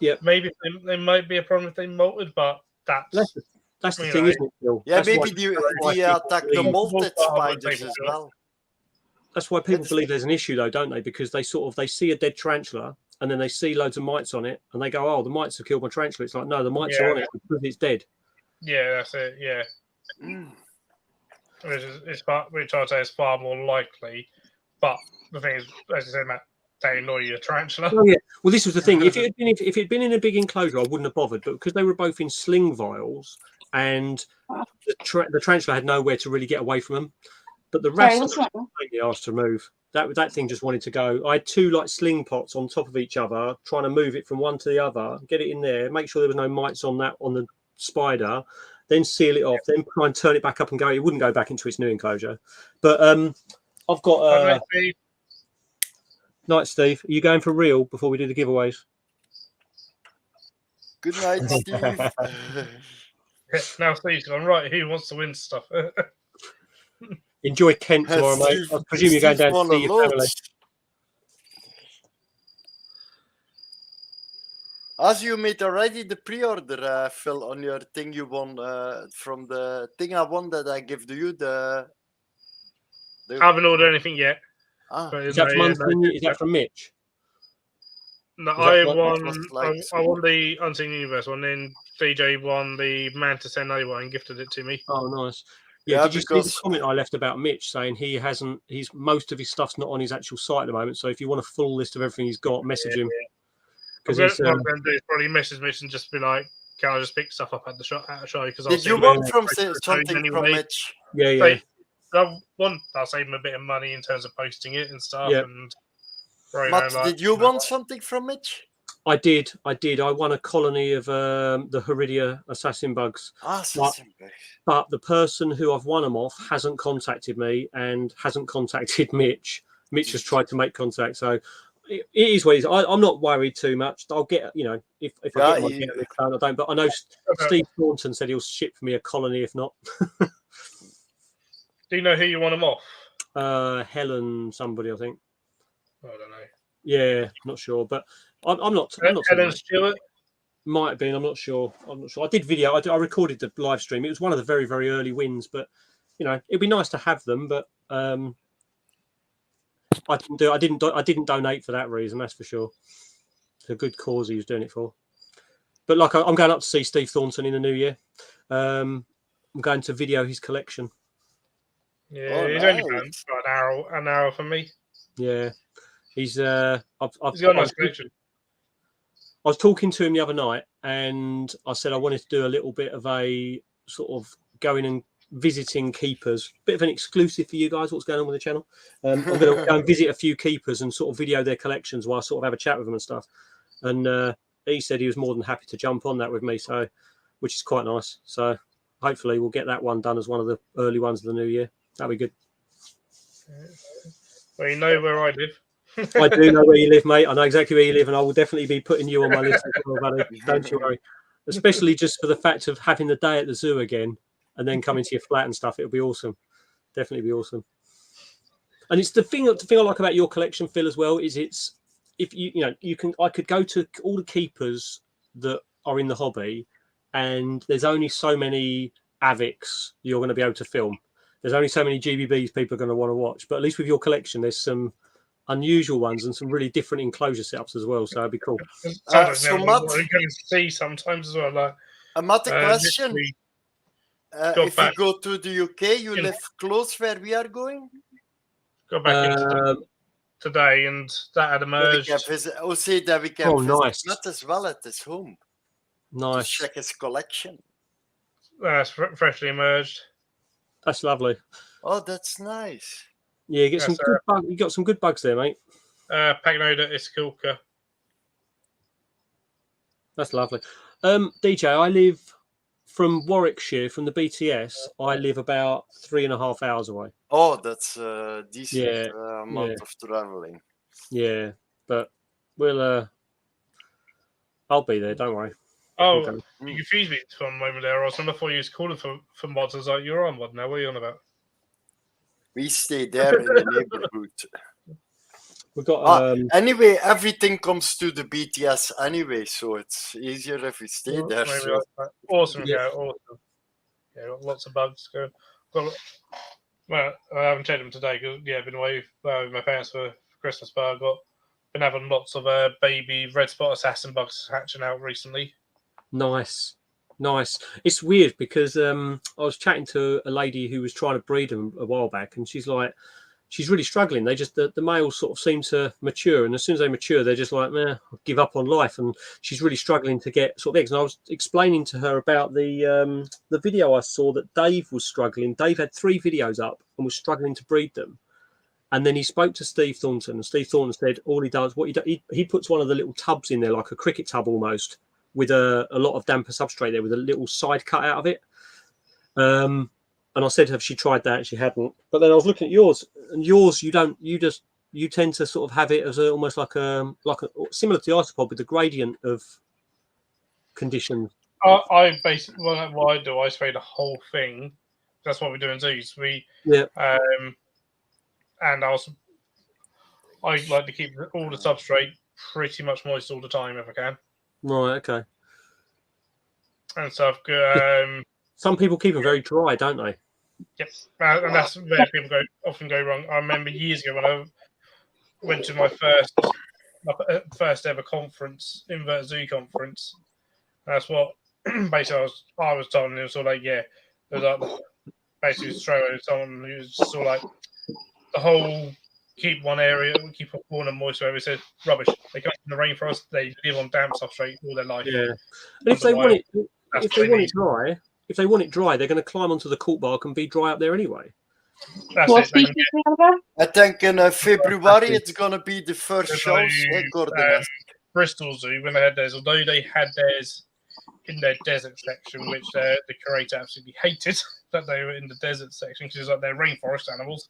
Yeah. Maybe there might be a problem if they molted, but that's the thing, isn't it, Phil? Yeah, That's maybe why they attack the believe- molted spiders as well. That's why people believe there's an issue, though, don't they? Because they see a dead tarantula and then they see loads of mites on it, and they go, "Oh, the mites have killed my tarantula." It's like, no, the mites are on it because it's dead. Yeah, that's it. Yeah, which I'd say is far more likely. But the thing is, as you said, Matt, they annoy your tarantula. Oh, yeah. Well, this was the thing. If it had been in a big enclosure, I wouldn't have bothered. But because they were both in sling vials, and the tarantula had nowhere to really get away from them, but the rest of them completely asked to move. That thing just wanted to go. I had two like sling pots on top of each other, trying to move it from one to the other, get it in there, make sure there was no mites on the spider, then seal it off, then try and turn it back up and go. It wouldn't go back into its new enclosure. But I've got. Night, Steve. Are you going for real before we do the giveaways? Good night, Steve. Now Steve's gone, right, who wants to win stuff? Enjoy Kent tomorrow, mate. I presume you're going down to see your family. As you made already the pre-order, Phil, on your thing you won from the thing I won that I give to you. I haven't ordered anything yet. Is that from Mitch? No, I won the Unseen Universe one, then DJ won the Mantis NA one and gifted it to me. Oh, nice. Yeah, did you see the comment I left about Mitch saying he's most of his stuff's not on his actual site at the moment, so if you want a full list of everything he's got, message him. Because what I'm going to do is probably message Mitch and just be like, can I just pick stuff up at the show? Did you want something from Mitch? Yeah. I'll save him a bit of money in terms of posting it and stuff. Yeah. And Matt, did you want something from Mitch? I did. I won a colony of the Heridia assassin bugs. But the person who I've won them off hasn't contacted me and hasn't contacted Mitch. Mitch has tried to make contact, so it is what it is. I'm not worried too much. I'll get, if I get my I don't. But I know Steve Thornton said he'll ship for me a colony if not. Do you know who you want them off? Helen, somebody, I think. I don't know. Yeah, not sure, but I'm not. Helen Stewart might have been. I'm not sure. I did video. I recorded the live stream. It was one of the very, very early wins, but it'd be nice to have them. But I didn't donate for that reason. That's for sure. It's a good cause he was doing it for. But I'm going up to see Steve Thornton in the new year. I'm going to video his collection. Yeah, he's only about an hour from me. Yeah, he's he's got a nice collection. I was talking to him the other night, and I said I wanted to do a little bit of a sort of going and visiting keepers, bit of an exclusive for you guys. What's going on with the channel? I'm going to go and visit a few keepers and sort of video their collections while I sort of have a chat with them and stuff. And he said he was more than happy to jump on that with me, so which is quite nice. So hopefully we'll get that one done as one of the early ones of the new year. That'd be good. Well, you know where I live. I do know where you live, mate. I know exactly where you live, and I will definitely be putting you on my list as well, buddy. Don't you worry. Especially just for the fact of having the day at the zoo again and then coming to your flat and stuff. It'll be awesome. Definitely be awesome. And it's the thing I like about your collection, Phil, as well, is I could go to all the keepers that are in the hobby, and there's only so many AVICs you're going to be able to film. There's only so many GBBs people are going to want to watch. But at least with your collection, there's some unusual ones and some really different enclosure setups as well. So it'd be cool. Sometimes so you Matt- can see sometimes as well. Like, Matt, a question. literally If you back. go to the UK, you In- live close where we are going? got back into today, and that had That we emerged. can visit. Oh, see, that we can Oh, visit nice. Matt as well at his home to Nice. check his collection. Freshly emerged. That's lovely. Oh, that's nice. Yeah, you get some That's, good bug. You got some good bugs there, mate. Pagnoda Iskilka. That's lovely. DJ, I live from Warwickshire, from the BTS. I live about 3.5 hours away. Oh, that's a decent Yeah, amount of traveling. Yeah, but we'll. I'll be there. Don't worry. Oh, Okay. you confused me for a moment there, Ross. And I thought you was calling for mods. I was like, you're on mod now. What are you on about? We stay there in the neighborhood. We've got. Anyway, everything comes to the BTS anyway, so it's easier if we stay there. Maybe So. awesome, Yeah. awesome. Yeah, got lots of bugs. Well, I haven't checked them today because I've been away with my parents for Christmas, but I've been having lots of baby red spot assassin bugs hatching out recently. Nice. It's weird because I was chatting to a lady who was trying to breed them a while back, and she's like, she's really struggling. They just the males sort of seem to mature, and as soon as they mature, they're just like, meh, I'll give up on life. And she's really struggling to get sort of eggs. And I was explaining to her about the video I saw that Dave was struggling. Dave had 3 videos up and was struggling to breed them. And then he spoke to Steve Thornton, and Steve Thornton said all he does, he puts one of the little tubs in there, like a cricket tub almost, with a lot of damper substrate there, with a little side cut out of it. And I said, have she tried that? She hadn't. But then I was looking at yours, and yours, you tend to sort of have it as almost like a similar to the isopod with the gradient of condition. I basically what I do, I spray the whole thing. That's what we do in zoos. And I like to keep all the substrate pretty much moist all the time if I can. Right. Okay. And so I've got. Some people keep them very dry, don't they? Yep, and that's where people often go wrong. I remember years ago when I went to my first ever conference, Invert Zoo conference. That's what basically I was told, and it was sort of like, yeah, it was like basically straight away someone who was sort of like the whole keep one area, keep a corner moist. Where we said rubbish. They come from the rainforest. They live on damp substrate all their life. Yeah. And if they want it dry, they're going to climb onto the cork bark and be dry up there anyway. What species we have there? I think in February it's going to be the first shows. Gordon. Bristol Zoo, when they had theirs, although they had theirs in their desert section, which the curator absolutely hated that they were in the desert section because it's like they're rainforest animals.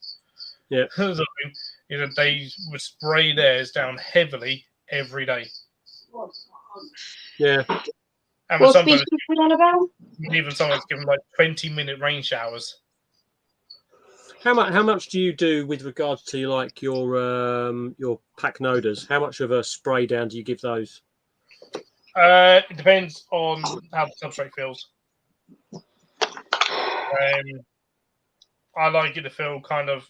Yeah. So, they would spray theirs down heavily every day. Yeah. And What species we on about? even someone's given like 20-minute rain showers. How much do you do with regards to like your Pacnodas? How much of a spray down do you give those? It depends on how the substrate feels. I like it to feel kind of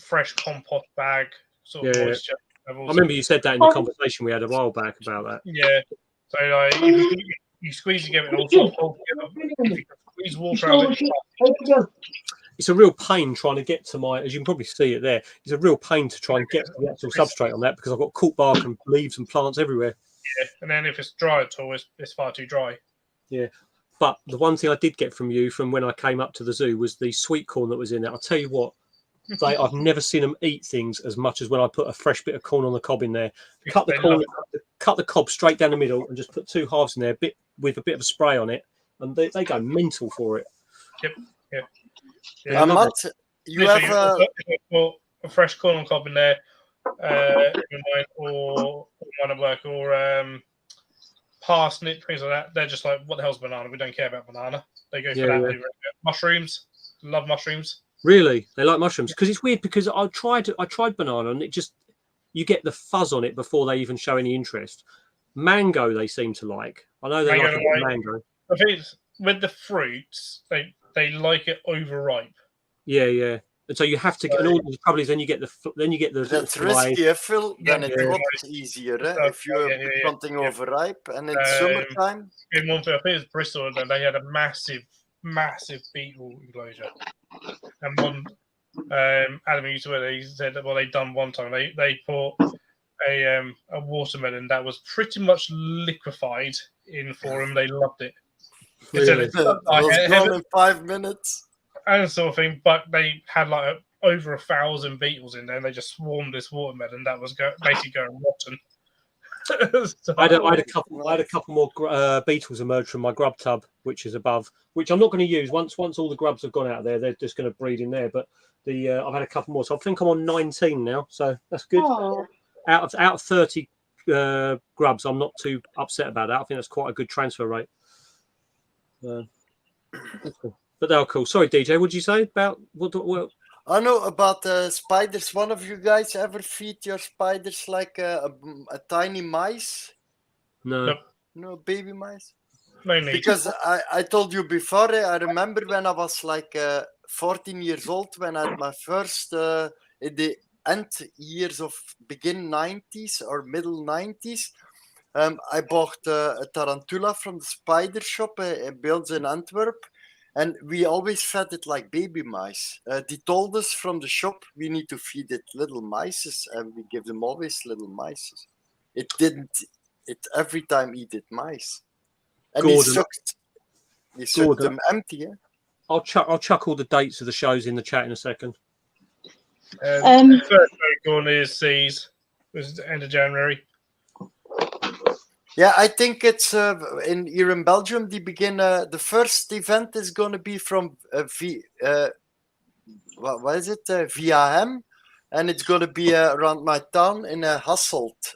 fresh compost bag sort of moisture levels. I remember you said that in the conversation we had a while back about that. Yeah. So like, if you squeeze together and also hold together. If you can squeeze water out of it, it's a real pain trying to get to as you can probably see it there. It's a real pain to try and get to the actual substrate on that because I've got cork bark and leaves and plants everywhere. Yeah, and then if it's dry at all, it's far too dry. Yeah. But the one thing I did get from you from when I came up to the zoo was the sweet corn that was in there. I'll tell you what, I've never seen them eat things as much as when I put a fresh bit of corn on the cob in there. Cut the cob straight down the middle and just put 2 halves in there, with a bit of a spray on it, and they go mental for it. Yep. Matt, you have a fresh corn on cob in there, or one at work, or parsnip, things like that. They're just like, what the hell's banana? We don't care about banana. They go for that. Yeah. Mushrooms, love mushrooms. Really, they like mushrooms because it's weird because I tried banana and it just you get the fuzz on it before they even show any interest. Mango, they seem to like. I know they like mango. I think with the fruits, they like it overripe. Yeah. And so you have to get. And all the trouble is, then you get the That's fly. risky, Phil. Then it Yeah. rots easier. If you Yeah. put something overripe and it's Um, summertime. In one thing, I think it was Bristol, and they had a massive beetle enclosure. And one Adam used to he said that what they'd done one time, they put a watermelon that was pretty much liquefied in for them. They loved it. They said Really? it's It not like was heaven gone in 5 minutes. and sort of thing, but they had like over 1,000 beetles in there, and they just swarmed this watermelon that was basically going rotten. So- I had a couple more beetles emerge from my grub tub, which is above, which I'm not going to use. Once all the grubs have gone out there, they're just going to breed in there. But I've had a couple more, so I think I'm on 19 now. So that's good. Oh, Out of 30 grubs, I'm not too upset about that. I think that's quite a good transfer rate. But they are cool. Sorry, DJ, what did you say about what? I know about spiders. One of you guys ever feed your spiders like a tiny mice? No. Nope. No, baby mice? No need. Because I told you before, I remember when I was like 14 years old, when I had my first, in the end years of begin 90s or middle 90s, I bought a tarantula from the spider shop built in Antwerp. And we always fed it like baby mice. They told us from the shop we need to feed it little mice, and we give them always little mice. It didn't. It every time eated mice, and he Gordon. sucked them empty. Yeah? I'll chuck all the dates of the shows in the chat in a second. The first one is Seas. It was the end of January. Yeah, I think it's here in Belgium. They begin. The first event is going to be from what is it? VAM, and it's going to be around my town in Hasselt,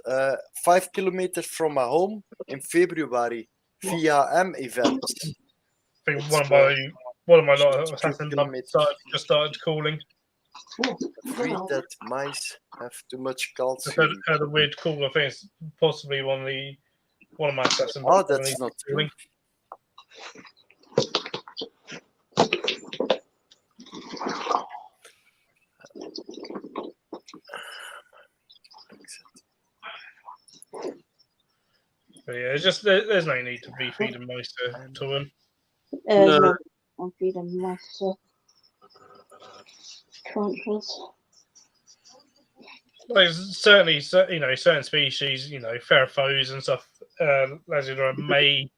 5 kilometers from my home in February. VAM event. I think one of my lot of assassins just started calling. Afraid that mice have too much I calcium. heard a weird call. I think it's possibly one of my assassins. Oh, that's not true. But yeah, it's just there's no need to be feeding mice to them. No. I'm feeding mice to tarantulas. Like certainly, certain species, ferrophos and stuff, as you know, may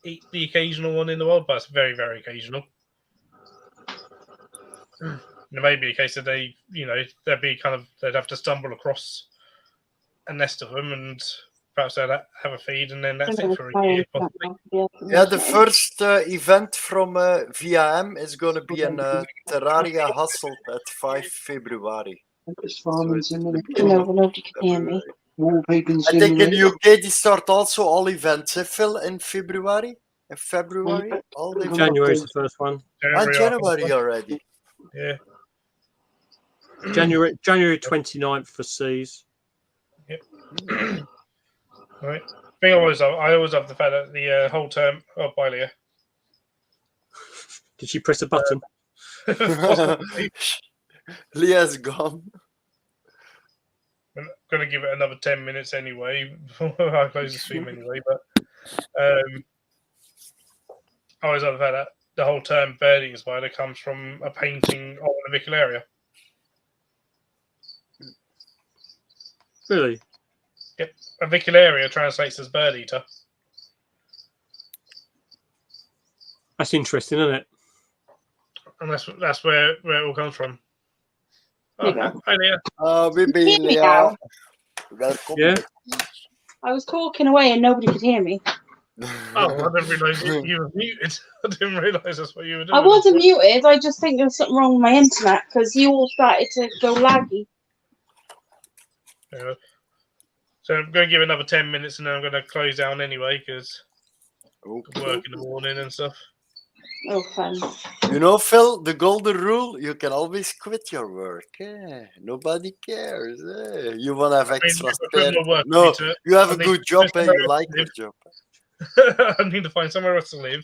eat the occasional one in the wild, but it's very, very occasional. There may be a case that they'd have to stumble across a nest of them, and perhaps they'd have a feed, and then that's it for a year. Possibly. Yeah, the first event from VAM is going to be in Terraria Hasselt at 5 February. Nobody can hear me. Wallpaper I think in the UK they start also all events, Phil, in February? In February? All the January's the first one. January already. Yeah. January 29th for Seas. Yep. Right. I always love the fact that the whole term. Oh, bye, Leah. Did she press a button? Leah's gone. I'm going to give it another 10 minutes anyway before I close the stream anyway. But I always love the fact that the whole term birding spider comes from a painting of the Vicularia. Really? Yep. A Vicularia translates as bird eater. That's interesting, isn't it? And that's where it all comes from. Oh, hi, Leah. We've been Hear me Leah. now? Welcome. Yeah. I was talking away and nobody could hear me. Oh, I didn't realise you were muted. I didn't realise that's what you were doing. I wasn't muted. I just think there's something wrong with my internet because you all started to go laggy. Yeah. So I'm going to give another 10 minutes and then I'm going to close down anyway because I work in the morning and stuff. Oh, fun. You know, Phil, the golden rule, you can always quit your work. Nobody cares. You want to have extra spare. No, you have a good job and you like your job. I need to find somewhere else to live.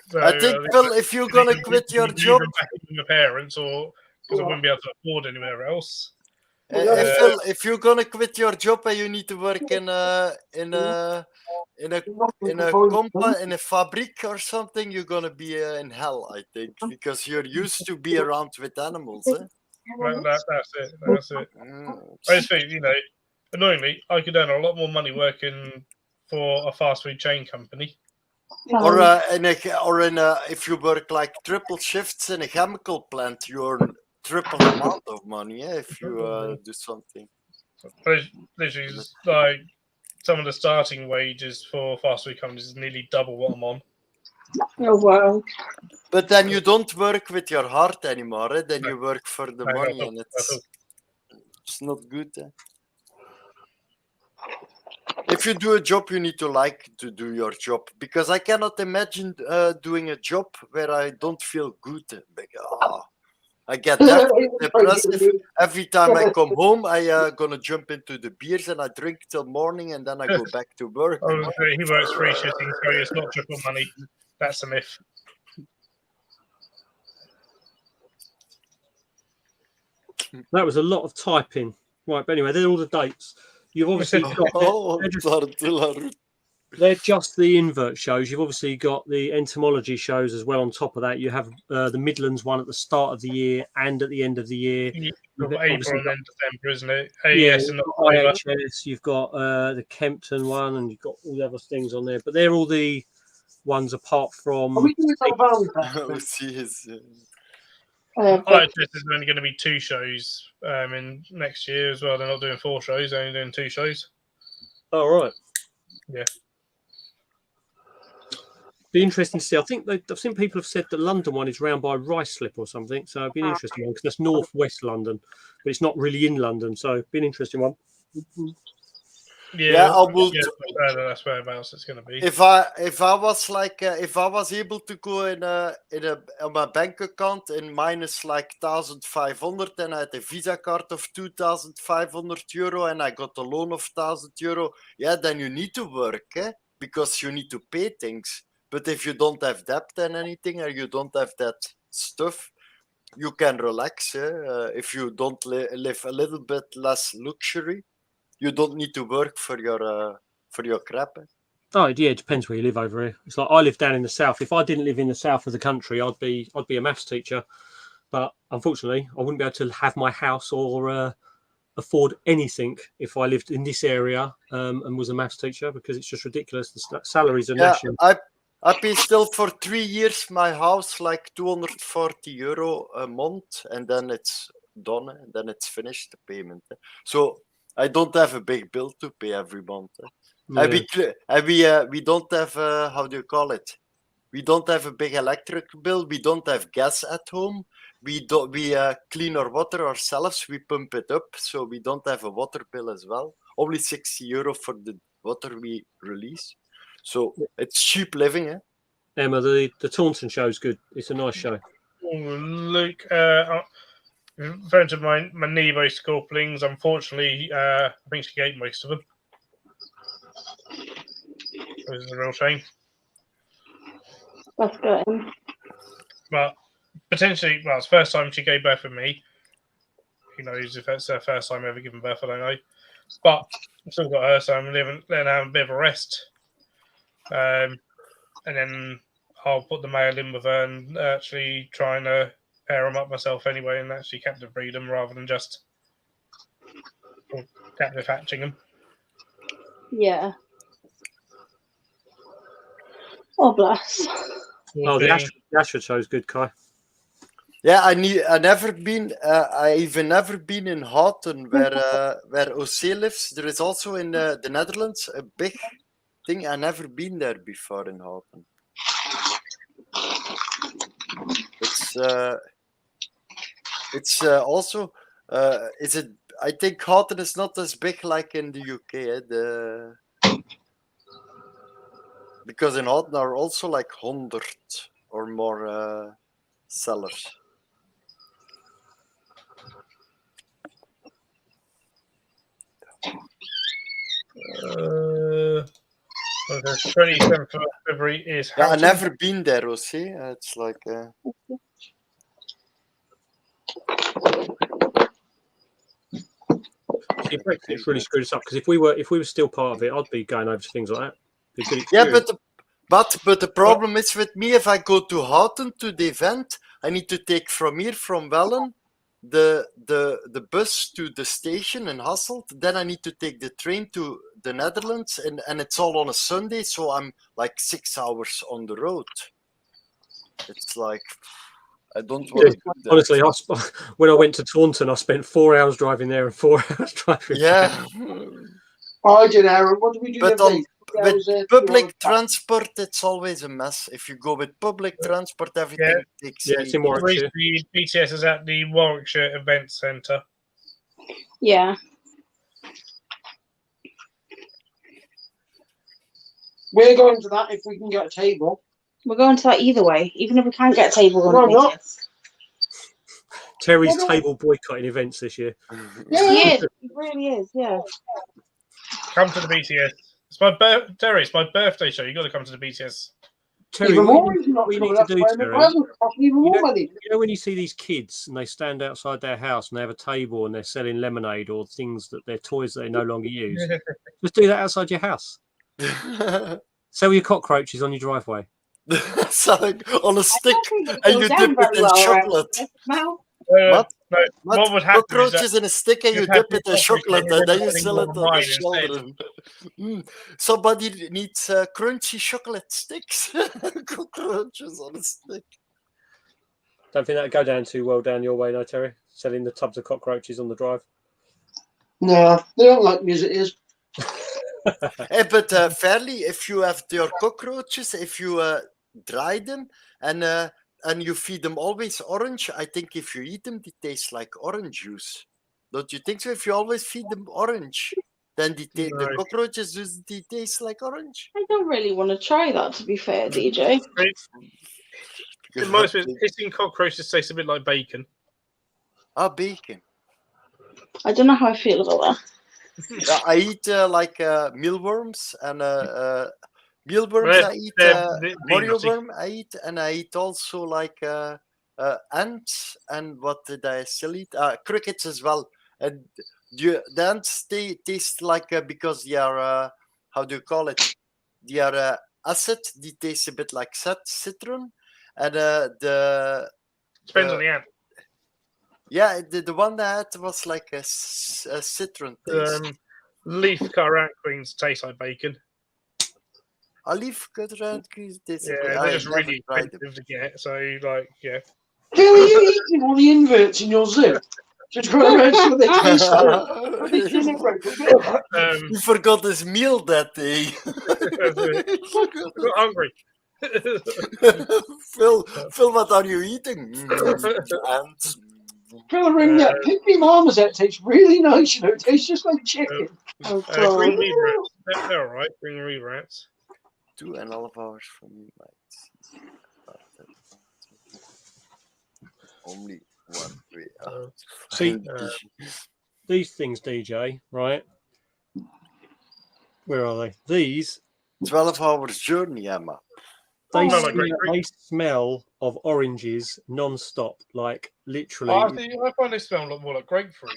So, I think, Phil, if you're gonna quit your job, back with my parents, or because I wouldn't be able to afford anywhere else. Phil, if you're gonna quit your job and you need to work in a fabric or something, you're gonna be in hell, I think, because you're used to be around with animals. Eh? That's it. That's it. I just think, annoyingly, I could earn a lot more money working for a fast food chain company. Or if you work like triple shifts in a chemical plant, you earn triple amount of money if you do something. Literally, like some of the starting wages for fast food companies is nearly double what I'm on. Oh wow. But then you don't work with your heart anymore. Then you work for the money, and it's not good. If you do a job, you need to like to do your job, because I cannot imagine doing a job where I don't feel good. I get depressive every time I come home. I gonna jump into the beers and I drink till morning, and then I go back to work. He works free shitting, so it's not triple money. That's a myth. That was a lot of typing. Right, but anyway, they're all the dates. You've obviously got they're just the invert shows. You've obviously got the entomology shows as well. On top of that, you have the Midlands one at the start of the year and at the end of the year. April and then December, isn't it? AES and IHS. You've got the Kempton one, and you've got all the other things on there. But they're all the ones apart from. IHS is only going to be 2 shows in next year as well. They're not doing 4 shows; they're only doing 2 shows. Oh right. Yeah. Be interesting to see. I think I've seen people have said the London one is round by Ruislip or something. So it'd be an interesting one because that's northwest London, but it's not really in London. So it'd be an interesting one. Yeah, I would. That's whereabouts it's going to be. If I was able to go on my bank account in minus like 1,500, and I had a Visa card of 2,500 euro, and I got a loan of 1,000 euro. Yeah, then you need to work, because you need to pay things. But if you don't have debt and anything, or you don't have that stuff, you can relax. If you don't live a little bit less luxury, you don't need to work for your crap. Oh yeah, it depends where you live over here. It's like I live down in the south. If I didn't live in the south of the country, I'd be a maths teacher. But unfortunately, I wouldn't be able to have my house or afford anything if I lived in this area and was a maths teacher, because it's just ridiculous. The salaries are national. I pay still for 3 years my house like 240 euro a month, and then it's done, and then it's finished, the payment. So I don't have a big bill to pay every month. Yeah. We don't have how do you call it? We don't have a big electric bill. We don't have gas at home. We clean our water ourselves. We pump it up, so we don't have a water bill as well. Only 60 euro for the water we release. So it's cheap living, eh? Emma, the Taunton show's good. It's a nice show. Luke, referring to my Nebo scorpions, unfortunately, I think she ate most of them. Which is a real shame. That's good. But potentially, well, it's the first time she gave birth with me. Who knows if it's her first time ever giving birth, I don't know. But I've still got her, so I'm letting her have a bit of a rest. And then I'll put the male in with her and actually trying to pair them up myself anyway, and actually captive breed them rather than just captive hatching them. Yeah. Oh bless. Oh, the Ashford show's good, Kai. Yeah, I've even never been in Houten, where OC lives. There is also in the Netherlands a big thing. I never been there before in Houten. It's also is it? I think Houten is not as big like in the UK. Because in Houten are also like 100 or more sellers. the 27th of February is Yeah, I've Houghton. never been there, Jose. It's like See, Brexit's really screwed us up because if we were still part of it, I'd be going over to things like that. Be a good yeah, experience. but the problem is with me, if I go to Houten to the event, I need to take from here from Wellen the bus to the station in Hasselt. Then I need to take the train to the Netherlands, and it's all on a Sunday, so I'm like 6 hours on the road. It's like I don't want to do that. Honestly, when I went to Taunton, I spent 4 hours driving there and 4 hours driving back. Yeah, I did, Aaron. What did we do? but the other on day? Yeah, I was there with 2 public hours back. transport, it's always a mess. If you go with public transport, everything takes Yeah, it's in ages. Warwickshire. The BTS is at the Warwickshire Event Centre. Yeah. We're going to that if we can get a table. We're going to that either way, even if we can't get a table. Why not? Terry's Why not? table boycotting events this year. Yeah. He is. He really is. Yeah. Come to the BTS. Terry, it's my birthday show. You got to come to the BTS. Terry, Even what more you is not what you coming need to up do, for him. It Terry, hasn't cost me even more money. you know when you see these kids and they stand outside their house and they have a table and they're selling lemonade or things that they're toys that they no longer use, just do that outside your house. Sell your cockroaches on your driveway. Something on a stick, I don't think and it you goes dip down it in very well, chocolate. Smell. What? No, what would happen is that Cockroaches in a stick, and you you'd have dip it the in chocolate, and then you cockroaches sell it on the mine children. Somebody needs crunchy chocolate sticks. Cockroaches on a stick. Don't think that'd go down too well down your way, no, Terry? Selling the tubs of cockroaches on the drive. No, they don't like me as it is. Hey, but fairly, if you have your cockroaches, if you dry them and you feed them always orange, I think if you eat them, they taste like orange juice. Don't you think so? If you always feed them orange, then the No. cockroaches they taste like orange. I don't really want to try that, to be fair, DJ. in my experience, hitting cockroaches tastes a bit like bacon. Bacon. I don't know how I feel about that. Yeah, I eat like mealworms and mealworms. They're- I eat they're Mario nutty. worm. I eat, and I eat also like ants. And what did I still eat? Crickets as well. And the ants they taste like because they are how do you call it? They are acid. They taste a bit like citron. And the Depends on the ant. yeah, the one that was like a citron taste. Leaf cutter ant queens taste like bacon. Olive cut crease. Yeah, they're just really expensive to get. So, like, yeah. Phil, are you eating all the inverts in your zoo? Just going around so they taste like they clean it right for good. He forgot his meal that day. Got hungry. Phil, what are you eating? Ants. Phil, ring that pygmy marmoset tastes really nice, you know. It tastes just like chicken. Oh, Green God. reed rats. They're all right. Green reed rats. 2.5 hours from you, mate. Only 1 way out. See, these things, DJ, right? Where are they? These 12 hours journey, Emma. they, Oh, smell, great. they smell of oranges non-stop, like literally. I find they smell a lot more like grapefruit.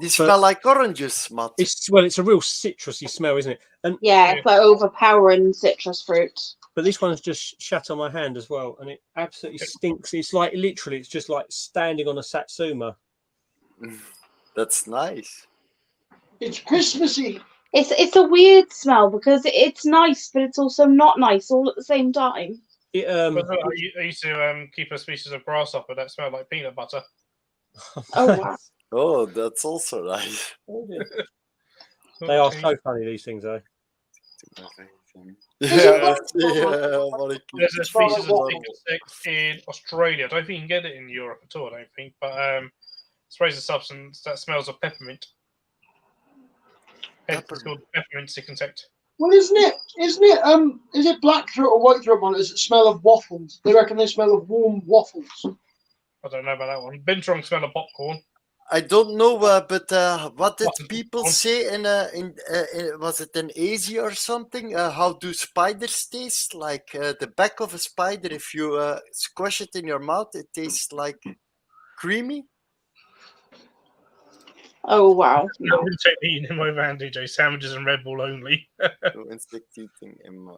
They smell like oranges, Matt. It's a real citrusy smell, isn't it? And Yeah, it's like overpowering citrus fruit. but this one's just shat on my hand as well, and it absolutely stinks. It's like literally, it's just like standing on a satsuma. That's nice. It's Christmassy. It's a weird smell because it's nice, but it's also not nice all at the same time. It, But I used to keep a species of grasshopper that smelled like peanut butter. Oh, wow. Oh, that's also nice. They are so funny, these things, though. Yeah, There's a species of insect in Australia. I don't think you can get it in Europe at all, I don't think. But sprays a substance that smells of peppermint. It's called peppermint stick insect. Well, isn't it? Is it black throat or white throat one? Does it smell of waffles? They reckon they smell of warm waffles. I don't know about that one. Binturong smell of popcorn. I don't know, but what did people say in was it in Asia or something? How do spiders taste? Like the back of a spider, if you squash it in your mouth, it tastes like creamy. Oh wow. I'm No. going to take the eating in my van, DJ. Sandwiches and Red Bull only. No insect eating in my.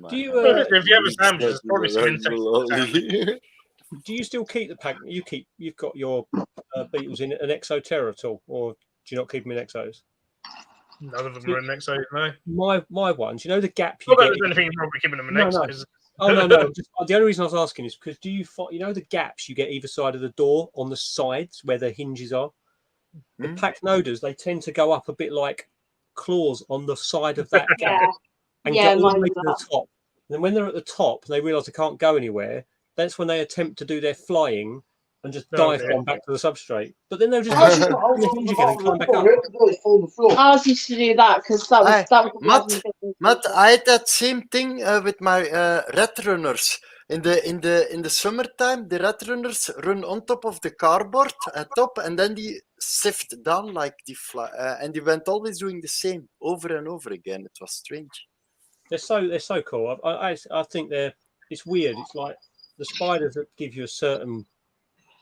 Do you if you have a sandwich, there's probably some Red insects Bull in the sandwich. only. do you still keep the pack? You've got your beetles in an Exoterra at all, or do you not keep them in Exos? None of them are in Exos, no. My ones, you know the gap you Not that get. there's anything wrong with keeping them in No. Exos. Oh no! Just, the only reason I was asking is because do you find, you know, the gaps you get either side of the door on the sides where the hinges are? The Pacnodas, they tend to go up a bit like claws on the side of that gap Yeah. and Yeah, get all the mine way do to the top. And then when they're at the top and they realise they can't go anywhere, that's when they attempt to do their flying and just dive bomb back to the substrate. But then they'll just on the hinge again and climb back up. Ours used to do that because that was Matt, I had that same thing with my rat runners. In the summertime, the rat runners run on top of the cardboard at top, and then they sift down like they fly, and they went always doing the same over and over again. It was strange. They're so cool. I think it's weird. It's like the spiders that give you a certain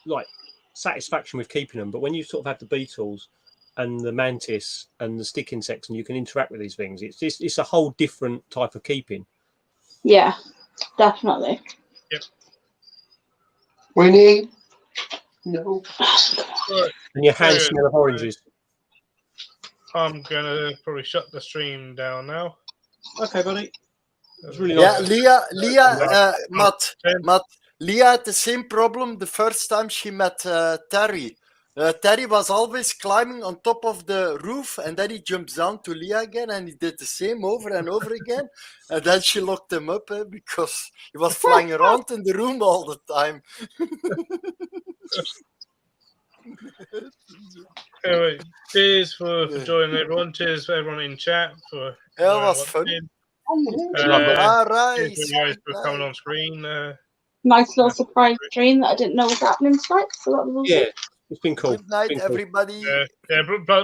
like satisfaction with keeping them, but when you sort of have the beetles and the mantis and the stick insects, and you can interact with these things, it's a whole different type of keeping. Yeah, definitely. Yep. Winnie. No. And your hands smell of oranges. I'm gonna probably shut the stream down now. Okay, buddy. It's really Yeah, nice. Leah, Matt, Leah had the same problem the first time she met Terry. Terry was always climbing on top of the roof, and then he jumps down to Leah again, and he did the same over and over again. And then she locked him up because he was flying around in the room all the time. Anyway, cheers for joining everyone. Cheers for everyone in chat for. Yeah, it was fun. All right. Cheers for you guys for coming on screen. Nice little surprise stream that I didn't know was happening tonight. So that was awesome. Yeah, it's been cool. Good night, It's been cool. everybody.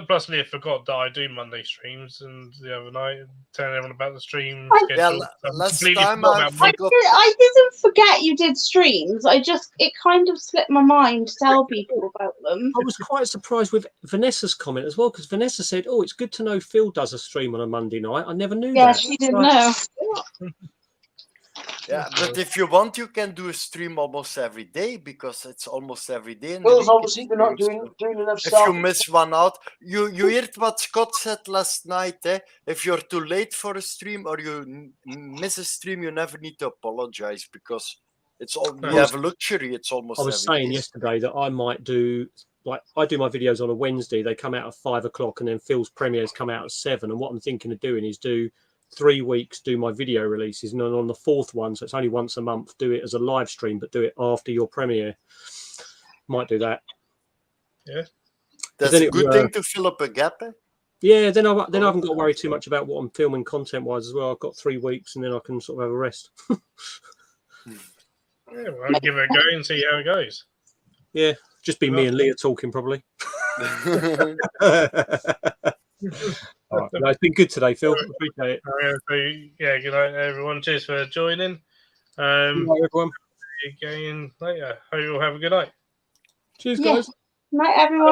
Plus Leah forgot that I do Monday streams, and the other night telling everyone about the stream Yeah, schedule. last Completely time forgot I about Monday. I didn't forget you did streams. It kind of slipped my mind to tell people about them. I was quite surprised with Vanessa's comment as well, because Vanessa said, "Oh, it's good to know Phil does a stream on a Monday night." I never knew Yeah, that. she didn't know. Yeah, but if you want, you can do a stream almost every day because it's almost every day. Well, obviously they're not doing enough If stuff. you miss one out, you heard what Scott said last night. If you're too late for a stream or you miss a stream, you never need to apologize because it's all we have a luxury. It's almost. I was saying yesterday that I might do, like, I do my videos on a Wednesday. They come out at 5 o'clock, and then Phil's premieres come out at 7. And what I'm thinking of doing is do 3 weeks, do my video releases, and then on the 4th one, so it's only once a month, do it as a live stream, but do it after your premiere. Might do that. Yeah, that's a good thing to fill up a gap. Yeah, then I haven't got to worry too much about what I'm filming content-wise as well. I've got 3 weeks, and then I can sort of have a rest. Yeah, well, I'll give it a go and see how it goes. Yeah, just be me and Leah talking probably. Right. No, it's been good today, Phil. Appreciate it. Yeah, good night, everyone. Cheers for joining. Good night, everyone. Again later. Hope you all have a good night. Cheers, guys. Night, everyone.